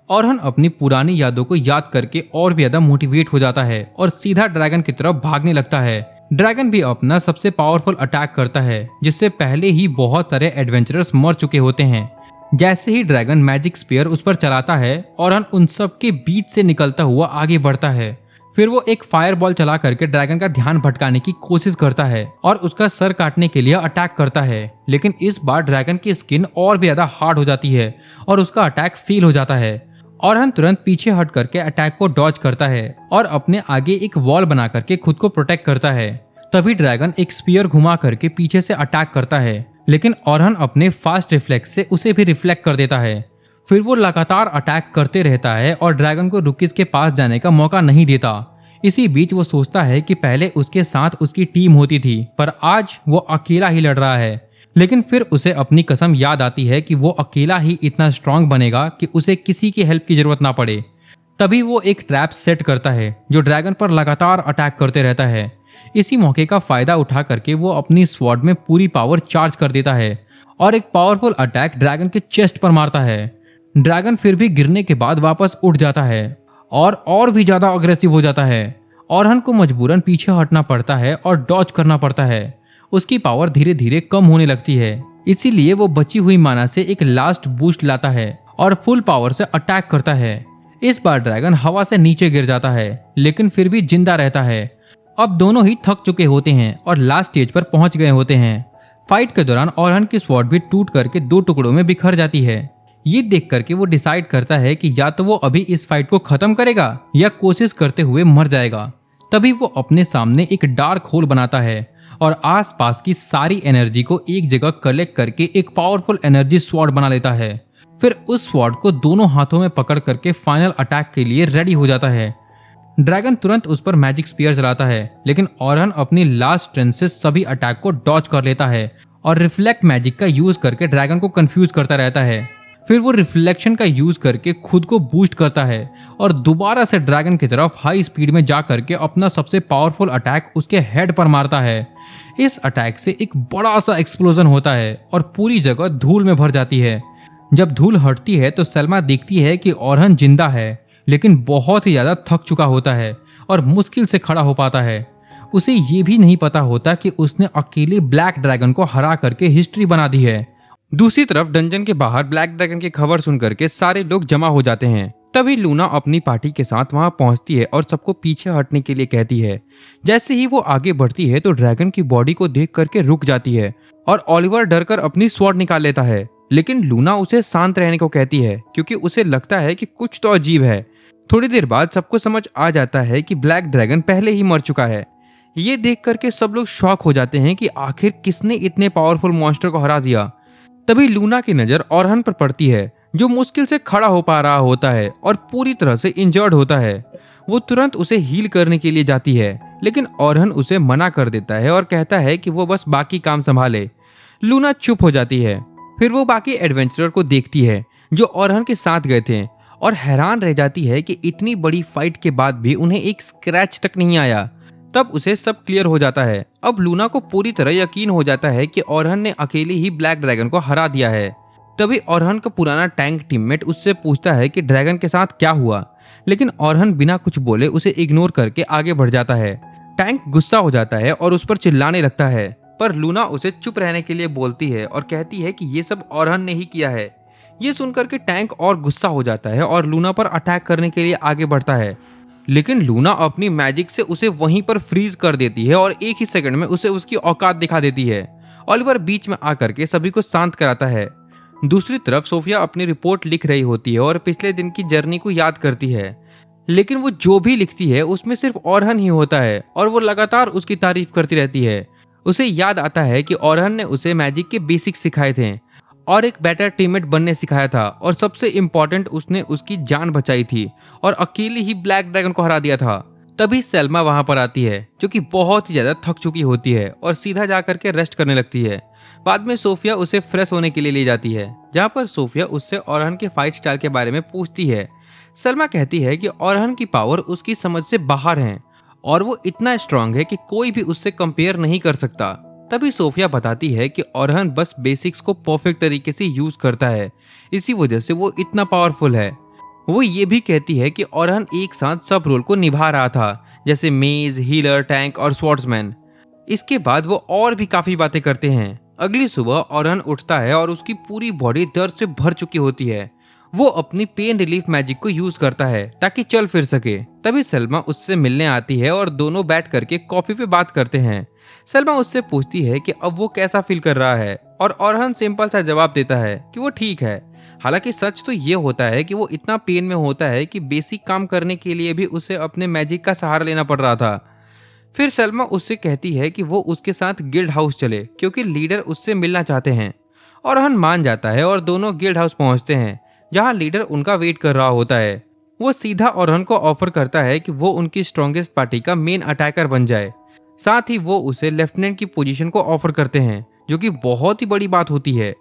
ओरहन अपनी पुरानी यादों को याद करके और भी ज्यादा मोटिवेट हो जाता है और सीधा ड्रैगन की तरफ भागने लगता है। ड्रैगन भी अपना सबसे पावरफुल अटैक करता है, जिससे पहले ही बहुत सारे एडवेंचरर्स मर चुके होते हैं। जैसे ही ड्रैगन मैजिक स्पीयर उस पर चलाता है, ओरहन उन सब के बीच से निकलता हुआ आगे बढ़ता है। फिर वो एक फायर बॉल चला करके ड्रैगन का ध्यान भटकाने की कोशिश करता है और उसका सर काटने के लिए अटैक करता है। लेकिन इस बार ड्रैगन की स्किन और भी ज्यादा हार्ड हो जाती है और उसका अटैक फेल हो जाता है। ओरहन तुरंत पीछे हट करके अटैक को डॉज करता है और अपने आगे एक वॉल बना करके खुद को प्रोटेक्ट करता है। तभी ड्रैगन एक स्पीयर घुमा करके पीछे से अटैक करता है, लेकिन ओरहन अपने फास्ट रिफ्लेक्स से उसे भी रिफ्लेक्ट कर देता है। फिर वो लगातार अटैक करते रहता है और ड्रैगन को रुकिस के पास जाने का मौका नहीं देता। इसी बीच वो सोचता है कि पहले उसके साथ उसकी टीम होती थी, पर आज वो अकेला ही लड़ रहा है। लेकिन फिर उसे अपनी कसम याद आती है कि वो अकेला ही इतना स्ट्रांग बनेगा कि उसे किसी की हेल्प की जरूरत ना पड़े। तभी वो एक ट्रैप सेट करता है जो ड्रैगन पर लगातार अटैक करते रहता है। इसी मौके का फायदा उठा करके वो अपनी स्वॉर्ड में पूरी पावर चार्ज कर देता है और एक पावरफुल अटैक ड्रैगन के चेस्ट पर मारता है। ड्रैगन फिर भी गिरने के बाद वापस उठ जाता है और भी ज्यादा अग्रेसिव हो जाता है। ओरहन को मजबूरन पीछे हटना पड़ता है और डॉज करना पड़ता है। उसकी पावर धीरे धीरे कम होने लगती है, इसीलिए वो बची हुई माना से एक लास्ट बूस्ट लाता है और फुल पावर से अटैक करता है। इस बार ड्रैगन हवा से नीचे गिर जाता है, लेकिन फिर भी जिंदा रहता है। अब दोनों ही थक चुके होते हैं और लास्ट स्टेज पर पहुंच गए होते हैं। फाइट के दौरान ओरहन की स्वॉर्ड भी टूट करके 2 टुकड़ों में बिखर जाती है। ये देख करके वो डिसाइड करता है कि या तो वो अभी इस फाइट को खत्म करेगा या कोशिश करते हुए मर जाएगा। तभी वो अपने सामने एक डार्क होल बनाता है और आसपास की सारी एनर्जी को एक जगह कलेक्ट करके एक पावरफुल एनर्जी स्वॉर्ड बना लेता है। फिर उस स्वॉर्ड को दोनों हाथों में पकड़ करके फाइनल अटैक के लिए रेडी हो जाता है। ड्रैगन तुरंत उस पर मैजिक स्पीयर चलाता है, लेकिन ओरहन अपनी लास्ट स्ट्रेंथ से सभी अटैक को डॉज कर लेता है और रिफ्लेक्ट मैजिक का यूज करके ड्रैगन को कंफ्यूज करता रहता है। फिर वो रिफ्लेक्शन का यूज करके खुद को बूस्ट करता है और दोबारा से ड्रैगन की तरफ हाई स्पीड में जा करके अपना सबसे पावरफुल अटैक उसके हेड पर मारता है। इस अटैक से एक बड़ा सा एक्सप्लोजन होता है और पूरी जगह धूल में भर जाती है। जब धूल हटती है तो सलमा देखती है कि ओरहन जिंदा है, लेकिन बहुत ही ज्यादा थक चुका होता है और मुश्किल से खड़ा हो पाता है। उसे ये भी नहीं पता होता कि उसने अकेले ब्लैक ड्रैगन को हरा करके हिस्ट्री बना दी है। दूसरी तरफ डंजन के बाहर ब्लैक ड्रैगन की खबर सुन करके सारे लोग जमा हो जाते हैं। तभी लूना अपनी पार्टी के साथ वहां पहुंचती है और सबको पीछे हटने के लिए कहती है। जैसे ही वो आगे बढ़ती है तो ड्रैगन की बॉडी को देख करके रुक जाती है और ओलिवर डर कर अपनी स्वॉर्ड निकाल लेता है, लेकिन लूना उसे शांत रहने को कहती है क्योंकि उसे लगता है कि कुछ तो अजीब है। थोड़ी देर बाद सबको समझ आ जाता है कि ब्लैक ड्रैगन पहले ही मर चुका है। ये देख करके सब लोग शॉक हो जाते हैं कि आखिर किसने इतने पावरफुल मॉन्स्टर को हरा दिया। तभी लूना की नजर ओरहन पर पड़ती है, जो मुश्किल से खड़ा हो पा रहा होता है और पूरी तरह से इंजर्ड होता है। वो तुरंत उसे हील करने के लिए जाती है, लेकिन ओरहन उसे मना कर देता है और कहता है कि वो बस बाकी काम संभाले। लूना चुप हो जाती है। फिर वो बाकी एडवेंचरर को देखती है जो ओरहन के साथ गए थे, और हैरान रह जाती है कि इतनी बड़ी फाइट के बाद भी उन्हें एक स्क्रैच तक नहीं आया। तब उसे सब क्लियर हो जाता है। अब लूना को पूरी तरह यकीन हो जाता है कि ओरहन ने अकेले ही ब्लैक ड्रैगन को हरा दिया है। तभी ओरहन का पुराना टैंक टीममेट उससे पूछता है कि ड्रैगन के साथ क्या हुआ, लेकिन ओरहन बिना कुछ बोले उसे इग्नोर करके आगे बढ़ जाता है। टैंक गुस्सा हो जाता है और उस पर चिल्लाने लगता है, पर लूना उसे चुप रहने के लिए बोलती है और कहती है कि ये सब ओरहन ने ही किया है। ये सुनकर के टैंक और गुस्सा हो जाता है और लूना पर अटैक करने के लिए आगे बढ़ता है, लेकिन लूना अपनी मैजिक से उसे वहीं पर फ्रीज कर देती है और एक ही सेकंड में उसे उसकी औकात दिखा देती है। ओलिवर बीच में आकर के सभी को शांत कराता है। दूसरी तरफ सोफिया अपनी रिपोर्ट लिख रही होती है और पिछले दिन की जर्नी को याद करती है, लेकिन वो जो भी लिखती है उसमें सिर्फ ओरहन ही होता है और वो लगातार उसकी तारीफ करती रहती है। उसे याद आता है कि ओरहन ने उसे मैजिक के बेसिक्स सिखाए थे और एक बेटर टीममेट बनने सिखाया था, और सबसे इम्पोर्टेंट उसने उसकी जान बचाई थी और अकेले ही ब्लैक ड्रैगन को हरा दिया था। तभी सेल्मा वहां पर आती है, जो कि बहुत ही ज्यादा थक चुकी होती है और सीधा जाकर के रेस्ट करने लगती है। बाद में सोफिया उसे फ्रेश होने के लिए ले जाती है, जहां पर सोफिया उससे ओरहन के फाइट स्टाइल के बारे में पूछती है। सेल्मा कहती है कि ओरहन की पावर उसकी समझ से बाहर है और वो इतना स्ट्रांग है कि कोई भी उससे कंपेयर नहीं कर सकता। तभी सोफिया बताती है कि ओरहन बस बेसिक्स को परफेक्ट तरीके से यूज करता है, इसी वजह से वो इतना पावरफुल है। वो ये भी कहती है कि ओरहन एक साथ सब रोल को निभा रहा था, जैसे मेज, हीलर, टैंक और स्वॉर्ड्समैन। इसके बाद वो और भी काफी बातें करते हैं। अगली सुबह ओरहन उठता है और उसकी पूरी बॉडी दर्द से भर चुकी होती है। वो अपनी पेन रिलीफ मैजिक को यूज करता है ताकि चल फिर सके। तभी सलमा उससे मिलने आती है और दोनों बैठ करके कॉफी पे बात करते हैं। सलमा उससे पूछती है कि अब वो कैसा फील कर रहा है, और ओरहन सिंपल सा जवाब देता है कि वो ठीक है। हालांकि सच तो ये होता है कि वो इतना पेन में होता है कि बेसिक काम करने के लिए भी उसे अपने मैजिक का सहारा लेना पड़ रहा था। फिर सलमा उससे कहती है कि वो उसके साथ गिल्ड हाउस चले, क्योंकि लीडर उससे मिलना चाहते हैं। ओरहन मान जाता है और दोनों गिल्ड हाउस पहुंचते हैं, जहां लीडर उनका वेट कर रहा होता है। वो सीधा ओरहन को ऑफर करता है कि वो उनकी स्ट्रॉन्गेस्ट पार्टी का मेन अटैकर बन जाए। साथ ही वो उसे लेफ्टिनेंट की पोजीशन को ऑफर करते हैं, जो कि बहुत ही बड़ी बात होती है।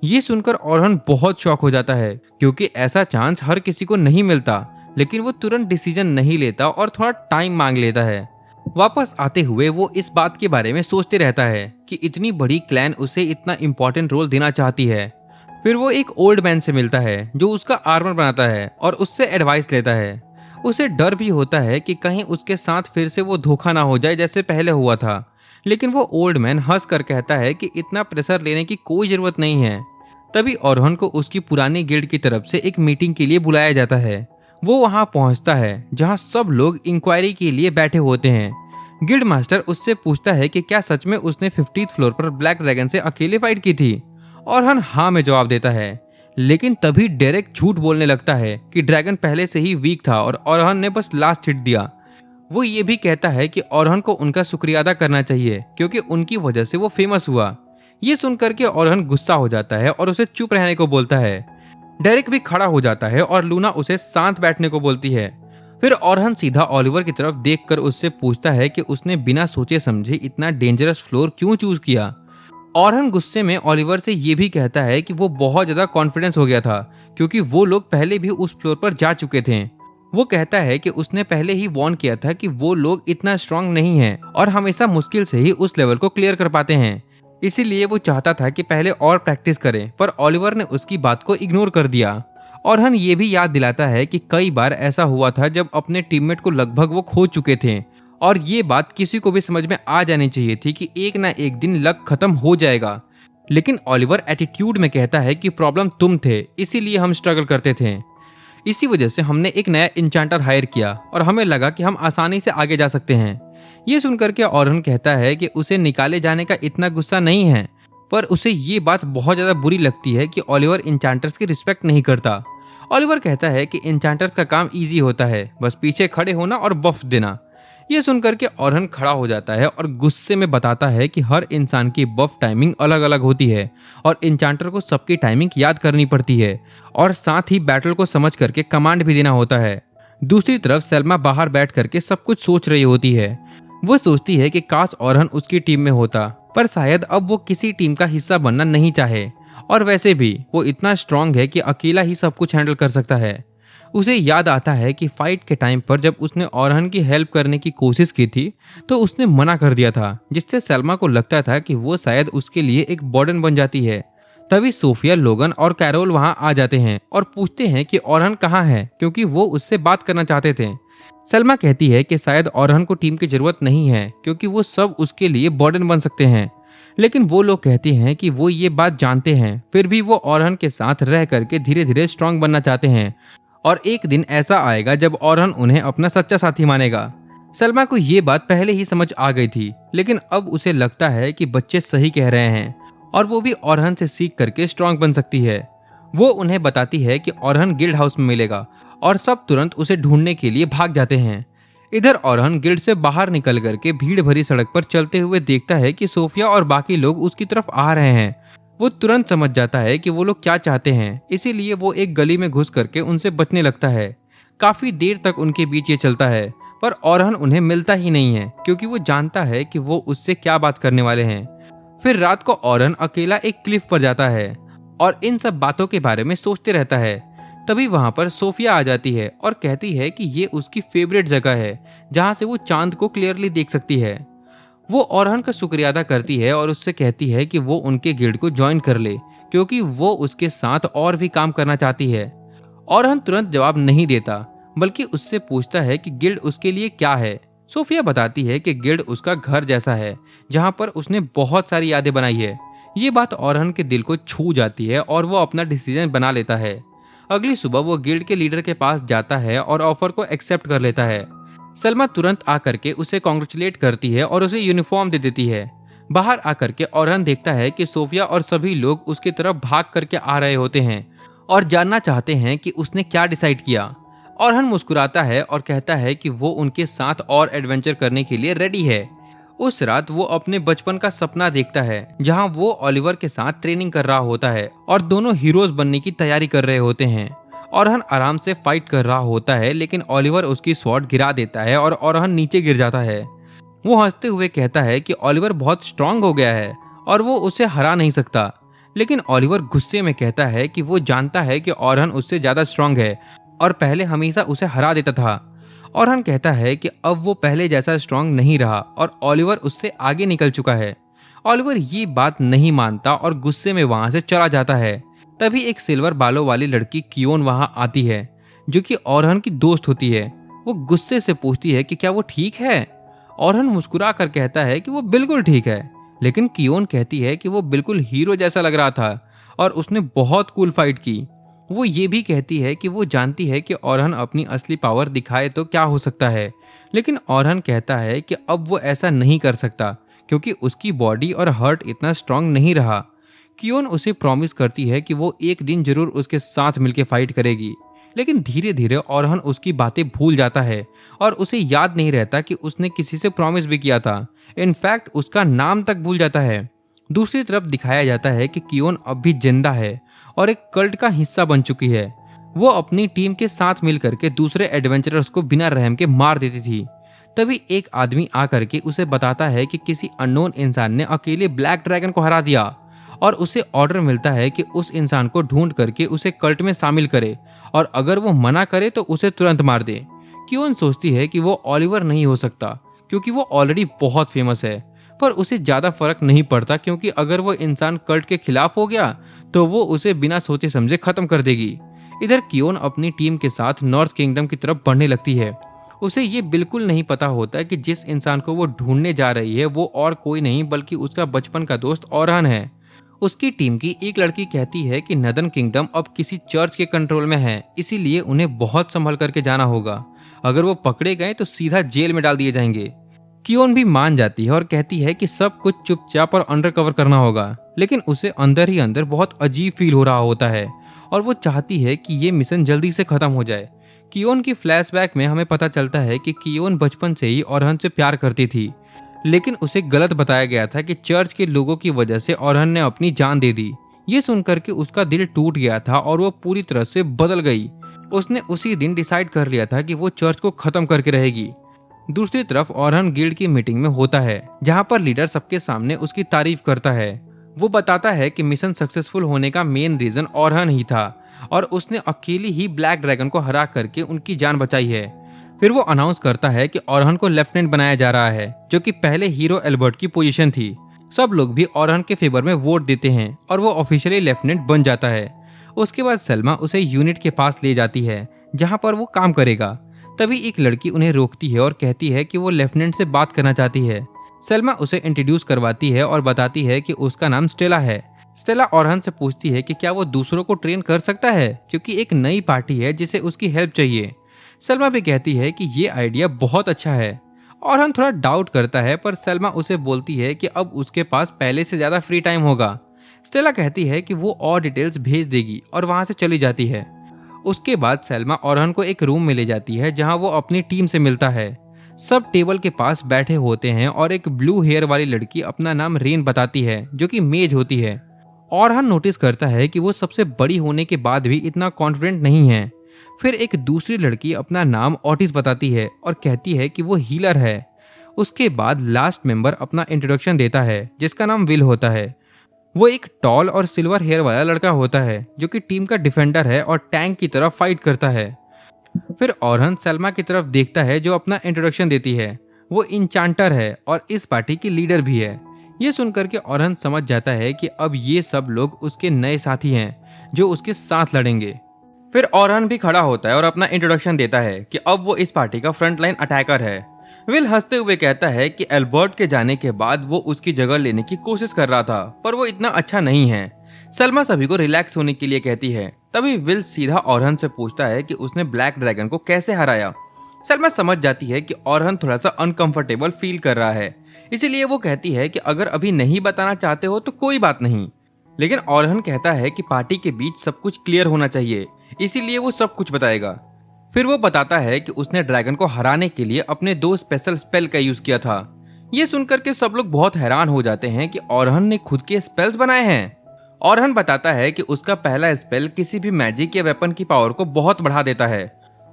ये सुनकर ओरहन बहुत शॉक हो जाता है, क्योंकि ऐसा चांस हर किसी को नहीं मिलता। लेकिन वो तुरंत डिसीजन नहीं लेता और थोड़ा टाइम मांग लेता है। वापस आते हुए वो इस बात के बारे में सोचते रहता है कि इतनी बड़ी क्लैन उसे इतना इम्पोर्टेंट रोल देना चाहती है। फिर वो एक ओल्ड मैन से मिलता है जो उसका आर्मर बनाता है और उससे एडवाइस लेता है। उसे डर भी होता है कि कहीं उसके साथ फिर से वो धोखा ना हो जाए जैसे पहले हुआ था, लेकिन वो ओल्ड मैन हंस कर कहता है कि इतना प्रेशर लेने की कोई जरूरत नहीं है। तभी ओरहन को उसकी पुरानी गिल्ड की तरफ से एक मीटिंग के लिए बुलाया जाता है। वो वहां पहुंचता है जहां सब लोग इंक्वायरी के लिए बैठे होते हैं। गिल्ड मास्टर उससे पूछता है कि क्या सच में उसने 50th फ्लोर पर ब्लैक ड्रैगन से अकेले फाइट की थी। ओरहन हाँ में जवाब देता है, लेकिन तभी डेरेक झूठ बोलने लगता है कि ड्रैगन पहले से ही वीक था और ओरहन ने बस लास्ट हिट दिया। वो ये भी कहता है कि ओरहन को उनका शुक्रिया अदा करना चाहिए, क्योंकि उनकी वजह से वो फेमस हुआ। ये सुनकर के ओरहन गुस्सा हो जाता है और उसे चुप रहने को बोलता है। डेरेक भी खड़ा हो जाता है और लूना उसे शांत बैठने को बोलती है। फिर ओरहन सीधा ओलिवर की तरफ देखकर उससे पूछता है कि उसने बिना सोचे समझे इतना डेंजरस फ्लोर क्यों चूज किया। ओरहन गुस्से में ओलिवर से ये भी कहता है कि वो बहुत ज्यादा कॉन्फिडेंस हो गया था, क्योंकि वो लोग पहले भी उस फ्लोर पर जा चुके थे। वो कहता है कि उसने पहले ही वार्न किया था कि वो लोग इतना स्ट्रांग नहीं हैं और हमेशा मुश्किल से ही उस लेवल को क्लियर कर पाते हैं। इसीलिए वो चाहता था कि पहले और प्रैक्टिस करें, पर ओलिवर ने उसकी बात को इग्नोर कर दिया। ओरहन ये भी याद दिलाता है कि कई बार ऐसा हुआ था जब अपने टीममेट को लगभग वो खो चुके थे, और ये बात किसी को भी समझ में आ जानी चाहिए थी कि एक ना एक दिन लक खत्म हो जाएगा। लेकिन ओलिवर एटीट्यूड में कहता है कि प्रॉब्लम तुम थे, इसीलिए हम स्ट्रगल करते थे। इसी वजह से हमने एक नया इंचांटर हायर किया और हमें लगा कि हम आसानी से आगे जा सकते हैं। ये सुनकर के ओरहन कहता है कि उसे निकाले जाने का इतना गुस्सा नहीं है, पर उसे ये बात बहुत ज्यादा बुरी लगती है कि ओलिवर इंचांटर्स की रिस्पेक्ट नहीं करता। ओलिवर कहता है कि एन्चेंटर्स का काम इजी होता है, बस पीछे खड़े होना और बफ देना। ये सुनकर के ओरहन खड़ा हो जाता है और गुस्से में बताता है कि हर इंसान की बफ टाइमिंग अलग अलग होती है और एन्चेंटर को सबकी टाइमिंग याद करनी पड़ती है और साथ ही बैटल को समझ करके कमांड भी देना होता है। दूसरी तरफ सेल्मा बाहर बैठ करके सब कुछ सोच रही होती है। वो सोचती है कि काश ओरहन उसकी टीम में होता, पर शायद अब वो किसी टीम का हिस्सा बनना नहीं चाहे और वैसे भी वो इतना स्ट्रांग है कि अकेला ही सब कुछ हैंडल कर सकता है। उसे याद आता है कि फाइट के टाइम पर जब उसने ओरहन की हेल्प करने की कोशिश की थी तो उसने मना कर दिया था, जिससे सेल्मा को लगता था कि वो शायद उसके लिए एक बर्डन बन जाती है। तभी सोफिया, लोगन और कैरोल वहां आ जाते हैं और पूछते हैं कि ओरहन कहाँ है, क्योंकि वो उससे बात करना चाहते थे। सलमा कहती है कि शायद ओरहन को टीम की जरूरत नहीं है क्योंकि वो सब उसके लिए बर्डन बन सकते हैं, लेकिन वो लोग कहते हैं कि वो ये बात जानते हैं, फिर भी वो ओरहन के साथ रह करके धीरे धीरे स्ट्रांग बनना चाहते हैं और एक दिन ऐसा आएगा जब ओरहन उन्हें अपना सच्चा साथी मानेगा। सलमा को ये बात पहले ही समझ आ गई थी, लेकिन अब उसे लगता है कि बच्चे सही कह रहे हैं और वो भी ओरहन से सीख करके स्ट्रांग बन सकती है। वो उन्हें बताती है कि ओरहन गिल्ड हाउस में मिलेगा और सब तुरंत उसे ढूंढने के लिए भाग जाते हैं। इधर ओरहन गिल्ड से बाहर निकल करके भीड़ भरी सड़क पर चलते हुए देखता है कि सोफिया और बाकी लोग उसकी तरफ आ रहे हैं। वो तुरंत समझ जाता है कि वो लोग क्या चाहते हैं, इसीलिए वो एक गली में घुस करके उनसे बचने लगता है। काफी देर तक उनके बीच ये चलता है, पर ओरहन उन्हें मिलता ही नहीं है क्योंकि वो जानता है कि वो उससे क्या बात करने वाले हैं। फिर रात को ओरहन अकेला एक क्लिफ पर जाता है और इन सब बातों के बारे में सोचते रहता है। तभी वहां पर सोफिया आ जाती है और कहती है कि ये उसकी फेवरेट जगह है जहां से वो चांद को क्लियरली देख सकती है। वो ओरहन का शुक्रिया अदा करती है और उससे कहती है कि वो उनके गिल्ड को ज्वाइन कर ले क्योंकि वो उसके साथ और भी काम करना चाहती है। ओरहन तुरंत जवाब नहीं देता, बल्कि उससे पूछता है कि गिल्ड उसके लिए क्या है। सोफिया बताती है कि गिल्ड उसका घर जैसा है जहां पर उसने बहुत सारी यादें बनाई है। ये बात ओरहन के दिल को छू जाती है और वो अपना डिसीजन बना लेता है। अगली सुबह वो गिल्ड के लीडर के पास जाता है और ऑफर को एक्सेप्ट कर लेता है। सलमा तुरंत आकर के उसे कॉन्ग्रेचुलेट करती है और उसे यूनिफॉर्म दे देती है। बाहर आकर के ओरहन देखता है कि सोफिया और सभी लोग उसकी तरफ भाग करके आ रहे होते हैं और जानना चाहते हैं कि उसने क्या डिसाइड किया। ओरहन मुस्कुराता है और कहता है कि वो उनके साथ और एडवेंचर करने के लिए रेडी है। उस रात वो अपने बचपन का सपना देखता है जहां वो ओलिवर के साथ ट्रेनिंग कर रहा होता है और दोनों हीरोज बनने की तैयारी कर रहे होते हैं। ओरहन आराम से फाइट कर रहा होता है, लेकिन ओलिवर उसकी स्वॉर्ड गिरा देता है और ओरहन नीचे गिर जाता है। वो हंसते हुए कहता है कि ओलिवर बहुत स्ट्रांग हो गया है और वो उसे हरा नहीं सकता, लेकिन ओलिवर गुस्से में कहता है कि वो जानता है कि ओरहन उससे ज्यादा स्ट्रांग है और पहले हमेशा उसे हरा देता था। ओरहन कहता है कि अब वो पहले जैसा स्ट्रांग नहीं रहा और ओलिवर उससे आगे निकल चुका है। ओलिवर ये बात नहीं मानता और गुस्से में वहां से चला जाता है। तभी एक सिल्वर बालों वाली लड़की कियोन वहां आती है जो कि ओरहन की दोस्त होती है। वो गुस्से से पूछती है कि क्या वो ठीक है। ओरहन मुस्कुरा कर कहता है कि वो बिल्कुल ठीक है, लेकिन कियोन कहती है कि वो बिल्कुल हीरो जैसा लग रहा था और उसने बहुत कूल फाइट की। वो ये भी कहती है कि वो जानती है कि ओरहन अपनी असली पावर दिखाए तो क्या हो सकता है, लेकिन ओरहन कहता है कि अब वो ऐसा नहीं कर सकता क्योंकि उसकी बॉडी और हार्ट इतना स्ट्रांग नहीं रहा। कियोन उसे प्रॉमिस करती है कि वो एक दिन जरूर उसके साथ मिलकर फाइट करेगी, लेकिन धीरे धीरे ओरहन उसकी बातें भूल जाता है और उसे याद नहीं रहता कि उसने किसी से प्रॉमिस भी किया था। इनफैक्ट उसका नाम तक भूल जाता है। दूसरी तरफ दिखाया जाता है कि कियोन अब भी जिंदा है और एक कल्ट का हिस्सा बन चुकी है। वो अपनी टीम के साथ मिलकर के दूसरे एडवेंचरर्स को बिना रहम के मार देती थी। तभी एक आदमी आकर के उसे बताता है कि किसी अननोन इंसान ने अकेले ब्लैक ड्रैगन को हरा दिया और उसे ऑर्डर मिलता है कि उस इंसान को ढूंढ करके उसे कल्ट में शामिल करे और अगर वो मना करे तो उसे तुरंत मार दे। कियोन सोचती है कि वो ओलिवर नहीं हो सकता क्योंकि वो ऑलरेडी बहुत फेमस है, पर उसे ज्यादा फर्क नहीं पड़ता क्योंकि अगर वो इंसान कल्ट के खिलाफ हो गया तो वो उसे बिना सोचे समझे खत्म कर देगी। इधर कियोन अपनी टीम के साथ नॉर्थ किंगडम की तरफ बढ़ने लगती है। उसे ये बिल्कुल नहीं पता होता कि जिस इंसान को वो ढूंढने जा रही है वो और कोई नहीं बल्कि उसका बचपन का दोस्त ओरहन है। उसकी टीम की एक लड़की कहती है कि नदन किंगडम अब किसी चर्च के कंट्रोल में है, इसीलिए उन्हें बहुत संभल करके जाना होगा। अगर वो पकड़े गए तो सीधा जेल में डाल दिए जाएंगे। कियोन भी मान जाती है और कहती है कि सब कुछ चुपचाप और अंडर कवर करना होगा, लेकिन उसे अंदर ही अंदर बहुत अजीब फील हो रहा होता है और वो चाहती है कि ये मिशन जल्दी से खत्म हो जाए। कियोन की फ्लैशबैक में हमें पता चलता है कि कियोन बचपन से ही ओरहन से प्यार करती थी, लेकिन उसे गलत बताया गया था कि चर्च के लोगों की वजह से ओरहन ने अपनी जान दे दी। ये सुनकर के उसका दिल टूट गया था और वो पूरी तरह से बदल गई। उसने उसी दिन डिसाइड कर लिया था कि वो चर्च को खत्म करके रहेगी। दूसरी तरफ ओरहन गिल्ड की मीटिंग में होता है, जहां पर लीडर सबके सामने उसकी तारीफ करता है। वो बताता है कि मिशन सक्सेसफुल होने का मेन रीजन ओरहन ही था और उसने अकेली ही ब्लैक ड्रैगन को हरा करके उनकी जान बचाई है। फिर वो अनाउंस करता है कि ओरहन को लेफ्टिनेंट बनाया जा रहा है, जो कि पहले हीरो एल्बर्ट की पोजीशन थी। सब लोग भी ओरहन के फेवर में वोट देते हैं और वो ऑफिशियली लेफ्टिनेंट बन जाता है। उसके बाद सलमा उसे यूनिट के पास ले जाती है, जहां पर वो काम करेगा। तभी एक लड़की उन्हें रोकती है और कहती है कि वो लेफ्टिनेंट से बात करना चाहती है। सलमा उसे इंट्रोड्यूस करवाती है और बताती है कि उसका नाम स्टेला है। स्टेला ओरहन से पूछती है कि क्या वो दूसरों को ट्रेन कर सकता है, क्योंकि एक नई पार्टी है जिसे उसकी हेल्प चाहिए। सलमा भी कहती है कि ये आइडिया बहुत अच्छा है। ओरहन थोड़ा डाउट करता है, पर सलमा उसे बोलती है कि अब उसके पास पहले से ज्यादा फ्री टाइम होगा। स्टेला कहती है कि वो और डिटेल्स भेज देगी और वहां से चली जाती है। उसके बाद सलमा ओरहन को एक रूम में ले जाती है, जहां वो अपनी टीम से मिलता है। सब टेबल के पास बैठे होते हैं और एक ब्लू हेयर वाली लड़की अपना नाम रेन बताती है, जो कि मेज होती है। ओरहन नोटिस करता है कि वो सबसे बड़ी होने के बाद भी इतना कॉन्फिडेंट नहीं है। फिर एक दूसरी लड़की अपना नाम ऑटिस बताती है और कहती है कि वो हीलर है। उसके बाद लास्ट मेंबर अपना इंट्रोडक्शन देता है, जिसका नाम विल होता है। वो एक टॉल और सिल्वर हेयर वाला लड़का होता है, जो कि टीम का डिफेंडर है और टैंक की तरफ फाइट करता है। फिर ओरहन सलमा की तरफ देखता है, जो अपना इंट्रोडक्शन देती है। वो इंचांटर है और इस पार्टी की लीडर भी है। ये सुनकर के ओरहन समझ जाता है कि अब ये सब लोग उसके नए साथी हैं, जो उसके साथ लड़ेंगे। फिर ओरहन भी खड़ा होता है और अपना इंट्रोडक्शन देता है कि अब वो इस पार्टी का फ्रंटलाइन अटैकर है। विल हंसते हुए कहता है कि एल्बर्ट के जाने के बाद वो उसकी जगह लेने की कोशिश कर रहा था, पर वो इतना अच्छा नहीं है। सलमा सभी को रिलैक्स होने के लिए कहती है। तभी विल सीधा ओरहन से पूछता है कि उसने ब्लैक ड्रैगन को कैसे हराया। सलमा समझ जाती है कि ओरहन थोड़ा सा अनकंफर्टेबल फील कर रहा है, इसीलिए वो कहती है कि अगर अभी नहीं बताना चाहते हो तो कोई बात नहीं। लेकिन ओरहन कहता है कि पार्टी के बीच सब कुछ क्लियर होना चाहिए, इसीलिए वो सब कुछ बताएगा। फिर वो बताता है कि उसने ड्रैगन को हराने के लिए अपने 2 स्पेशल स्पेल का यूज किया था। ये सुनकर के सब लोग बहुत हैरान हो जाते हैं कि ओरहन ने खुद के स्पेल्स बनाए हैं। ओरहन बताता है कि उसका पहला स्पेल किसी भी मैजिक या वेपन की पावर को बहुत बढ़ा देता है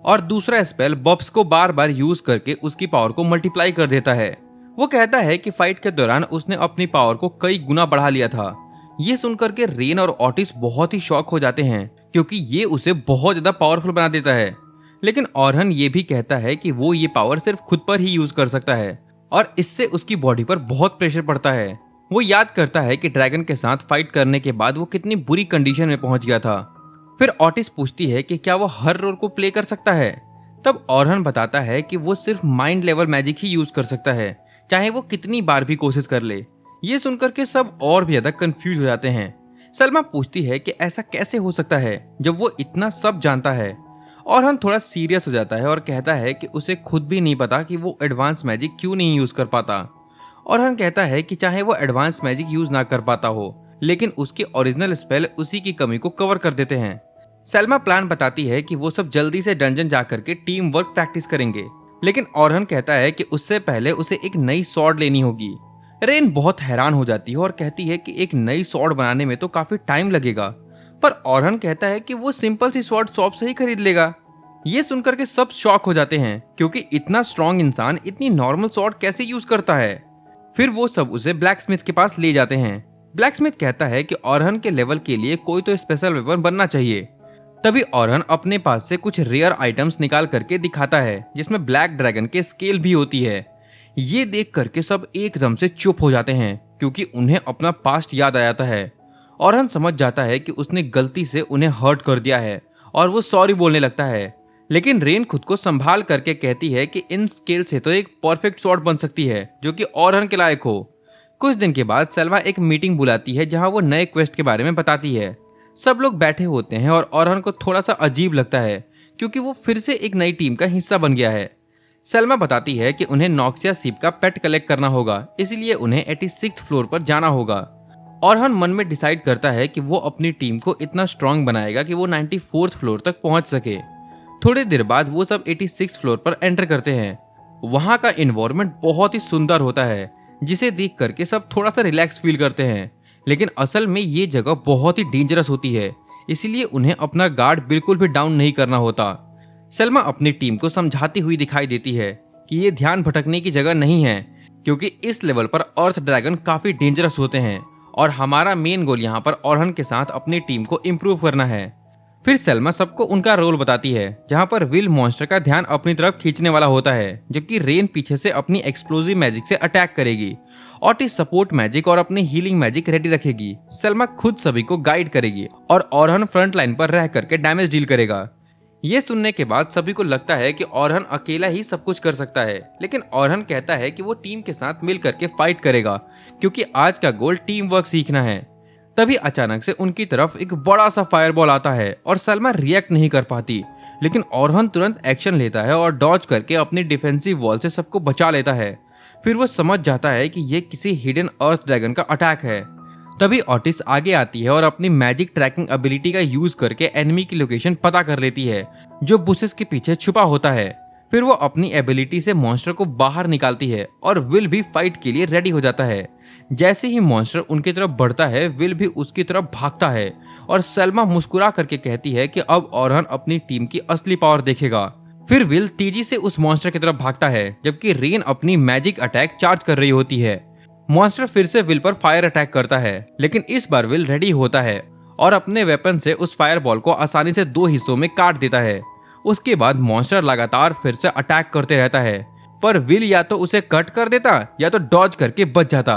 और दूसरा स्पेल बब्स को बार बार यूज करके उसकी पावर को मल्टीप्लाई कर देता है। वो कहता है कि फाइट के दौरान उसने अपनी पावर को कई गुना बढ़ा लिया था। ये सुनकर के रेन और ऑटिस बहुत ही शॉक हो जाते हैं, क्योंकि ये उसे बहुत ज्यादा पावरफुल बना देता है। लेकिन ओरहन ये भी कहता है कि वो ये पावर सिर्फ खुद पर ही यूज कर सकता है और इससे उसकी बॉडी पर बहुत प्रेशर पड़ता है। वो याद करता है कि ड्रैगन के साथ फाइट करने के बाद वो कितनी बुरी कंडीशन में पहुंच गया था। फिर ऑटिस पूछती है कि क्या वो हर रोल को प्ले कर सकता है। तब ओरहन बताता है कि वो सिर्फ माइंड लेवल मैजिक ही यूज कर सकता है, चाहे वो कितनी बार भी कोशिश कर ले। ये सुनकर के सब और भी ज्यादा कंफ्यूज हो जाते हैं। सलमा पूछती है कि ऐसा कैसे हो सकता है जब वो इतना सब जानता है। ओरहन थोड़ा सीरियस हो जाता है और कहता है कि उसे खुद भी नहीं पता कि वो एडवांस मैजिक क्यों नहीं यूज कर पाता। ओरहन कहता है कि चाहे वो एडवांस मैजिक यूज ना कर पाता हो, लेकिन उसके ओरिजिनल स्पेल उसी की कमी को कवर कर देते हैं। सलमा प्लान बताती है कि वो सब जल्दी से डंजन जाकर के टीम वर्क प्रैक्टिस करेंगे, लेकिन ओरहन कहता है कि उससे पहले उसे एक नई स्वॉर्ड लेनी होगी। रेन बहुत हैरान हो जाती है और कहती है कि एक नई स्वॉर्ड बनाने में तो काफी टाइम लगेगा, पर ओरहन कहता है कि वो सिंपल सी स्वॉर्ड शॉप से ही खरीद लेगा। ये सुनकर के सब शॉक हो जाते हैं, क्योंकि इतना स्ट्रॉन्ग इंसान इतनी नॉर्मल स्वॉर्ड कैसे यूज करता है। फिर वो सब उसे ब्लैक स्मिथ के पास ले जाते हैं। ब्लैक स्मिथ कहता है कि ओरहन के लेवल के लिए कोई तो स्पेशल वेपन बनना चाहिए। तभी ओरहन अपने पास से कुछ रेयर आइटम्स निकाल करके दिखाता है, जिसमें ब्लैक ड्रैगन के स्केल भी होती है। ये देख करके सब एकदम से चुप हो जाते हैं, क्योंकि उन्हें अपना पास्ट याद आ जाता है। ओरहन समझ जाता है कि उसने गलती से उन्हें हर्ट कर दिया है और वो सॉरी बोलने लगता है। लेकिन रेन खुद को संभाल करके कहती है कि इन स्केल से तो एक परफेक्ट स्वॉर्ड बन सकती है, जो कि ओरहन के लायक हो। कुछ दिन के बाद सलमा एक मीटिंग बुलाती है, जहां वो नए क्वेस्ट के बारे में बताती है। सब लोग बैठे होते हैं और ओरहन को थोड़ा सा अजीब लगता है, क्योंकि वो फिर से एक नई टीम का हिस्सा बन गया है। सलमा बताती है कि उन्हें नॉक्सिया सीप का पेट कलेक्ट करना होगा, इसलिए उन्हें 86th फ्लोर पर जाना होगा। ऑरहन मन में डिसाइड करता है कि वो अपनी टीम को इतना स्ट्रांग बनाएगा कि वो 94th फ्लोर तक पहुंच सके। थोड़ी देर बाद वो सब 86 फ्लोर पर एंटर करते हैं। वहां का एनवायरनमेंट बहुत ही सुंदर होता है, जिसे देख करके सब थोड़ा सा रिलैक्स फील करते हैं। लेकिन असल में ये जगह बहुत ही डेंजरस होती है, इसलिए उन्हें अपना गार्ड बिल्कुल भी डाउन नहीं करना होता। सलमा अपनी टीम को समझाती हुई दिखाई देती है कि ये ध्यान भटकने की जगह नहीं है, क्योंकि इस लेवल पर अर्थ ड्रैगन काफी डेंजरस होते हैं और हमारा मेन गोल यहाँ पर ऑरहन के साथ अपनी टीम को इम्प्रूव करना है। फिर सलमा सबको उनका रोल बताती है, जहाँ पर विल मॉन्स्टर का ध्यान अपनी तरफ खींचने वाला होता है, जबकि रेन पीछे से अपनी एक्सप्लोजिव मैजिक से अटैक करेगी। ऑटिस सपोर्ट मैजिक और अपनी हीलिंग मैजिक रेडी रखेगी। सलमा खुद सभी को गाइड करेगी और ऑरहन फ्रंट लाइन पर रह करके डैमेज डील करेगा। ये सुनने के बाद सभी को लगता है कि ऑरहन अकेला ही सब कुछ कर सकता है, लेकिन ऑरहन कहता है कि वो टीम के साथ मिल करके फाइट करेगा, क्योंकि आज का गोल टीम वर्क सीखना है। तभी अचानक से उनकी तरफ एक बड़ा सा फायरबॉल आता है और सलमा रिएक्ट नहीं कर पाती, लेकिन ऑरहन तुरंत एक्शन लेता है और डॉज करके अपनी डिफेंसिव वॉल से सबको बचा लेता है। फिर वो समझ जाता है कि ये किसी हिडन अर्थ ड्रैगन का अटैक है। तभी ऑटिस आगे आती है और अपनी मैजिक ट्रैकिंग एबिलिटी का यूज करके एनिमी की लोकेशन पता कर लेती है, जो बुशेस के पीछे छुपा होता है। फिर वो अपनी एबिलिटी से मॉन्स्टर को बाहर निकालती है और विल भी फाइट के लिए रेडी हो जाता है। जैसे ही मॉन्स्टर उनकी तरफ बढ़ता है, विल भी उसकी तरफ भागता है और सलमा मुस्कुरा करके कहती है कि अब ऑरहन अपनी टीम की असली पावर देखेगा। फिर विल तेजी से उस मॉन्स्टर की तरफ भागता है, जबकि रेन अपनी मैजिक अटैक चार्ज कर रही होती है। मॉन्स्टर फिर से विल पर फायर अटैक करता है, लेकिन इस बार विल रेडी होता है और अपने वेपन से उस फायर बॉल को आसानी से 2 हिस्सों में काट देता है। उसके बाद मॉन्स्टर लगातार फिर से अटैक करते रहता है, पर विल या तो उसे कट कर देता या तो डॉज करके बच जाता।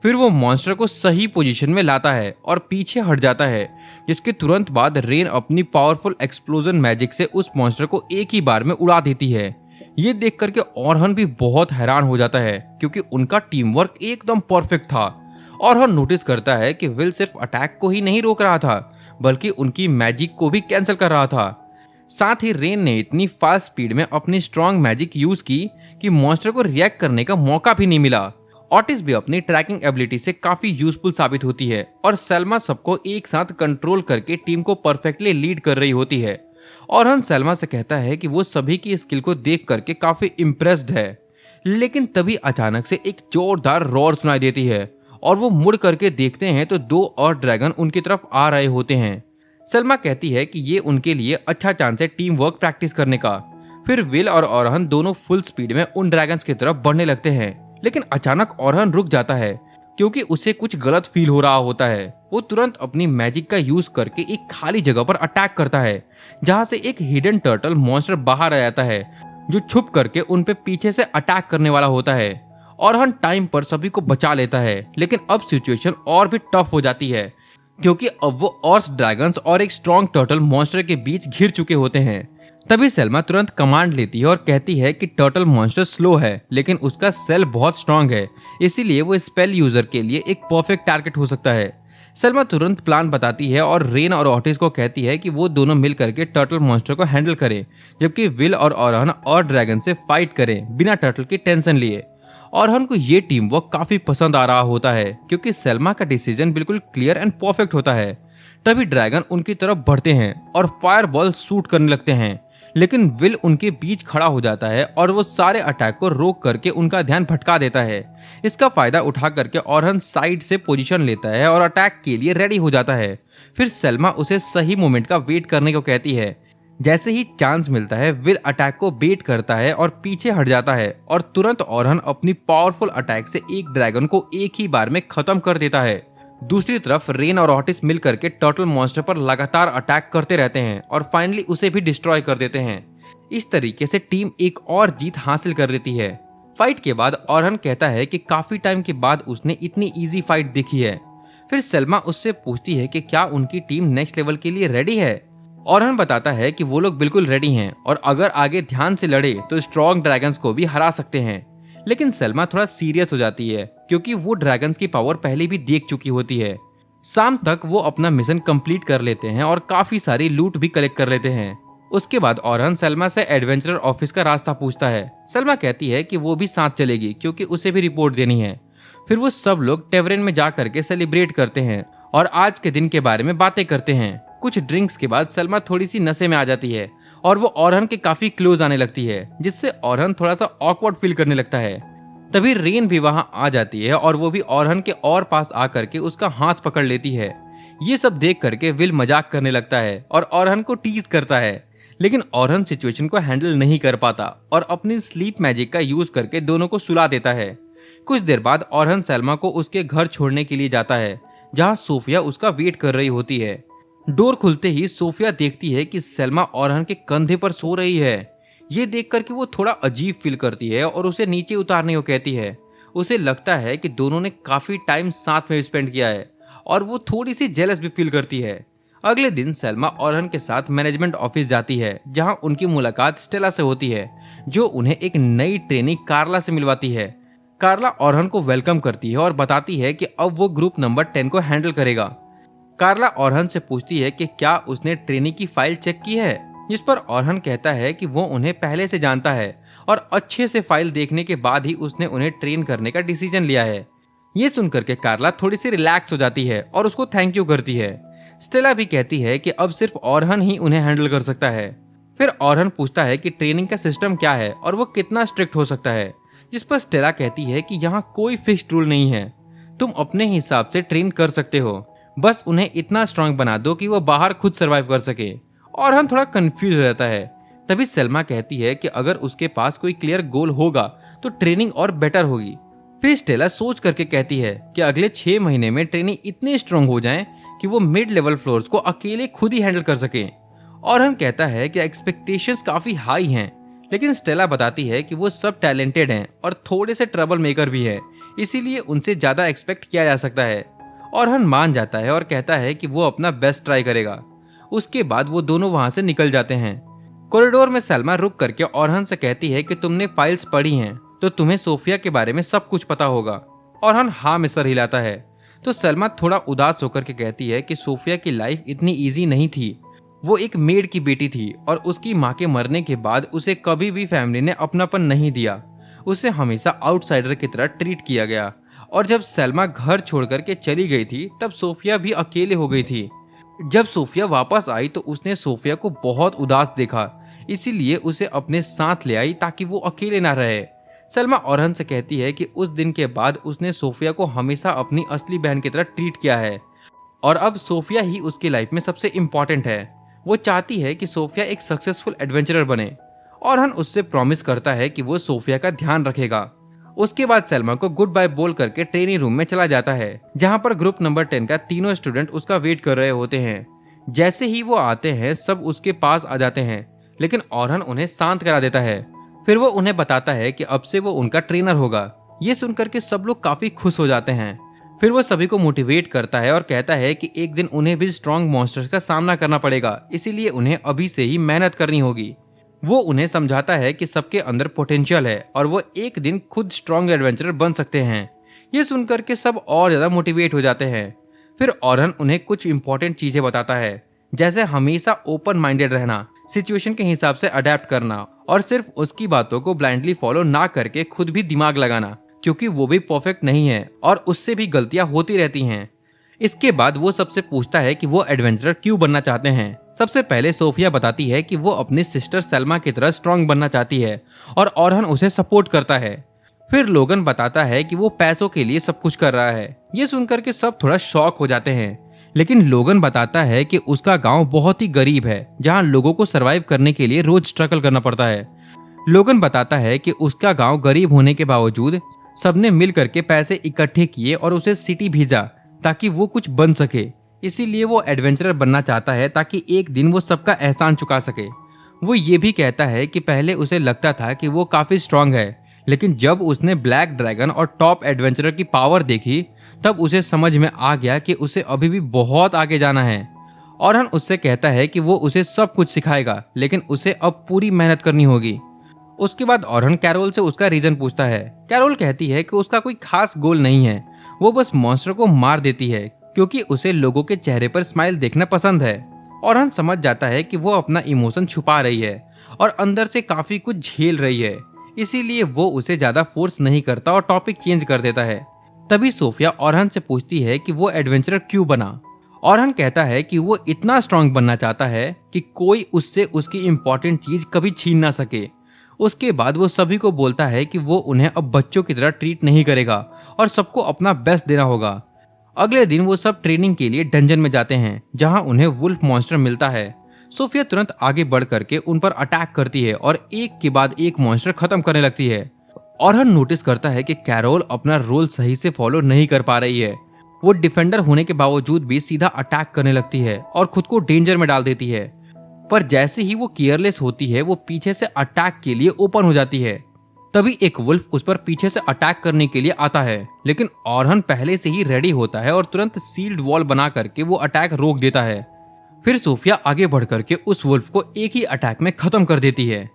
फिर वो मॉन्स्टर को सही पोजीशन में लाता है और पीछे हट जाता है, जिसके तुरंत बाद रेन अपनी पावरफुल एक्सप्लोजन मैजिक से उस मॉन्स्टर को एक ही बार में उड़ा देती है। ये देख करके ऑरहन भी बहुत हैरान हो जाता है, क्योंकि उनका टीम वर्क एकदम परफेक्ट था। ऑरहन नोटिस करता है कि विल सिर्फ अटैक को ही नहीं रोक रहा था, बल्कि उनकी मैजिक को भी कैंसिल कर रहा था। साथ ही रेन ने इतनी फास्ट स्पीड में अपनी स्ट्रॉन्ग मैजिक यूज की कि मॉन्स्टर को रिएक्ट करने का मौका भी नहीं मिला। ऑटिस भी अपनी ट्रैकिंग एबिलिटी से काफी यूजफुल साबित होती है और सलमा सबको एक साथ कंट्रोल करके टीम को परफेक्टली लीड कर रही होती है। ऑरहन सलमा से कहता है कि वो सभी की स्किल को देख करके काफी इम्प्रेस्ड है, लेकिन तभी अचानक से एक जोरदार रोर सुनाई देती है और वो मुड़ करके देखते हैं तो 2 और ड्रैगन उनकी तरफ आ रहे होते हैं। सलमा कहती है कि ये उनके लिए अच्छा चांस है टीम वर्क प्रैक्टिस करने का। फिर विल और ऑरहन दोनों फुल स्पीड में उन ड्रैगन्स की तरफ बढ़ने लगते हैं, लेकिन अचानक ऑरहन रुक जाता है, क्योंकि उसे कुछ गलत फील हो रहा होता है। वो तुरंत अपनी मैजिक का यूज करके एक खाली जगह पर अटैक करता है, जहां से एक हिडन टर्टल मॉन्स्टर बाहर आ जाता है, जो छुप करके उन पे पीछे से अटैक करने वाला होता है। ऑरहन टाइम पर सभी को बचा लेता है, लेकिन अब सिचुएशन और भी टफ हो जाती है, क्योंकि अब वो अर्थ ड्रैगन्स और एक स्ट्रॉन्ग टर्टल मॉन्स्टर के बीच घिर चुके होते हैं। तभी सलमा तुरंत कमांड लेती है और कहती है कि टर्टल मॉन्स्टर स्लो है, लेकिन उसका सेल बहुत स्ट्रांग है, इसीलिए वो स्पेल यूजर के लिए एक परफेक्ट टारगेट हो सकता है। सलमा तुरंत प्लान बताती है और रेन और ऑटिस को कहती है कि वो दोनों मिल करके टर्टल मॉन्स्टर को हैंडल करें, जबकि विल और ऑरहन और ड्रैगन से फाइट करें बिना टर्टल की टेंशन लिए। ऑरहन को ये टीम वर्क काफी पसंद आ रहा होता है, क्योंकि सलमा का डिसीजन बिल्कुल क्लियर एंड परफेक्ट होता है। तभी ड्रैगन उनकी तरफ बढ़ते हैं और फायर बॉल शूट करने लगते हैं, लेकिन विल उनके बीच खड़ा हो जाता है और वो सारे अटैक को रोक करके उनका ध्यान भटका देता है। इसका फायदा उठा करके ऑरहन साइड से पोजीशन लेता है और अटैक के लिए रेडी हो जाता है। फिर सलमा उसे सही मोमेंट का वेट करने को कहती है। जैसे ही चांस मिलता है, विल अटैक को बेट करता है और पीछे हट जाता है और तुरंत ऑरहन अपनी पावरफुल अटैक से एक ड्रैगन को एक ही बार में खत्म कर देता है। दूसरी तरफ रेन और ऑटिस मिल करके टर्टल मॉन्स्टर पर लगातार अटैक करते रहते हैं और फाइनली उसे भी डिस्ट्रॉय कर देते हैं। इस तरीके से टीम एक और जीत हासिल कर लेती है। फाइट के बाद ऑरहन कहता है कि काफी टाइम के बाद उसने इतनी इजी फाइट देखी है। फिर सलमा उससे पूछती है कि क्या उनकी टीम नेक्स्ट लेवल के लिए रेडी है। ऑरहन बताता है कि वो लोग बिल्कुल रेडी हैं और अगर आगे ध्यान से लड़े तो स्ट्रॉन्ग ड्रैगन्स को भी हरा सकते हैं। लेकिन सलमा थोड़ा सीरियस हो जाती है, क्योंकि वो ड्रैगन्स की पावर पहले भी देख चुकी होती है। शाम तक वो अपना मिशन कंप्लीट कर लेते हैं और काफी सारी लूट भी कलेक्ट कर लेते हैं। उसके बाद ऑरहन सलमा से एडवेंचरर ऑफिस का रास्ता पूछता है। सलमा कहती है कि वो भी साथ चलेगी, क्योंकि उसे भी रिपोर्ट देनी है। फिर वो सब लोग टेवरेन में जा करके सेलिब्रेट करते हैं और आज के दिन के बारे में बातें करते हैं। कुछ ड्रिंक्स के बाद सलमा थोड़ी सी नशे में आ जाती है और वो ओरहन के काफी क्लोज आने लगती है, जिससे ओरहन थोड़ा सा ऑकवर्ड फील करने लगता है। तभी रेन भी वहां आ जाती है और वो भी ओरहन के और पास आकर के उसका हाथ पकड़ लेती है। ये सब देख करके विल मजाक करने लगता है और ओरहन को टीज करता है, लेकिन ओरहन सिचुएशन को हैंडल नहीं कर पाता और अपनी स्लीप मैजिक का यूज करके दोनों को सुला देता है। कुछ देर बाद ओरहन सलमा को उसके घर छोड़ने के लिए जाता है, जहां सोफिया उसका वेट कर रही होती है। डोर खुलते ही सोफिया देखती है कि सलमा ओरहन के कंधे पर सो रही है। ये देख करके वो थोड़ा अजीब फील करती है और उसे नीचे उतारने को कहती है। उसे लगता है कि दोनों ने काफी टाइम साथ में स्पेंड किया है और वो थोड़ी सी जेलस भी फील करती है। अगले दिन सलमा ओरहन के साथ मैनेजमेंट ऑफिस जाती है, जहां उनकी मुलाकात स्टेला से होती है, जो उन्हें एक नई ट्रेनी कार्ला से मिलवाती है। कार्ला ओरहन को वेलकम करती है और बताती है कि अब वो ग्रुप नंबर 10 को हैंडल करेगा। कार्ला ओरहन से पूछती है कि क्या उसने ट्रेनी की फाइल चेक की है, जिस पर ओरहन कहता है कि वो उन्हें पहले से जानता है और अच्छे से फाइल देखने के बाद ही उसने उन्हें ट्रेन करने का डिसीजन लिया है। ये सुनकर के कार्ला थोड़ी सी रिलैक्स हो जाती है और उसको थैंक यू करती है। स्टेला भी कहती है कि अब सिर्फ ओरहन ही उन्हें हैंडल कर सकता है। फिर ओरहन पूछता है कि ट्रेनिंग का सिस्टम क्या है और वो कितना स्ट्रिक्ट हो सकता है, जिस पर स्टेला कहती है कि यहाँ कोई फिक्स्ड रूल नहीं है, तुम अपने हिसाब से ट्रेन कर सकते हो, बस उन्हें इतना स्ट्रांग बना दो कि वो बाहर खुद सर्वाइव कर सके। ओरहन थोड़ा कंफ्यूज हो जाता है। तभी सलमा कहती है कि अगर उसके पास कोई क्लियर गोल होगा तो ट्रेनिंग और बेटर होगी। फिर स्टेला सोच करके कहती है कि अगले 6 महीने में ट्रेनिंग इतने स्ट्रांग हो जाएं कि वो मिड लेवल फ्लोर्स को अकेले खुद ही हैंडल कर सके। ओरहन कहता है कि एक्सपेक्टेशंस काफी हाई हैं, लेकिन स्टेला बताती है कि वो सब टैलेंटेड हैं और थोड़े से ट्रबल मेकर भी है, इसीलिए उनसे ज्यादा एक्सपेक्ट किया जा सकता है। ओरहन मान जाता है और कहता है कि वो अपना बेस्ट ट्राई करेगा। उसके बाद वो दोनों वहां से निकल जाते हैं। कॉरिडोर में सलमा रुक करके ओरहन से कहती है कि तुमने फाइल्स पढ़ी हैं तो तुम्हें सोफिया के बारे में सब कुछ पता होगा। ओरहन हाँ में सर हिलाता है। तो सलमा थोड़ा उदास होकर के कहती है कि सोफिया की लाइफ इतनी इजी नहीं थी। वो एक मेड की बेटी थी और उसकी माँ के मरने के बाद उसे कभी भी फैमिली ने अपनापन नहीं दिया। उसे हमेशा आउटसाइडर की तरह ट्रीट किया गया और जब सलमा घर छोड़ करके चली गई थी तब सोफिया भी अकेले हो गई थी। जब सोफिया वापस आई तो उसने सोफिया को बहुत उदास देखा, इसीलिए उसे अपने साथ ले आई ताकि वो अकेले ना रहे। सलमा ओरहन से कहती है कि उस दिन के बाद उसने सोफिया को हमेशा अपनी असली बहन की तरह ट्रीट किया है और अब सोफिया ही उसकी लाइफ में सबसे इम्पोर्टेंट है। वो चाहती है कि सोफिया एक सक्सेसफुल एडवेंचरर बने। ओरहन उससे प्रॉमिस करता है कि वो सोफिया का ध्यान रखेगा। उसके बाद सलमा को गुड बाय बोल करके ट्रेनिंग रूम में चला जाता है, जहां पर ग्रुप नंबर 10 का तीनों स्टूडेंट उसका वेट कर रहे होते हैं। जैसे ही वो आते हैं सब उसके पास आ जाते हैं, लेकिन ओरहन उन्हें शांत करा देता है। फिर वो उन्हें बताता है कि अब से वो उनका ट्रेनर होगा। ये सुनकर के सब लोग काफी खुश हो जाते हैं। फिर वो सभी को मोटिवेट करता है और कहता है कि एक दिन उन्हें भी स्ट्रॉन्ग मॉन्स्टर्स का सामना करना पड़ेगा, इसीलिए उन्हें अभी से ही मेहनत करनी होगी। वो उन्हें समझाता है कि सबके अंदर पोटेंशियल है और वो एक दिन खुद स्ट्रॉन्ग एडवेंचरर बन सकते हैं। ये सुनकर के सब और ज्यादा मोटिवेट हो जाते हैं। फिर ओरहन उन्हें कुछ इंपॉर्टेंट चीजें बताता है, जैसे हमेशा ओपन माइंडेड रहना, सिचुएशन के हिसाब से अडेप्ट करना और सिर्फ उसकी बातों को ब्लाइंडली फॉलो ना करके खुद भी दिमाग लगाना, क्योंकि वो भी परफेक्ट नहीं है और उससे भी गलतियां होती रहती हैं। इसके बाद वो सबसे पूछता है कि वो एडवेंचरर क्यों बनना चाहते हैं। सबसे पहले सोफिया बताती है कि वो अपनी सिस्टर सलमा की तरह स्ट्रांग बनना चाहती है और ओरहन उसे सपोर्ट करता है। फिर लोगन बताता है कि वो पैसों के लिए सब कुछ कर रहा है। ये सुनकर के सब थोड़ा शॉक हो जाते हैं, लेकिन लोगन बताता है कि उसका गांव बहुत ही गरीब है, जहां लोगों को सरवाइव करने के लिए रोज स्ट्रगल करना पड़ता है। लोगन बताता है कि उसका गांव गरीब होने के बावजूद सबने मिल करके पैसे इकट्ठे किए और उसे सिटी भेजा ताकि वो कुछ बन सके। इसीलिए वो एडवेंचरर बनना चाहता है ताकि एक दिन वो सबका एहसान चुका सके। वो ये भी कहता है कि पहले उसे लगता था कि वो काफी स्ट्रांग है, लेकिन जब उसने ब्लैक ड्रैगन और टॉप एडवेंचरर की पावर देखी तब उसे समझ में आ गया कि उसे अभी भी बहुत आगे जाना है। ओरहन उससे कहता है कि वो उसे सब कुछ सिखाएगा, लेकिन उसे अब पूरी मेहनत करनी होगी। उसके बाद ओरहन कैरोल से उसका रीजन पूछता है। कैरोल कहती है कि उसका कोई खास गोल नहीं है, वो बस मॉन्स्टर को मार देती है क्योंकि उसे लोगों के चेहरे पर स्माइल देखना पसंद है। ओरहन समझ जाता है कि वो अपना इमोशन छुपा रही है और अंदर से काफी कुछ झेल रही है, इसीलिए वो उसे ज्यादा फोर्स नहीं करता और टॉपिक चेंज कर देता है। तभी सोफिया ऑरहन से पूछती है कि वो एडवेंचरर क्यों बना। ऑरहन कहता है कि वो इतना स्ट्रांग बनना चाहता है कि कोई उससे उसकी इंपॉर्टेंट चीज कभी छीन ना सके। उसके बाद वो सभी को बोलता है कि वो उन्हें अब बच्चों की तरह ट्रीट नहीं करेगा और सबको अपना बेस्ट देना होगा। अगले दिन वो सब ट्रेनिंग के लिए डंजन में जाते हैं जहां उन्हें वुल्फ मॉन्स्टर मिलता है। सोफिया तुरंत आगे बढ़ करके उन पर अटैक करती है और एक के बाद एक मॉन्स्टर खत्म करने लगती है। ऑरहन नोटिस करता है कि कैरोल अपना रोल सही से फॉलो नहीं कर पा रही है। वो डिफेंडर होने के बावजूद भी सीधा अटैक करने लगती है और खुद को डेंजर में डाल देती है। पर जैसे ही वो केयरलेस होती है वो पीछे से अटैक के लिए ओपन हो जाती है। तभी एक वुल्फ उस पर पीछे से अटैक करने के लिए आता है, लेकिन ऑरहन पहले से ही रेडी होता है और तुरंत सील्ड वॉल बना करके वो अटैक रोक देता है। फिर सोफिया आगे बढ़ करके उस वुल्फ को एक ही अटैक में खत्म कर देती है।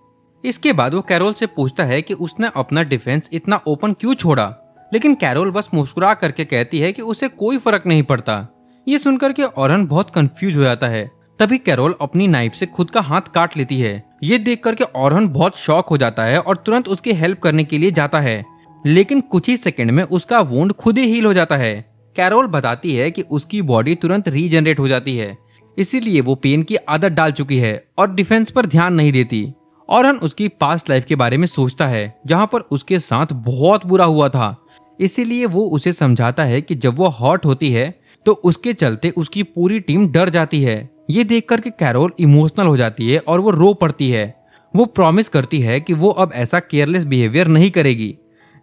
इसके बाद वो कैरोल से पूछता है कि उसने अपना डिफेंस इतना ओपन क्यों छोड़ा, लेकिन कैरोल बस मुस्कुरा करके कहती है कि उसे कोई फर्क नहीं पड़ता। ये सुनकर के ऑरहन बहुत कंफ्यूज हो जाता है। तभी कैरोल अपनी नाइफ से खुद का हाथ काट लेती है। ये देख करके ऑरहन बहुत शॉक हो जाता है और तुरंत उसकी हेल्प करने के लिए जाता है, लेकिन कुछ ही सेकंड में उसका वुंड खुद ही हील हो जाता है। कैरोल बताती है कि उसकी बॉडी तुरंत रीजनरेट हो जाती है, इसीलिए वो पेन की आदत डाल चुकी है और डिफेंस पर ध्यान नहीं देती। ऑरहन उसकी पास्ट लाइफ के बारे में सोचता है जहाँ पर उसके साथ बहुत बुरा हुआ था, इसीलिए वो उसे समझाता है कि जब वो हॉट होती है तो उसके चलते उसकी पूरी टीम डर जाती है। ये देख करके कैरोल इमोशनल हो जाती है और वो रो पड़ती है। वो प्रॉमिस करती है कि वो अब ऐसा केयरलेस बिहेवियर नहीं करेगी।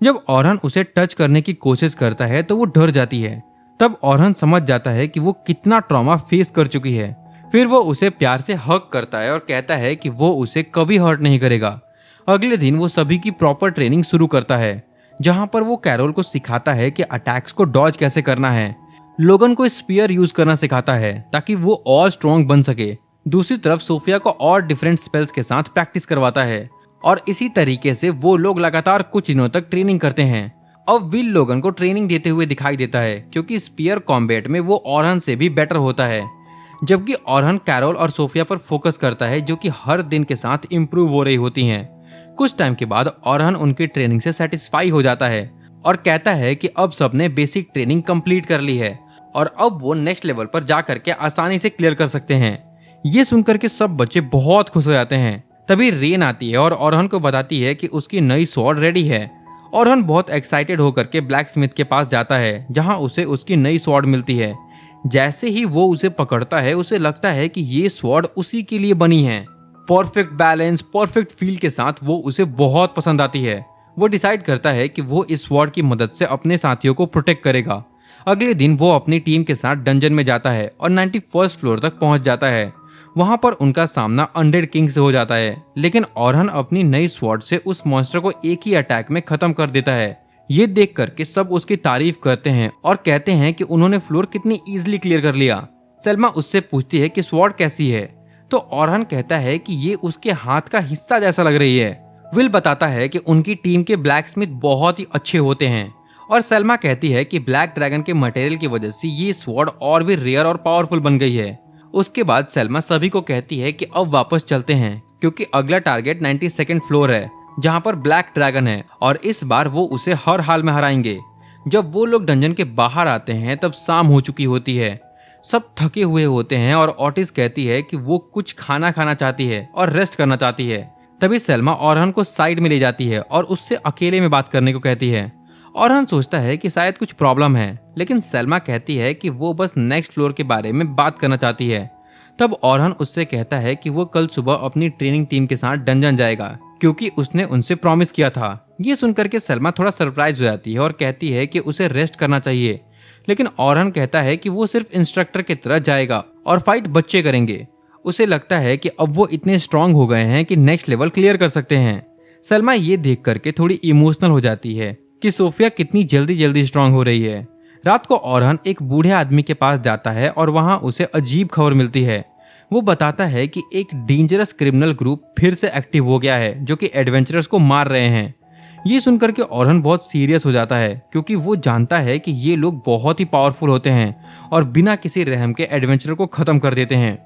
जब ऑरहन उसे टच करने की कोशिश करता है तो वो डर जाती है। तब ऑरहन समझ जाता है कि वो कितना ट्रॉमा फेस कर चुकी है। फिर वो उसे प्यार से हग करता है और कहता है कि वो उसे कभी हर्ट नहीं करेगा। अगले दिन वो सभी की प्रॉपर ट्रेनिंग शुरू करता है, जहां पर वो कैरोल को सिखाता है कि अटैक्स को डॉज कैसे करना है। लोगन को स्पीयर यूज करना सिखाता है ताकि वो और स्ट्रॉन्ग बन सके। दूसरी तरफ सोफिया को और डिफरेंट स्पेल्स के साथ प्रैक्टिस करवाता है और इसी तरीके से वो लोग लगातार कुछ दिनों तक ट्रेनिंग करते हैं। अब विल लोगन को ट्रेनिंग देते हुए दिखाई देता है क्योंकि स्पीयर कॉम्बैट में वो ऑरहन से भी बेटर होता है, जबकि ऑरहन कैरोल और सोफिया पर फोकस करता है जो कि हर दिन के साथ इम्प्रूव हो रही होती हैं। कुछ टाइम के बाद ऑरहन उनकी ट्रेनिंग से सेटिस्फाई हो जाता है और कहता है कि अब सबने बेसिक ट्रेनिंग कंप्लीट कर ली है और अब वो नेक्स्ट लेवल पर जा करके आसानी से क्लियर कर सकते हैं। ये सुनकर के सब बच्चे बहुत खुश हो जाते हैं। तभी रेन आती है और ऑरहन को बताती है कि उसकी नई स्वॉर्ड रेडी है। ऑरहन बहुत एक्साइटेड होकर के ब्लैक स्मिथ के पास जाता है जहां उसे उसकी नई स्वॉर्ड मिलती है। जैसे ही वो उसे पकड़ता है उसे लगता है कि ये स्वॉर्ड उसी के लिए बनी है। परफेक्ट बैलेंस, परफेक्ट फील के साथ वो उसे बहुत पसंद आती है। वो डिसाइड करता है कि वो इस स्वॉर्ड की मदद से अपने साथियों को प्रोटेक्ट करेगा। अगले दिन वो अपनी टीम के साथ डंजन में जाता है और 91st फ्लोर तक पहुंच जाता है। वहां पर उनका सामना अनडेड किंग से हो जाता है, लेकिन ऑरहन अपनी नई स्वॉर्ड से उस मॉन्स्टर को एक ही अटैक में खत्म कर देता है। ये देख करके सब उसकी तारीफ करते हैं और कहते हैं कि उन्होंने फ्लोर कितनी इजीली क्लियर कर लिया। सेल्मा उससे पूछती है कि स्वॉर्ड कैसी है, तो ऑरहन कहता है कि ये उसके हाथ का हिस्सा जैसा लग रही है। विल बताता है कि उनकी टीम के ब्लैक स्मिथ बहुत ही अच्छे होते हैं और सलमा कहती है कि ब्लैक ड्रैगन के मटेरियल की वजह से ये स्वॉर्ड और भी रेयर और पावरफुल बन गई है। उसके बाद सलमा सभी को कहती है कि अब वापस चलते हैं क्योंकि अगला टारगेट 92nd फ्लोर है जहां पर ब्लैक ड्रैगन है और इस बार वो उसे हर हाल में हराएंगे। जब वो लोग डंजन के बाहर आते हैं तब शाम हो चुकी होती है। सब थके हुए होते हैं और ऑटिस कहती है कि वो कुछ खाना खाना चाहती है और रेस्ट करना चाहती है। तभी सलमा ऑरहन को साइड में ले जाती है और उससे अकेले में बात करने को कहती है। ऑरहन सोचता है कि शायद कुछ प्रॉब्लम है, लेकिन सलमा कहती है कि वो बस नेक्स्ट फ्लोर के बारे में बात करना चाहती है। तब ऑरहन उससे कहता है कि वो कल सुबह अपनी ट्रेनिंग टीम के साथ डंजन जाएगा क्योंकि उसने उनसे प्रॉमिस किया था। ये सुनकर के सलमा थोड़ा सरप्राइज हो जाती है और कहती है कि उसे रेस्ट करना चाहिए, लेकिन ऑरहन कहता है कि वो सिर्फ इंस्ट्रक्टर की तरह जाएगा और फाइट बच्चे करेंगे। उसे लगता है कि अब वो इतने स्ट्रांग हो गए हैं कि नेक्स्ट लेवल क्लियर कर सकते हैं। सलमा ये देख करके थोड़ी इमोशनल हो जाती है कि सोफिया कितनी जल्दी जल्दी स्ट्रांग हो रही है। रात को ऑरहन एक बूढ़े आदमी के पास जाता है और वहां उसे अजीब खबर मिलती है। वो बताता है कि एक डेंजरस क्रिमिनल ग्रुप फिर से एक्टिव हो गया है जो कि एडवेंचरर्स को मार रहे हैं। ये सुनकर के ऑरहन बहुत सीरियस हो जाता है क्योंकि वो जानता है कि ये लोग बहुत ही पावरफुल होते हैं और बिना किसी रहम के एडवेंचरर को खत्म कर देते हैं।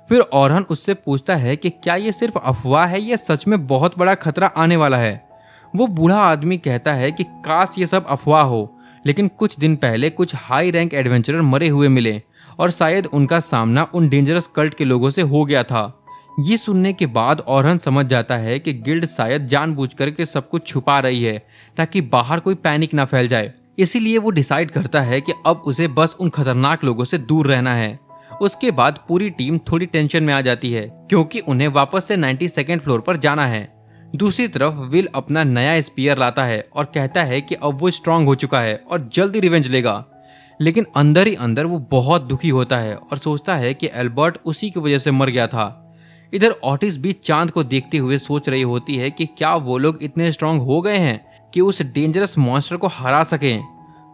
फिर ऑरहन उससे पूछता है कि क्या ये सिर्फ अफवाह है या सच में बहुत बड़ा खतरा आने वाला है। वो बूढ़ा आदमी कहता है कि काश ये सब अफवाह हो, लेकिन कुछ दिन पहले कुछ हाई रैंक एडवेंचरर मरे हुए मिले और शायद उनका सामना उन डेंजरस कल्ट के लोगों से हो गया था। ये सुनने के बाद ओरहन समझ जाता है कि गिल्ड शायद जानबूझकर के सब कुछ छुपा रही है ताकि बाहर कोई पैनिक ना फैल जाए। इसीलिए वो डिसाइड करता है कि अब उसे बस उन खतरनाक लोगों से दूर रहना है। उसके बाद पूरी टीम थोड़ी टेंशन में आ जाती है क्योंकि उन्हें वापस से 92nd फ्लोर पर जाना है। दूसरी तरफ विल अपना नया स्पीयर लाता है और कहता है कि अब वो स्ट्रांग हो चुका है और जल्दी रिवेंज लेगा। लेकिन अंदर ही अंदर वो बहुत दुखी होता है और सोचता है कि एल्बर्ट उसी की वजह से मर गया था। इधर ऑटिस भी चांद को देखते हुए सोच रही होती है कि क्या वो लोग इतने स्ट्रांग हो गए हैं कि उस डेंजरस मॉन्स्टर को हरा सकें।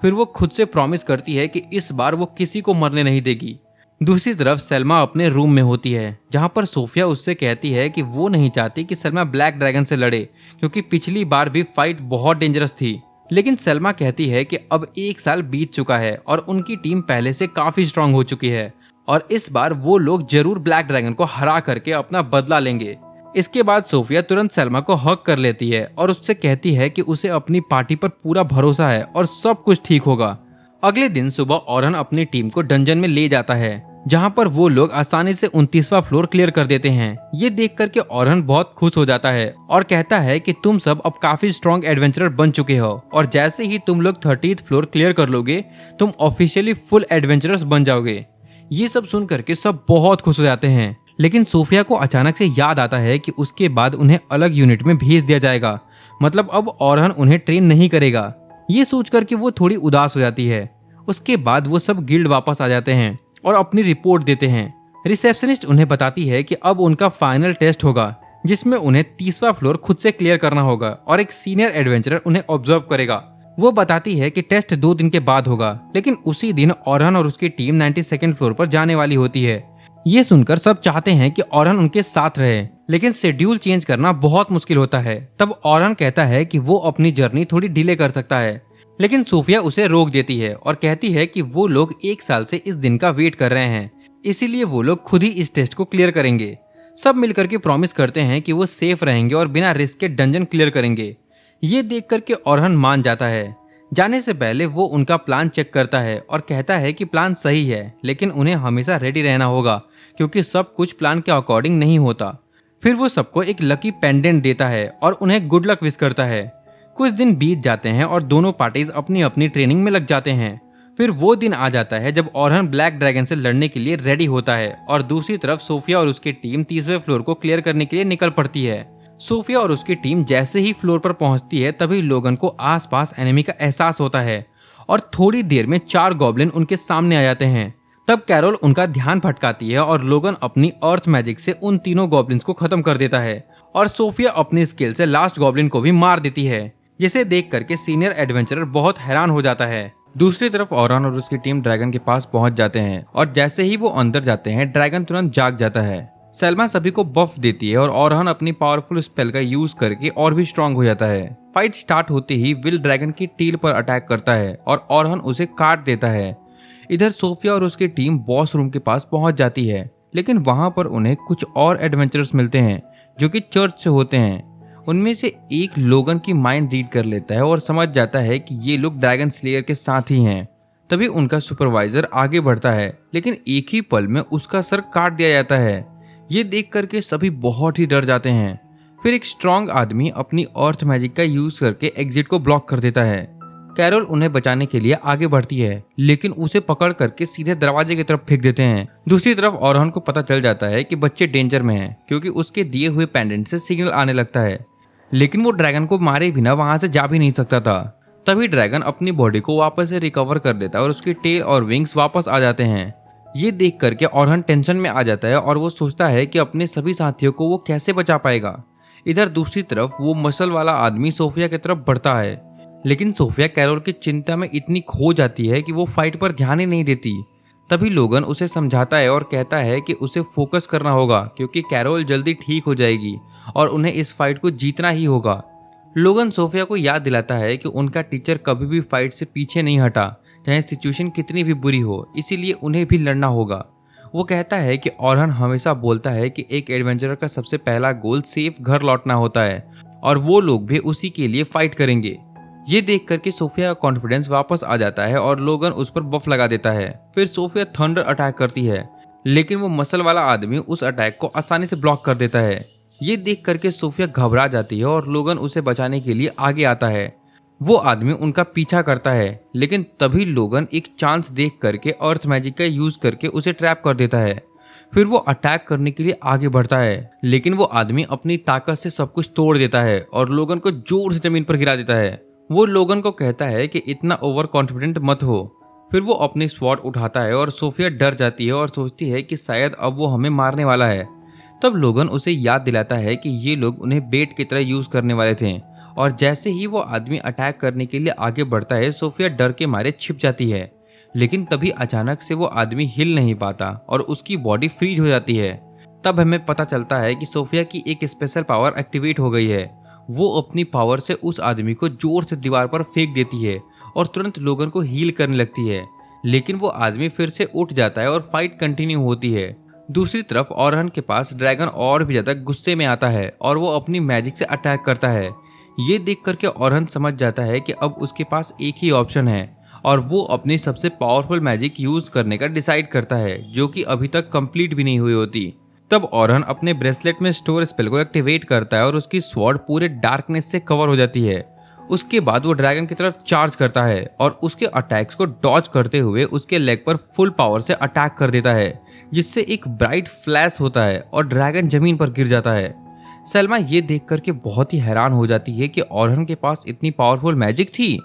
फिर वो खुद से प्रॉमिस करती है कि इस बार वो किसी को मरने नहीं देगी। दूसरी तरफ सलमा अपने रूम में होती है जहां पर सोफिया उससे कहती है कि वो नहीं चाहती कि सलमा ब्लैक ड्रैगन से लड़े क्योंकि पिछली बार भी फाइट बहुत डेंजरस थी। लेकिन सलमा कहती है कि अब 1 साल बीत चुका है और उनकी टीम पहले से काफी स्ट्रांग हो चुकी है और इस बार वो लोग जरूर ब्लैक ड्रैगन को हरा करके अपना बदला लेंगे। इसके बाद सोफिया तुरंत सलमा को हक कर लेती है और उससे कहती है कि उसे अपनी पार्टी पर पूरा भरोसा है और सब कुछ ठीक होगा। अगले दिन सुबह ओरहन अपनी टीम को डंजन में ले जाता है जहां पर वो लोग आसानी से 29वां फ्लोर क्लियर कर देते हैं। ये देख करके ओरहन बहुत खुश हो जाता है और कहता है कि तुम सब अब काफी स्ट्रॉन्ग एडवेंचरर बन चुके हो और जैसे ही तुम लोग 30th फ्लोर क्लियर कर लोगे तुम ऑफिशियली फुल एडवेंचरर्स बन जाओगे। ये सब सुन करके सब बहुत खुश हो जाते हैं। लेकिन सोफिया को अचानक से याद आता है कि उसके बाद उन्हें अलग यूनिट में भेज दिया जाएगा, मतलब अब ओरहन उन्हें ट्रेन नहीं करेगा। ये सोच करके वो थोड़ी उदास हो जाती है। उसके बाद वो सब गिल्ड वापस आ जाते हैं और अपनी रिपोर्ट देते हैं। रिसेप्शनिस्ट उन्हें बताती है कि अब उनका फाइनल टेस्ट होगा जिसमें उन्हें 30वां फ्लोर खुद से क्लियर करना होगा और एक सीनियर एडवेंचरर उन्हें ऑब्जर्व करेगा। वो बताती है कि टेस्ट 2 दिन के बाद होगा, लेकिन उसी दिन ओरहन और उसकी टीम 92nd फ्लोर पर जाने वाली होती है। ये सुनकर सब चाहते हैं कि ओरहन उनके साथ रहे, लेकिन शेड्यूल चेंज करना बहुत मुश्किल होता है। तब ओरहन कहता है कि वो अपनी जर्नी थोड़ी डिले कर सकता है, लेकिन सोफिया उसे रोक देती है और कहती है कि वो लोग 1 साल से इस दिन का वेट कर रहे हैं, इसीलिए वो लोग खुद ही इस टेस्ट को क्लियर करेंगे। सब मिलकर के प्रॉमिस करते हैं कि वो सेफ रहेंगे और बिना रिस्क के डंजन क्लियर करेंगे। ये देख करके ओरहन मान जाता है। जाने से पहले वो उनका प्लान चेक करता है और कहता है कि प्लान सही है, लेकिन उन्हें हमेशा रेडी रहना होगा क्योंकि सब कुछ प्लान के अकॉर्डिंग नहीं होता। फिर वो सबको एक लकी पेंडेंट देता है और उन्हें गुड लक विश करता है। कुछ दिन बीत जाते हैं और दोनों पार्टीज अपनी अपनी ट्रेनिंग में लग जाते हैं। फिर वो दिन आ जाता है जब ओरहन ब्लैक ड्रैगन से लड़ने के लिए रेडी होता है और दूसरी तरफ सोफिया और उसकी टीम 30वें फ्लोर को क्लियर करने के लिए निकल पड़ती है। सोफिया और उसकी टीम जैसे ही फ्लोर पर पहुंचती है तभी लोगन को आसपास एनिमी का एहसास होता है और थोड़ी देर में 4 गॉब्लिन उनके सामने आ जाते हैं। तब कैरोल उनका ध्यान भटकाती है और लोगन अपनी अर्थ मैजिक से उन तीनों गॉब्लिन्स को खत्म कर देता है और सोफिया अपनी स्किल से लास्ट गॉब्लिन को भी मार देती है, जिसे देख करके सीनियर एडवेंचरर बहुत हैरान हो जाता है। दूसरी तरफ ओरहन और उसकी टीम ड्रैगन के पास पहुंच जाते हैं और जैसे ही वो अंदर जाते हैं ड्रैगन तुरंत जाग जाता है। सलमा सभी को बफ देती है और ओरहन अपनी पावरफुल स्पेल का यूज करके और भी स्ट्रांग हो जाता है। फाइट स्टार्ट होते ही विल ड्रैगन की टील पर अटैक करता है और ओरहन उसे काट देता है। इधर सोफिया और उसकी टीम बॉस रूम के पास पहुंच जाती है, लेकिन वहां पर उन्हें कुछ और एडवेंचरर्स मिलते हैं जो कि चर्च से होते हैं। उनमें से एक लोगन की माइंड रीड कर लेता है और समझ जाता है कि ये लोग ड्रैगन स्लेयर के साथ ही हैं। तभी उनका सुपरवाइजर आगे बढ़ता है, लेकिन एक ही पल में उसका सर काट दिया जाता है। ये देख करके सभी बहुत ही डर जाते हैं। फिर एक स्ट्रांग आदमी अपनी अर्थ मैजिक का यूज करके एग्जिट को ब्लॉक कर देता है। कैरोल उन्हें बचाने के लिए आगे बढ़ती है, लेकिन उसे पकड़ करके सीधे दरवाजे की तरफ फेंक देते हैं। दूसरी तरफ ओरहन को पता चल जाता है कि बच्चे डेंजर में हैं क्योंकि उसके दिए हुए पेंडेंट से सिग्नल आने लगता है, लेकिन वो ड्रैगन को मारे बिना वहां से जा भी नहीं सकता था। तभी ड्रैगन अपनी बॉडी को वापस से रिकवर कर देता है और उसकी टेल और विंग्स वापस आ जाते हैं। ये देख करके ओरहन टेंशन में आ जाता है और वो सोचता है कि अपने सभी साथियों को वो कैसे बचा पाएगा। इधर दूसरी तरफ वो मसल वाला आदमी सोफिया की तरफ बढ़ता है, लेकिन सोफिया कैरोल की चिंता में इतनी खो जाती है कि वो फाइट पर ध्यान ही नहीं देती। तभी लोगन उसे समझाता है और कहता है कि उसे फोकस करना होगा क्योंकि कैरोल जल्दी ठीक हो जाएगी और उन्हें इस फाइट को जीतना ही होगा। लोगन सोफिया को याद दिलाता है कि उनका टीचर कभी भी फाइट से पीछे नहीं हटा, चाहे सिचुएशन कितनी भी बुरी हो, इसीलिए उन्हें भी लड़ना होगा। वो कहता है कि ओरहन हमेशा बोलता है कि एक एडवेंचरर का सबसे पहला गोल सेफ घर लौटना होता है और वो लोग भी उसी के लिए फाइट करेंगे। ये देख करके सोफिया का कॉन्फिडेंस वापस आ जाता है और लोगन उस पर बफ लगा देता है। फिर सोफिया थंडर अटैक करती है, लेकिन वो मसल वाला आदमी उस अटैक को आसानी से ब्लॉक कर देता है। ये देख करके सोफिया घबरा जाती है और लोगन उसे बचाने के लिए आगे आता है। वो आदमी उनका पीछा करता है, लेकिन तभी लोगन एक चांस देख करके अर्थ मैजिक का यूज करके उसे ट्रैप कर देता है। फिर वो अटैक करने के लिए आगे बढ़ता है, लेकिन वो आदमी अपनी ताकत से सब कुछ तोड़ देता है और लोगन को जोर से जमीन पर गिरा देता है। वो लोगन को कहता है कि इतना ओवर कॉन्फिडेंट मत हो। फिर वो अपनी स्वॉर्ड उठाता है और सोफिया डर जाती है और सोचती है कि शायद अब वो हमें मारने वाला है। तब लोगन उसे याद दिलाता है कि ये लोग उन्हें बेट की तरह यूज करने वाले थे, और जैसे ही वो आदमी अटैक करने के लिए आगे बढ़ता है, सोफिया डर के मारे छिप जाती है। लेकिन तभी अचानक से वो आदमी हिल नहीं पाता और उसकी बॉडी फ्रीज हो जाती है। तब हमें पता चलता है कि सोफिया की एक स्पेशल पावर एक्टिवेट हो गई है। वो अपनी पावर से उस आदमी को जोर से दीवार पर फेंक देती है और तुरंत लोगन को हील करने लगती है। लेकिन वो आदमी फिर से उठ जाता है और फाइट कंटिन्यू होती है। दूसरी तरफ ऑरहन के पास ड्रैगन और भी ज्यादा गुस्से में आता है और वो अपनी मैजिक से अटैक करता है। ये देख करके ऑरहन समझ जाता है कि अब उसके पास एक ही ऑप्शन है, और वो अपनी सबसे पावरफुल मैजिक यूज करने का डिसाइड करता है, जो कि अभी तक कंप्लीट भी नहीं हुई होती। तब ऑरहन अपने ब्रेसलेट में स्टोर स्पेल को एक्टिवेट करता है और उसकी स्वॉर्ड पूरे डार्कनेस से कवर हो जाती है। उसके बाद वो ड्रैगन की तरफ चार्ज करता है और उसके अटैक्स को डॉज करते हुए उसके लेग पर फुल पावर से अटैक कर देता है, जिससे एक ब्राइट फ्लैश होता है और ड्रैगन जमीन पर गिर जाता है। सलमा ये देख करके बहुत ही हैरान हो जाती है कि ऑरहन के पास इतनी पावरफुल मैजिक थी,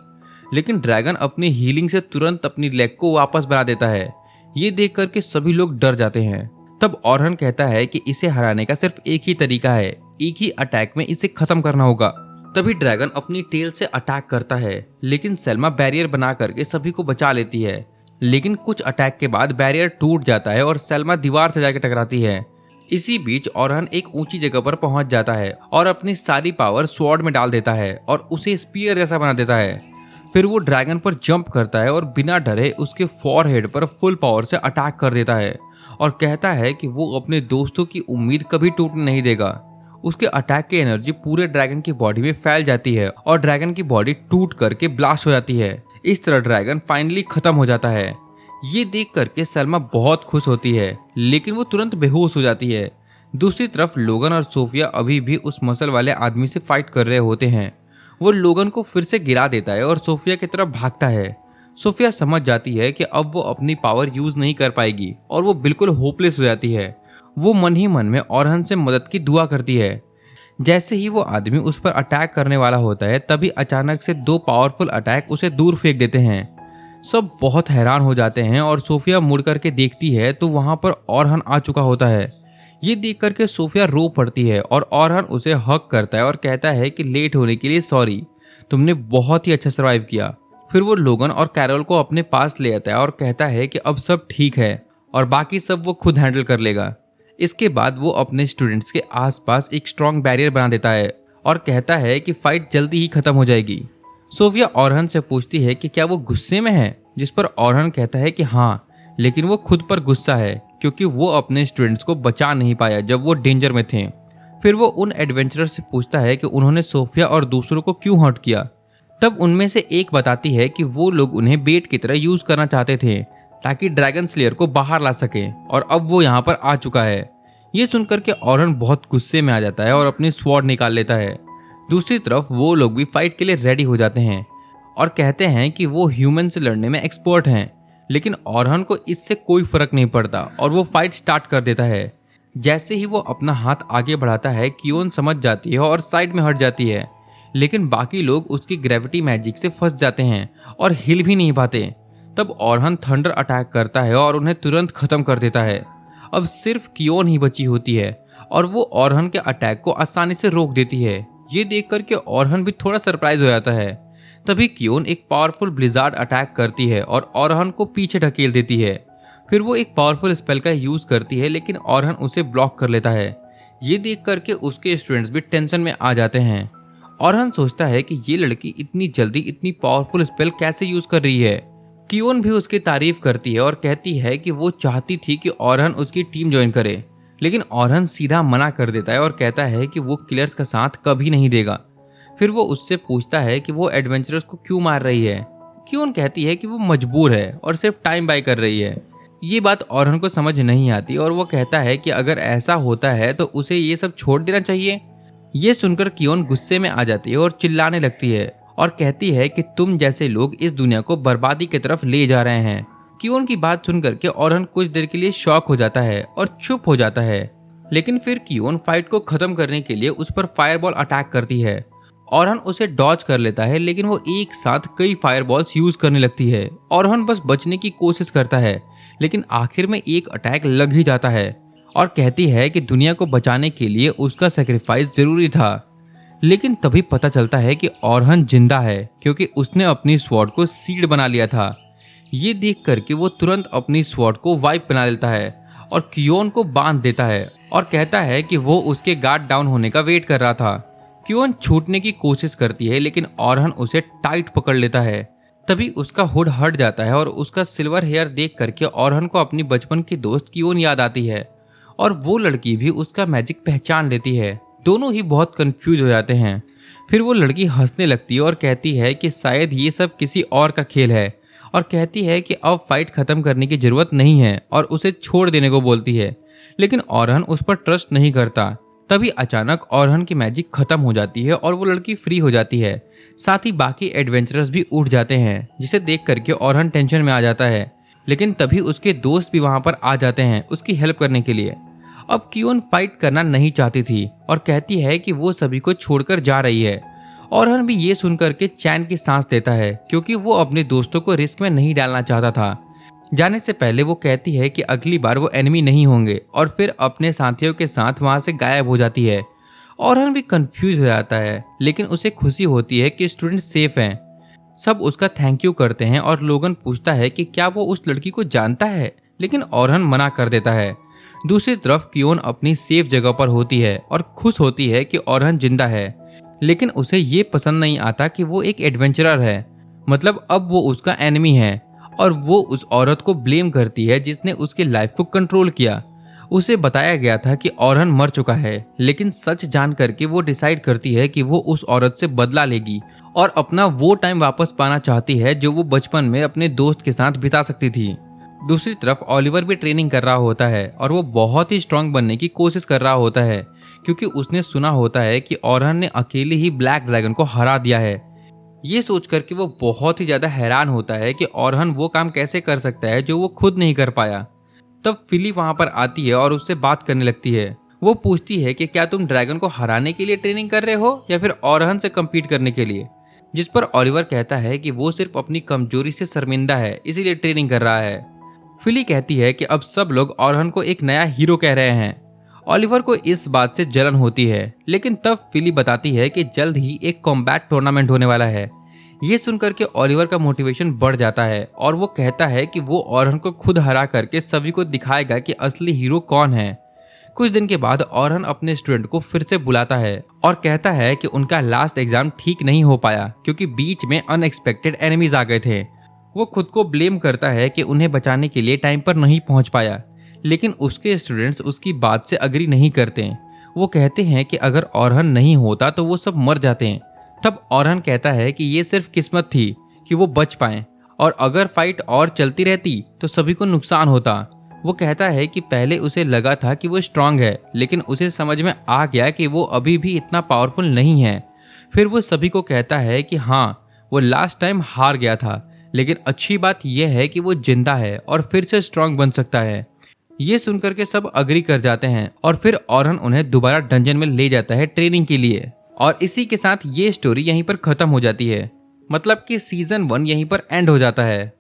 लेकिन ड्रैगन अपनी हीलिंग से तुरंत अपनी लेग को वापस बना देता है। ये देख करके सभी लोग डर जाते हैं। तब ऑरहन कहता है कि इसे हराने का सिर्फ एक ही तरीका है, एक ही अटैक में इसे खत्म करना होगा। तभी ड्रैगन अपनी टेल से अटैक करता है, लेकिन सलमा बैरियर बना करके सभी को बचा लेती है। लेकिन कुछ अटैक के बाद बैरियर टूट जाता है और सलमा दीवार से जाकर टकराती है। इसी बीच ऑरहन एक ऊंची जगह पर पहुंच जाता है और अपनी सारी पावर स्वॉर्ड में डाल देता है और उसे स्पीयर जैसा बना देता है। फिर वो ड्रैगन पर जंप करता है और बिना डरे उसके फॉरहेड पर फुल पावर से अटैक कर देता है और कहता है कि वो अपने दोस्तों की उम्मीद कभी टूटने नहीं देगा। उसके अटैक की एनर्जी पूरे ड्रैगन की बॉडी में फैल जाती है और ड्रैगन की बॉडी टूट करके ब्लास्ट हो जाती है। इस तरह ड्रैगन फाइनली खत्म हो जाता है। ये देख करके सलमा बहुत खुश होती है, लेकिन वो तुरंत बेहोश हो जाती है। दूसरी तरफ लोगन और सोफिया अभी भी उस मसल वाले आदमी से फाइट कर रहे होते हैं। वो लोगन को फिर से गिरा देता है और सोफिया की तरफ भागता है। सोफिया समझ जाती है कि अब वो अपनी पावर यूज नहीं कर पाएगी और वो बिल्कुल होपलेस हो जाती है। वो मन ही मन में ऑरहन से मदद की दुआ करती है। जैसे ही वो आदमी उस पर अटैक करने वाला होता है, तभी अचानक से दो पावरफुल अटैक उसे दूर फेंक देते हैं। सब बहुत हैरान हो जाते हैं और सोफिया मुड़ करके देखती है तो वहां पर ऑरहन आ चुका होता है। ये देख करके सोफिया रो पड़ती है और ऑरहन उसे हक करता है और कहता है कि लेट होने के लिए सॉरी, तुमने बहुत ही अच्छा सर्वाइव किया। फिर वो लोगन और कैरोल को अपने पास ले आता है और कहता है कि अब सब ठीक है और बाकी सब वो खुद हैंडल कर लेगा। इसके बाद वो अपने स्टूडेंट्स के आसपास एक स्ट्रॉन्ग बैरियर बना देता है और कहता है कि फाइट जल्दी ही खत्म हो जाएगी। सोफिया ऑरहन से पूछती है कि क्या वो गुस्से में है, जिस पर ऑरहन कहता है कि हाँ, लेकिन वो खुद पर गुस्सा है क्योंकि वो अपने स्टूडेंट्स को बचा नहीं पाया जब वो डेंजर में थे। फिर वो उन एडवेंचरर्स से पूछता है कि उन्होंने सोफिया और दूसरों को क्यों हर्ट किया। तब उनमें से एक बताती है कि वो लोग उन्हें बेट की तरह यूज करना चाहते थे ताकि ड्रैगन स्लेयर को बाहर ला सके, और अब वो यहाँ पर आ चुका है। ये सुनकर के ऑरहन बहुत गुस्से में आ जाता है और अपनी स्वॉर्ड निकाल लेता है। दूसरी तरफ वो लोग भी फाइट के लिए रेडी हो जाते हैं और कहते हैं कि वो ह्यूमन से लड़ने में एक्सपर्ट हैं, लेकिन ऑरहन को इससे कोई फर्क नहीं पड़ता और वो फाइट स्टार्ट कर देता है। जैसे ही वो अपना हाथ आगे बढ़ाता है, कियोन समझ जाती है और साइड में हट जाती है, लेकिन बाकी लोग उसकी ग्रेविटी मैजिक से फंस जाते हैं और हिल भी नहीं पाते। तब ऑरहन थंडर अटैक करता है और उन्हें तुरंत खत्म कर देता है। अब सिर्फ कियोन ही बची होती है और वो ऑरहन के अटैक को आसानी से रोक देती है। ये देख करके ऑरहन भी थोड़ा सरप्राइज हो जाता है। तभी कियोन एक पावरफुल ब्लिजार्ड अटैक करती है और ऑरहन को पीछे ढकेल देती है। फिर वो एक पावरफुल स्पेल का यूज करती है, लेकिन ऑरहन उसे ब्लॉक कर लेता है। ये देख करके उसके स्टूडेंट्स भी टेंशन में आ जाते हैं। ऑरहन सोचता है कि ये लड़की इतनी जल्दी इतनी पावरफुल स्पेल कैसे यूज कर रही है। कियोन भी उसकी तारीफ करती है और कहती है कि वो चाहती थी कि ऑरहन उसकी टीम ज्वाइन करे, लेकिन ऑरहन सीधा मना कर देता है और कहता है कि वो किलर्स का साथ कभी नहीं देगा। फिर वो उससे पूछता है कि वो एडवेंचरर्स को क्यों मार रही है। क्योन कहती है कि वो मजबूर है और सिर्फ टाइम बाय कर रही है। ये बात ऑरहन को समझ नहीं आती और वो कहता है कि अगर ऐसा होता है तो उसे ये सब छोड़ देना चाहिए। ये सुनकर कियोन गुस्से में आ जाती है और चिल्लाने लगती है और कहती है कि तुम जैसे लोग इस दुनिया को बर्बादी की तरफ ले जा रहे हैं। कियोन की बात सुनकर के ऑरहन कुछ देर के लिए शॉक हो जाता है और चुप हो जाता है, लेकिन फिर कियोन फाइट को खत्म करने के लिए उस पर फायरबॉल अटैक करती है। ऑरहन उसे डॉज कर लेता है, लेकिन वो एक साथ कई फायरबॉल्स यूज करने लगती है। ऑरहन बस बचने की कोशिश करता है, लेकिन आखिर में एक अटैक लग ही जाता है और कहती है कि दुनिया को बचाने के लिए उसका सेक्रीफाइस जरूरी था। लेकिन तभी पता चलता है कि ऑरहन जिंदा है, क्योंकि उसने अपनी स्वॉर्ड को सीड बना लिया था। ये देख करके वो तुरंत अपनी स्वॉर्ड को वाइप बना लेता है और कियोन को बांध देता है और कहता है कि वो उसके गार्ड डाउन होने का वेट कर रहा था। कियोन छूटने की कोशिश करती है, लेकिन ऑरहन उसे टाइट पकड़ लेता है। तभी उसका हुड हट जाता है और उसका सिल्वर हेयर देख करके ऑरहन को अपनी बचपन की दोस्त कियोन याद आती है और वो लड़की भी उसका मैजिक पहचान लेती है। दोनों ही बहुत कंफ्यूज हो जाते हैं। फिर वो लड़की हंसने लगती है और कहती है कि शायद ये सब किसी और का खेल है और कहती है कि अब फाइट खत्म करने की जरूरत नहीं है और उसे छोड़ देने को बोलती है, लेकिन ऑरहन उस पर ट्रस्ट नहीं करता। तभी अचानक ऑरहन की मैजिक खत्म हो जाती है और वो लड़की फ्री हो जाती है। साथ ही बाकी एडवेंचरर्स भी उठ जाते हैं, जिसे देख करके ऑरहन टेंशन में आ जाता है, लेकिन तभी उसके दोस्त भी वहां पर आ जाते हैं उसकी हेल्प करने के लिए। अब कियोन फाइट करना नहीं चाहती थी और कहती है कि वो सभी को छोड़कर जा रही है। ऑरहन भी ये सुनकर के चैन की सांस लेता है, क्योंकि वो अपने दोस्तों को रिस्क में नहीं डालना चाहता था। जाने से पहले वो कहती है कि अगली बार वो एनिमी नहीं होंगे और फिर अपने साथियों के साथ वहां से गायब हो जाती है। ऑरहन भी कंफ्यूज हो जाता है, लेकिन उसे खुशी होती है कि स्टूडेंट सेफ हैं। सब उसका थैंक यू करते हैं और लोगन पूछता है कि क्या वो उस लड़की को जानता है, लेकिन ऑरहन मना कर देता है। दूसरी तरफ कियोन अपनी सेफ जगह पर होती है और खुश होती है कि ऑरहन जिंदा है, लेकिन उसे ये पसंद नहीं आता कि वो एक एडवेंचरर है, मतलब अब वो उसका एनिमी है। और वो उस औरत को ब्लेम करती है जिसने उसकी लाइफ को कंट्रोल किया। उसे बताया गया था कि ऑरहन मर चुका है, लेकिन सच जान करके वो डिसाइड करती है कि वो उस औरत से बदला लेगी और अपना वो टाइम वापस पाना चाहती है जो वो बचपन में अपने दोस्त के साथ बिता सकती थी। दूसरी तरफ ओलिवर भी ट्रेनिंग कर रहा होता है और वो बहुत ही स्ट्रांग बनने की कोशिश कर रहा होता है, क्योंकि उसने सुना होता है कि ऑरहन ने अकेले ही ब्लैक ड्रैगन को हरा दिया है। ये सोच कर के वो बहुत ही ज्यादा हैरान होता है कि ऑरहन वो काम कैसे कर सकता है जो वो खुद नहीं कर पाया। तब फिली वहां पर आती है और उससे बात करने लगती है। वो पूछती है कि क्या तुम ड्रैगन को हराने के लिए ट्रेनिंग कर रहे हो या फिर ऑरहन से कम्पीट करने के लिए, जिस पर ओलिवर कहता है कि वो सिर्फ अपनी कमजोरी से शर्मिंदा है, इसीलिए ट्रेनिंग कर रहा है। फिली कहती है कि अब सब लोग ऑरहन को एक नया हीरो कह रहे हैं। ओलिवर को इस बात से जलन होती है, लेकिन तब फिली बताती है कि जल्द ही एक कॉम्बैट टूर्नामेंट होने वाला है। ये सुनकर के ओलिवर का मोटिवेशन बढ़ जाता है और वो कहता है कि वो ऑरहन को खुद हरा करके सभी को दिखाएगा कि असली हीरो कौन है। कुछ दिन के बाद ऑरहन अपने स्टूडेंट को फिर से बुलाता है और कहता है कि उनका लास्ट एग्जाम ठीक नहीं हो पाया, क्योंकि बीच में अनएक्सपेक्टेड एनिमीज आ गए थे। वो खुद को ब्लेम करता है कि उन्हें बचाने के लिए टाइम पर नहीं पहुंच पाया, लेकिन उसके स्टूडेंट्स उसकी बात से अग्री नहीं करते। वो कहते हैं कि अगर ऑरहन नहीं होता तो वो सब मर जाते हैं। तब ऑरहन कहता है कि ये सिर्फ किस्मत थी कि वो बच पाए, और अगर फाइट और चलती रहती तो सभी को नुकसान होता। वो कहता है कि पहले उसे लगा था कि वो स्ट्रांग है, लेकिन उसे समझ में आ गया कि वो अभी भी इतना पावरफुल नहीं है। फिर वो सभी को कहता है कि हाँ, वो लास्ट टाइम हार गया था, लेकिन अच्छी बात यह है कि वो जिंदा है और फिर से स्ट्रांग बन सकता है। ये सुनकर के सब अग्री कर जाते हैं और फिर ऑरहन उन्हें दोबारा डंजन में ले जाता है ट्रेनिंग के लिए। और इसी के साथ ये स्टोरी यहीं पर खत्म हो जाती है, मतलब कि सीजन 1 यहीं पर एंड हो जाता है।